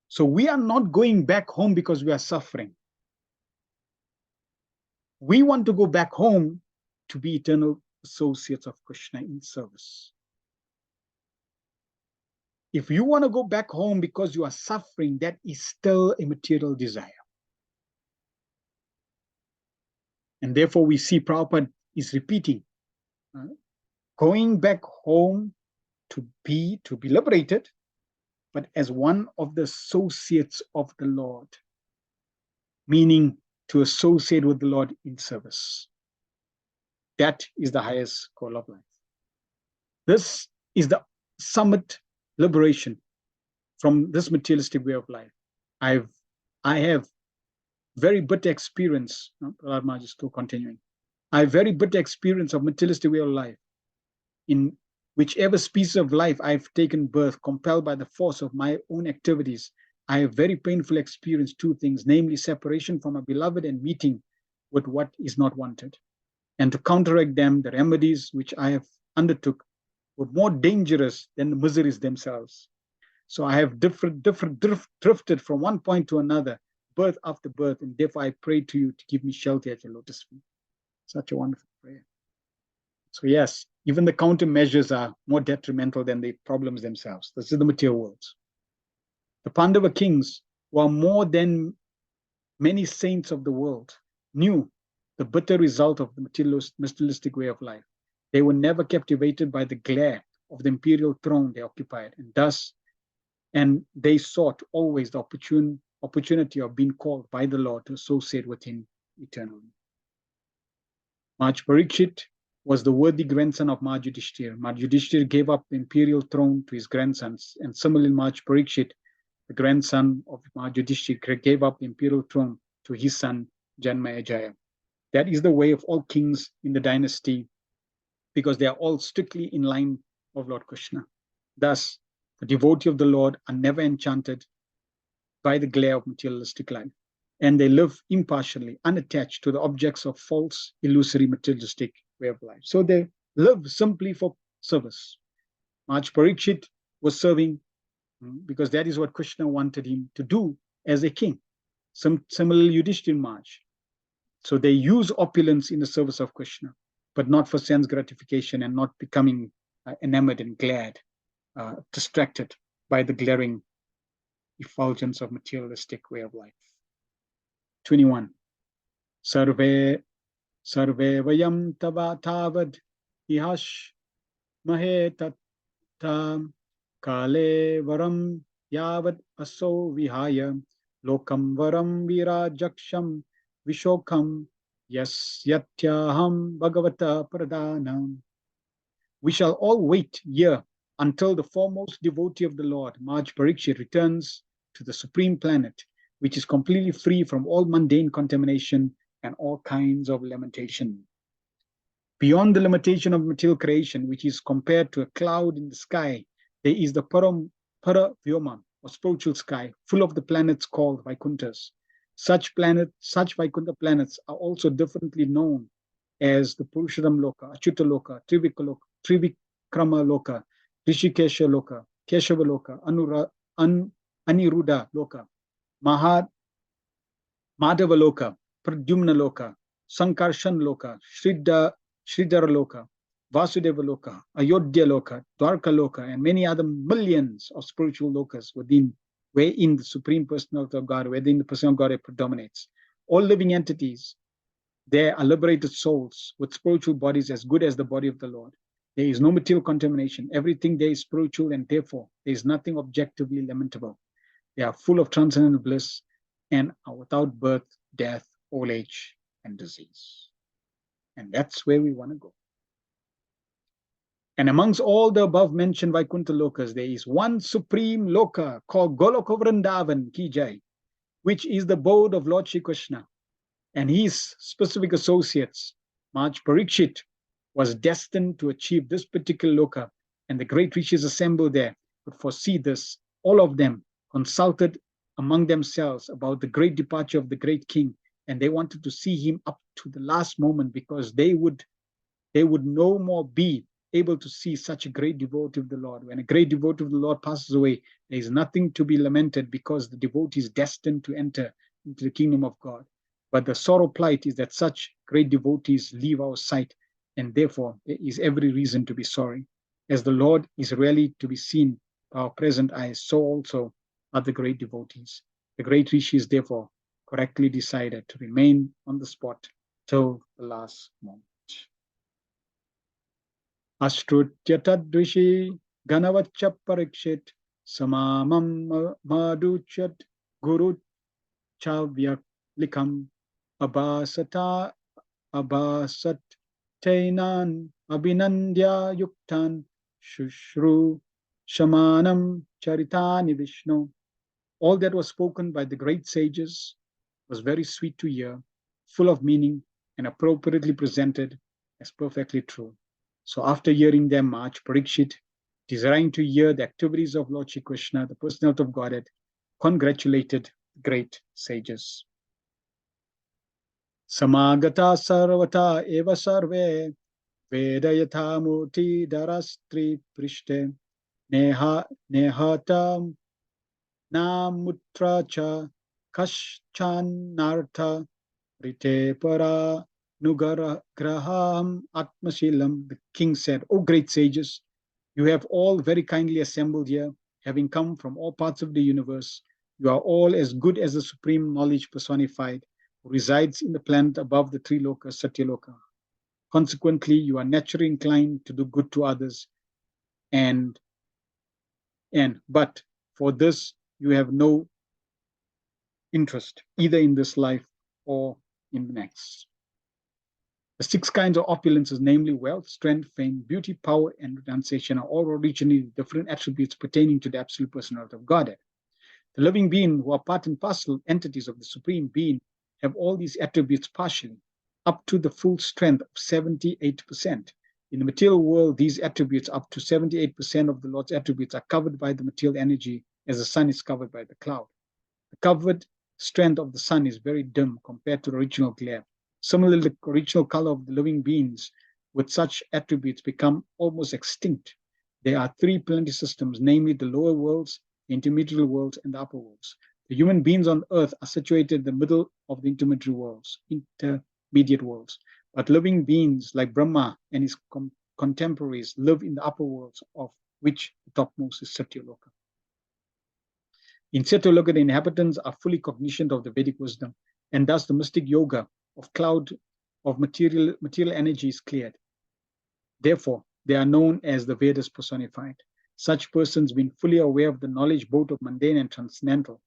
So we are not going back home because we are suffering. We want to go back home to be eternal associates of Krishna in service. If you want to go back home because you are suffering, that is still a material desire. And therefore we see Prabhupada is repeating, going back home to be liberated, but as one of the associates of the Lord, meaning to associate with the Lord in service. That is the highest goal of life. This is the summit liberation from this materialistic way of life. I have very bitter experience. Prahlad Maharaj is still continuing. I have very bitter experience of materialistic way of life. In whichever species of life I've taken birth, compelled by the force of my own activities, I have very painful experience two things, namely separation from a beloved and meeting with what is not wanted. And to counteract them, the remedies which I have undertook were more dangerous than the miseries themselves. So I have drifted from one point to another, birth after birth, and therefore I pray to you to give me shelter at your lotus feet. Such a wonderful prayer. So yes, even the countermeasures are more detrimental than the problems themselves. This is the material world. The Pandava kings, who are more than many saints of the world, knew the bitter result of the materialistic way of life. They were never captivated by the glare of the imperial throne they occupied, and they sought always the opportunity of being called by the Lord to associate with him eternally. Maharaj Parikshit was the worthy grandson of Maharaj Yudhishthira. Maharaj Yudhishthira gave up the imperial throne to his grandsons, and similarly Maharaj Parikshit, the grandson of Maharaj Yudhishthira, gave up the imperial throne to his son Janmayajaya. That is the way of all kings in the dynasty, because they are all strictly in line of Lord Krishna. Thus, the devotee of the Lord are never enchanted by the glare of materialistic life, and they live impartially, unattached to the objects of false, illusory, materialistic way of life. So they live simply for service. Maharaj Parikshit was serving because that is what Krishna wanted him to do as a king. Similarly, Yudhishthira Maharaj. So they use opulence in the service of Krishna, but not for sense gratification and not becoming enamored and glad, distracted by the glaring effulgence of materialistic way of life. 21. Sarve vayam tava tavad ihash mahe tatta kale varam yavad aso vihaya lokam varam virajaksham vishokam yasyatyaham bhagavata pradhanam. We shall all wait here until the foremost devotee of the Lord, Maharaj Parikshit, returns to the supreme planet, which is completely free from all mundane contamination and all kinds of limitation. Beyond the limitation of material creation, which is compared to a cloud in the sky, there is the Paravyoma, or spiritual sky, full of the planets called Vaikunthas. Such Vaikuntha planets are also differently known as the Purushottam Loka, Achyuta Loka, Trivikrama Loka, Rishikesha Loka, Keshava Loka, Aniruddha Loka, Madhava Loka, Pradyumna Loka, Sankarshan Loka, Sridhara Loka, Vasudeva Loka, Ayodhya Loka, Dwarka Loka, and many other millions of spiritual lokas wherein the Supreme Personality of God, wherein the Person of God predominates. All living entities, there are liberated souls with spiritual bodies as good as the body of the Lord. There is no material contamination. Everything there is spiritual, and therefore there is nothing objectively lamentable. They are full of transcendental bliss and are without birth, death, old age, and disease. And that's where we want to go. And amongst all the above mentioned Vaikuntha Lokas, there is one supreme Loka called Goloka Vrindavan Ki Jai, which is the abode of Lord Shri Krishna and his specific associates, Maharaj Parikshit, was destined to achieve this particular loka, and the great rishis assembled there could foresee this, all of them consulted among themselves about the great departure of the great king, and they wanted to see him up to the last moment, because they would no more be able to see such a great devotee of the Lord. When a great devotee of the Lord passes away, there is nothing to be lamented, because the devotee is destined to enter into the kingdom of God. But the sorrow plight is that such great devotees leave our sight, and therefore there is every reason to be sorry. As the Lord is rarely to be seen by our present eyes, so also are the great devotees. The great rishis therefore correctly decided to remain on the spot till the last moment. Ashrutya tadrishi ganavaccha parikshit samamam maduchat guru chavyak likam abasat tainan abhinandya yuktan shushru shamanam charitani Vishnu. All that was spoken by the great sages was very sweet to hear, full of meaning, and appropriately presented as perfectly true. So after hearing them march, Parikshit, desiring to hear the activities of Lord Shri Krishna, the personality of Godhead, congratulated the great sages. Samagata sarvata eva sarve vedayata murti darastri prishte nehatam namutra cha kaschanartha rite para nugaraham atmasilam. The king said, O great sages, you have all very kindly assembled here, having come from all parts of the universe. You are all as good as the supreme knowledge personified, who resides in the planet above the three lokas, Satyaloka. Consequently, you are naturally inclined to do good to others, but for this you have no interest, either in this life or in the next. The six kinds of opulences, namely wealth, strength, fame, beauty, power, and renunciation, are all originally different attributes pertaining to the absolute personality of Godhead. The living being, who are part and parcel entities of the Supreme Being, have all these attributes partially, up to the full strength of 78%. In the material world, these attributes, up to 78% of the Lord's attributes, are covered by the material energy, as the sun is covered by the cloud. The covered strength of the sun is very dim compared to the original glare. Similarly, the original color of the living beings with such attributes become almost extinct. There are three planetary systems, namely the lower worlds, the intermediate worlds, and the upper worlds. The human beings on earth are situated in the middle of the intermediate worlds, but living beings like Brahma and his contemporaries live in the upper worlds, of which the topmost is Satyaloka. In Satyaloka, the inhabitants are fully cognizant of the Vedic wisdom, and thus the mystic yoga of cloud of material energy is cleared. Therefore, they are known as the Vedas personified. Such persons, being fully aware of the knowledge both of mundane and transcendental,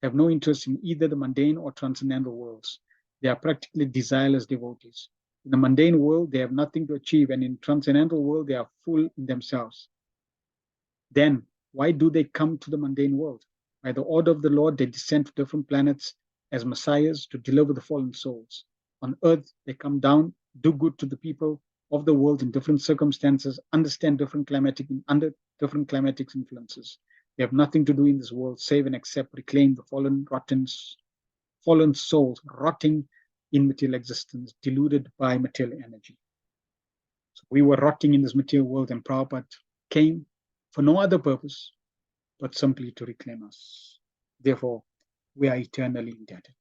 have no interest in either the mundane or transcendental worlds. They are practically desireless devotees. In the mundane world, they have nothing to achieve, and in the transcendental world, they are full in themselves. Then, why do they come to the mundane world? By the order of the Lord, they descend to different planets as messiahs to deliver the fallen souls. On earth, they come down, do good to the people of the world in different circumstances, understand under different climatic influences. They have nothing to do in this world save and except reclaim the fallen souls rotting in material existence, deluded by material energy. So we were rotting in this material world, and Prabhupada came for no other purpose but simply to reclaim us. Therefore, we are eternally indebted.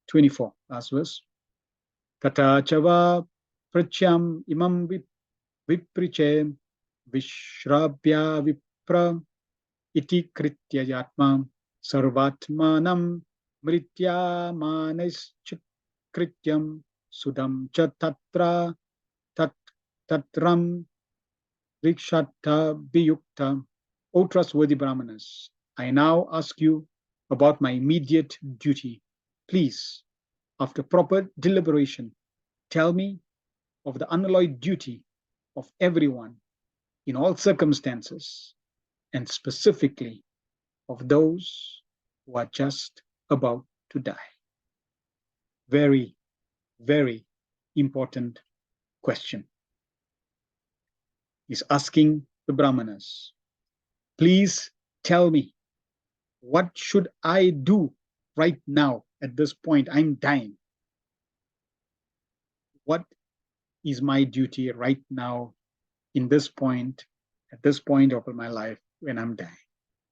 24, last verse. Tata chava prachyam imam vipriche vishrabhya vipra iti kritya yatma sarvatmanam mritya krityam sudam cha tatram rikshata biyukta. O trustworthy Brahmanas, I now ask you about my immediate duty. Please, after proper deliberation, tell me of the unalloyed duty of everyone in all circumstances, and specifically of those who are just about to die. Very, very important question. He's asking the Brahmanas, please tell me, what should I do right now at this point? I'm dying. What is my duty right now in this point, at this point of my life when I'm dying?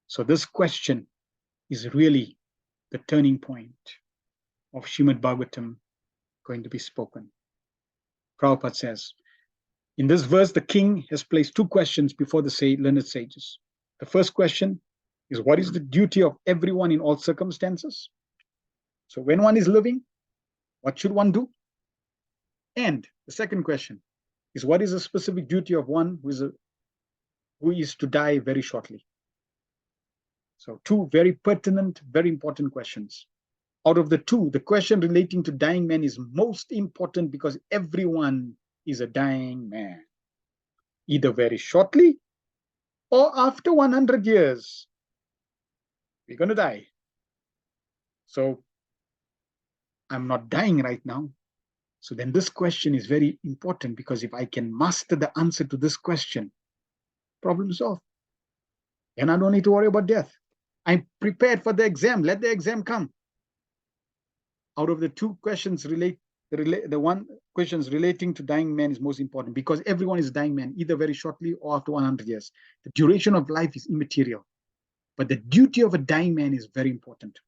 So this question is really the turning point of Srimad Bhagavatam going to be spoken. Prabhupada says, in this verse, the king has placed two questions before the learned sages. The first question is, what is the duty of everyone in all circumstances? So when one is living, what should one do? And the second question is, what is the specific duty of one who is to die very shortly? So two very pertinent, very important questions. Out of the two, the question relating to dying man is most important because everyone is a dying man, either very shortly or after 100 years. We're going to die. So I'm not dying right now. So then this question is very important, because if I can master the answer to this question, problem solved. Then I don't need to worry about death. I'm prepared for the exam. Let the exam come. Out of the two questions, the one questions relating to dying man is most important, because everyone is dying man, either very shortly or after 100 years. The duration of life is immaterial, but the duty of a dying man is very important.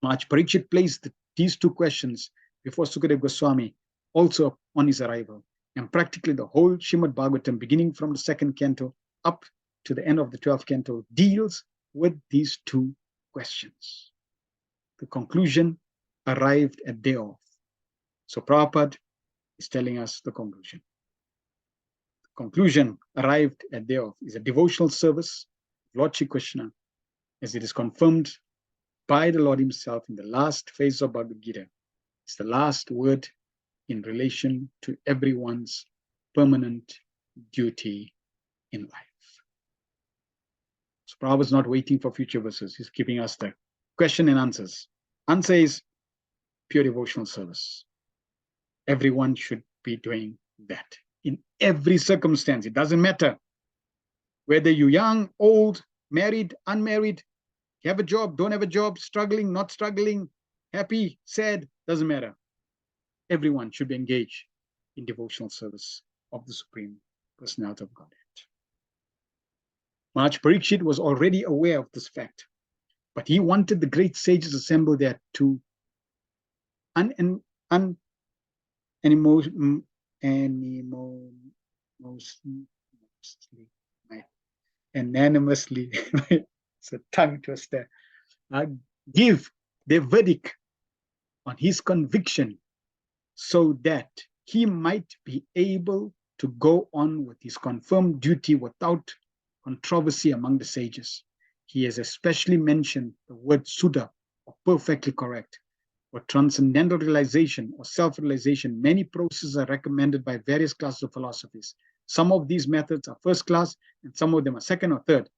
Maharaj Parikshit placed these two questions before Sukadeva Goswami, also on his arrival. And practically the whole Srimad Bhagavatam, beginning from the second canto up to the end of the 12th canto, deals with these two questions. The conclusion arrived at day off. So Prabhupada is telling us the conclusion. The conclusion arrived at day off is a devotional service of Lord Shri Krishna, as it is confirmed by the Lord himself in the last phase of Bhagavad Gita. It's the last word in relation to everyone's permanent duty in life. So Prabhupada is not waiting for future verses. He's giving us the question and answers. Answer is pure devotional service. Everyone should be doing that in every circumstance. It doesn't matter whether you're young, old, married, unmarried, you have a job, don't have a job, struggling, not struggling, happy, sad, doesn't matter. Everyone should be engaged in devotional service of the Supreme Personality of Godhead. Maharaj Parikshit was already aware of this fact, but he wanted the great sages assembled there to unanimously, it's a tongue twister, give their verdict on his conviction, so that he might be able to go on with his confirmed duty without controversy among the sages. He has especially mentioned the word Suddha, or perfectly correct. For transcendental realization or self-realization, many processes are recommended by various classes of philosophies. Some of these methods are first class, and some of them are second or third.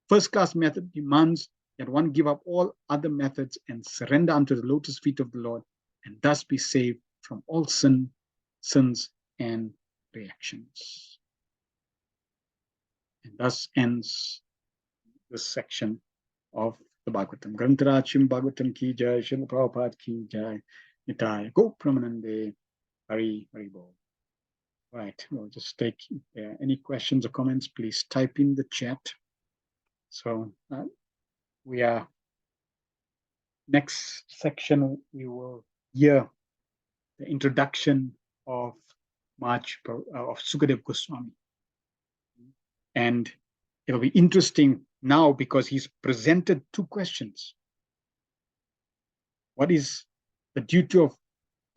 First class method demands that one give up all other methods and surrender unto the lotus feet of the Lord, and thus be saved from all sins and reactions. And thus ends this section of the Bhagavatam. Grantarachim Bhagavatam ki jai, Srila Prabhupada ki jai, Nitai Go Pramanande, Hari Hari Bol. Right, we'll just take any questions or comments, please type in the chat. So we are, next section, we will hear the introduction of Sukadeva Goswami. And it'll be interesting now because he's presented two questions. What is the duty of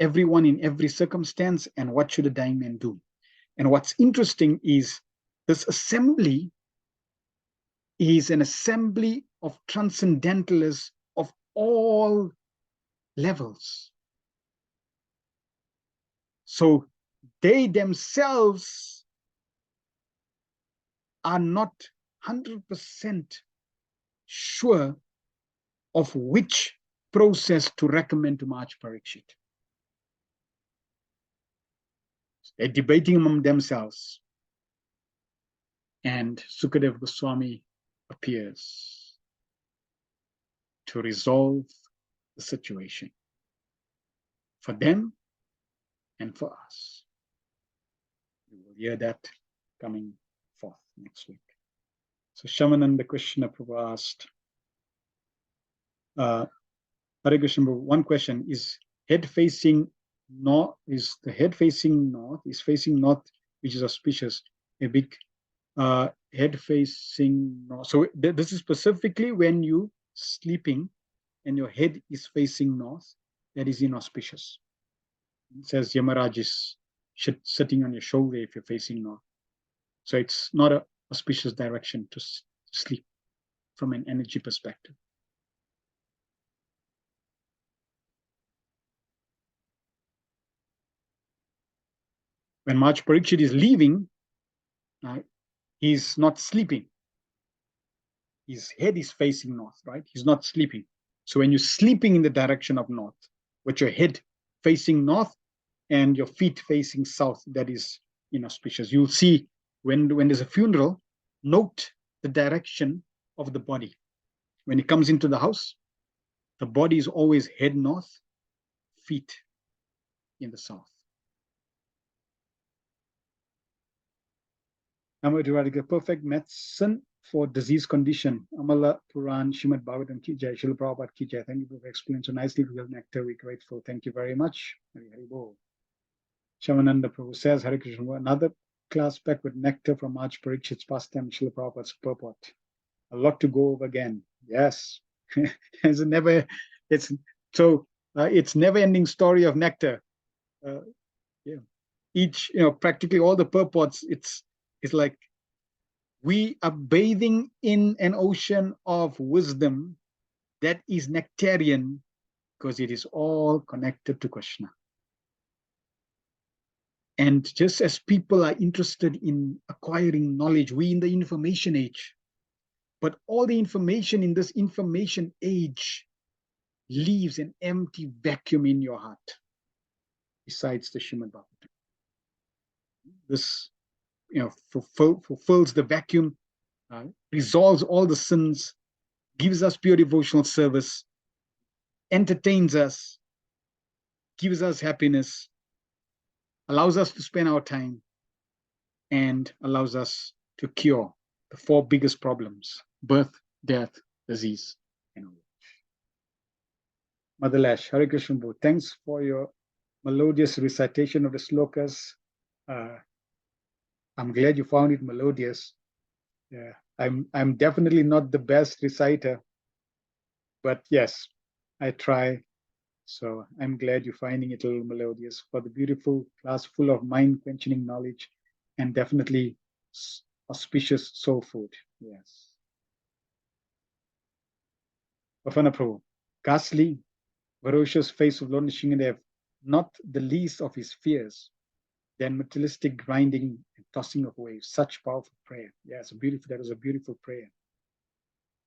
everyone in every circumstance, and what should a dying man do? And what's interesting is this assembly is an assembly of transcendentalists of all levels. So they themselves are not 100% sure of which process to recommend to Maharaj Parikshit. They're debating among themselves. And Sukadeva Goswami appears to resolve the situation for them and for us. We will hear that coming forth next week. So Shamananda Krishna Prabhu asked, Hare Krishna Prabhu, one question, is head facing north, is the head facing north, is facing north, which is auspicious, a big head facing north. So this is specifically when you sleeping and your head is facing north, that is inauspicious. It says Yamaraj is sitting on your shoulder if you're facing north. So it's not an auspicious direction to sleep from an energy perspective. When Maharaj Parikshit is leaving, he's not sleeping. His head is facing north, right? He's not sleeping. So when you're sleeping in the direction of north, with your head facing north and your feet facing south, that is inauspicious. You'll see when there's a funeral, note the direction of the body. When it comes into the house, the body is always head north, feet in the south. Amaduradiga, perfect medicine for disease condition. Amala Puran, Srimad Bhagavatam Ki Jai, Srila Prabhupada Ki Jai. Thank you for explaining so nicely. Real nectar, we're grateful. Thank you very much. Hari Hari Bol. Shamananda Prabhu says, Hare Krishna, another class back with nectar from Maharaj Parikshit's pastime, Srila Prabhupada's purport. A lot to go over again. Yes. it's never-ending story of nectar. Yeah. Each, practically all the purports, it's like we are bathing in an ocean of wisdom that is nectarian because it is all connected to Krishna. And just as people are interested in acquiring knowledge, we in the information age, but all the information in this information age leaves an empty vacuum in your heart, besides the Srimad Bhagavatam. This, fulfills the vacuum, resolves all the sins, gives us pure devotional service, entertains us, gives us happiness, allows us to spend our time, and allows us to cure the 4 biggest problems: birth, death, disease, and old age. Mother Lash, Hare Krishna, thanks for your melodious recitation of the slokas. I'm glad you found it melodious. Yeah, I'm definitely not the best reciter, but yes, I try. So I'm glad you're finding it a little melodious for the beautiful class full of mind-quenching knowledge and definitely auspicious soul food. Yes. Bafana Prabhu, ghastly, ferocious face of Lord Nrsimhadev, not the least of his fears, than materialistic grinding and tossing of waves. Such powerful prayer. Yes, that was a beautiful prayer.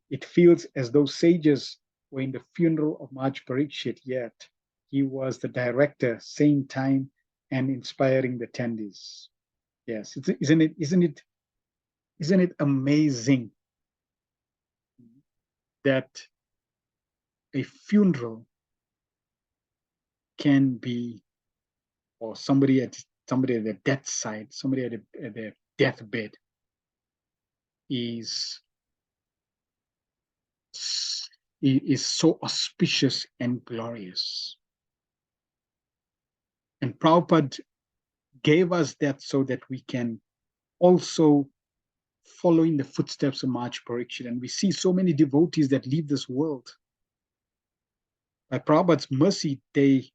It feels as though sages were in the funeral of Maharaj Parikshit, yet he was the director, same time, and inspiring the attendees. Yes, isn't it amazing that a funeral can be, or somebody at their deathside, somebody at their deathbed is so auspicious and glorious. And Prabhupada gave us that so that we can also follow in the footsteps of Maharaj Parikshit. And we see so many devotees that leave this world. By Prabhupada's mercy, the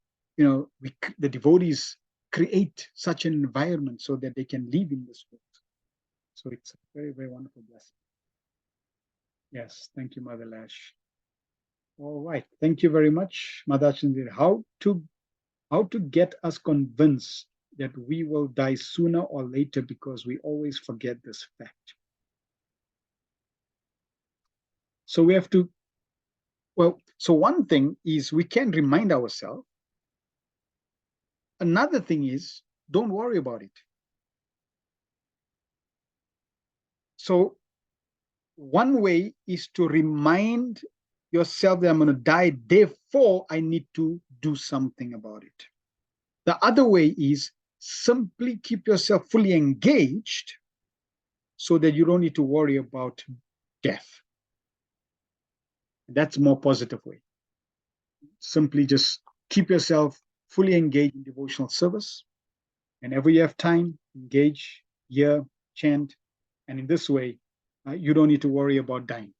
devotees create such an environment so that they can live in this world. So it's a very, very wonderful blessing. Yes, thank you, Mother Lash. All right, thank you very much, Mother Chandra. How to get us convinced that we will die sooner or later, because we always forget this fact. So we have to, so one thing is we can remind ourselves. Another thing is don't worry about it. So one way is to remind yourself that I'm going to die, therefore I need to do something about it. The other way is simply keep yourself fully engaged so that you don't need to worry about death. That's a more positive way. Simply just keep yourself fully engaged in devotional service. Whenever you have time, engage, hear, chant. And in this way, you don't need to worry about dying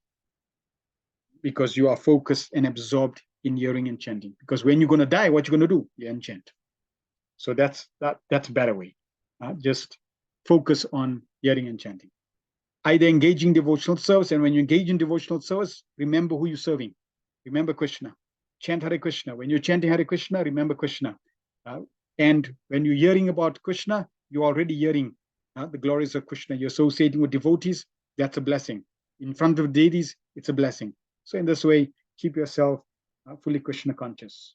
because you are focused and absorbed in hearing and chanting. Because when you're going to die, what you're going to do? You enchant. So that's a better way. Just focus on hearing and chanting. Either engaging devotional service, and when you engage in devotional service, remember who you're serving. Remember Krishna. Chant Hare Krishna. When you're chanting Hare Krishna, remember Krishna. And when you're hearing about Krishna, you're already hearing the glories of Krishna. You're associating with devotees, that's a blessing. In front of deities, it's a blessing. So in this way, keep yourself fully Krishna conscious.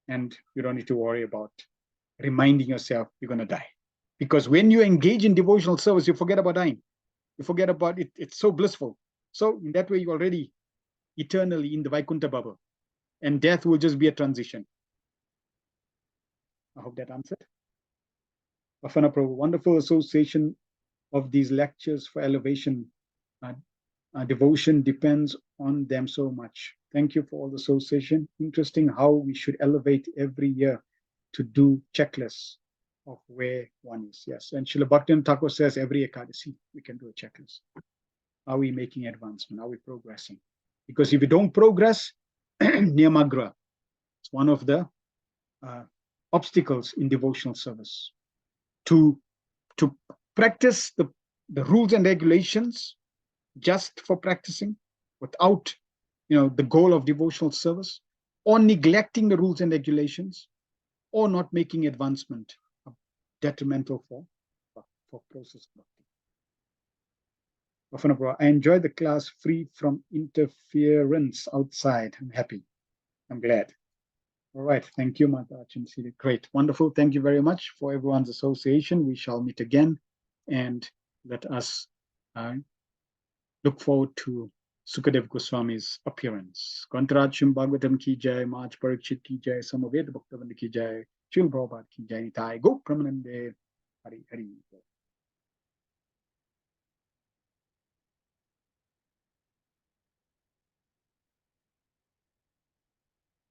And you don't need to worry about reminding yourself you're going to die. Because when you engage in devotional service, you forget about dying. You forget about it. It's so blissful. So in that way, you're already eternally in the Vaikuntha bubble. And death will just be a transition. I hope that answered. Bafana Prabhu, wonderful association of these lectures for elevation. Devotion depends on them so much. Thank you for all the association. Interesting how we should elevate every year to do checklists of where one is. Yes, and Srila Bhaktivinoda Thakur says every Ekadasi we can do a checklist. Are we making advancement? Are we progressing? Because if we don't progress, Niyamagra, it's one of the obstacles in devotional service. To practice the rules and regulations just for practicing without the goal of devotional service, or neglecting the rules and regulations, or not making advancement detrimental for process bhakti. I enjoyed the class free from interference outside. I'm happy. I'm glad. All right. Thank you, Mata Chinsiri. Great. Wonderful. Thank you very much for everyone's association. We shall meet again, and let us look forward to Sukadev Goswami's appearance. Kantaraj Bhagavatam ki jai, Maj Parikshit ki jai, Samaved Bhaktavand ki jai, Shil Prabhupada ki jai, Nitai Go Pramanande, Hari Hari.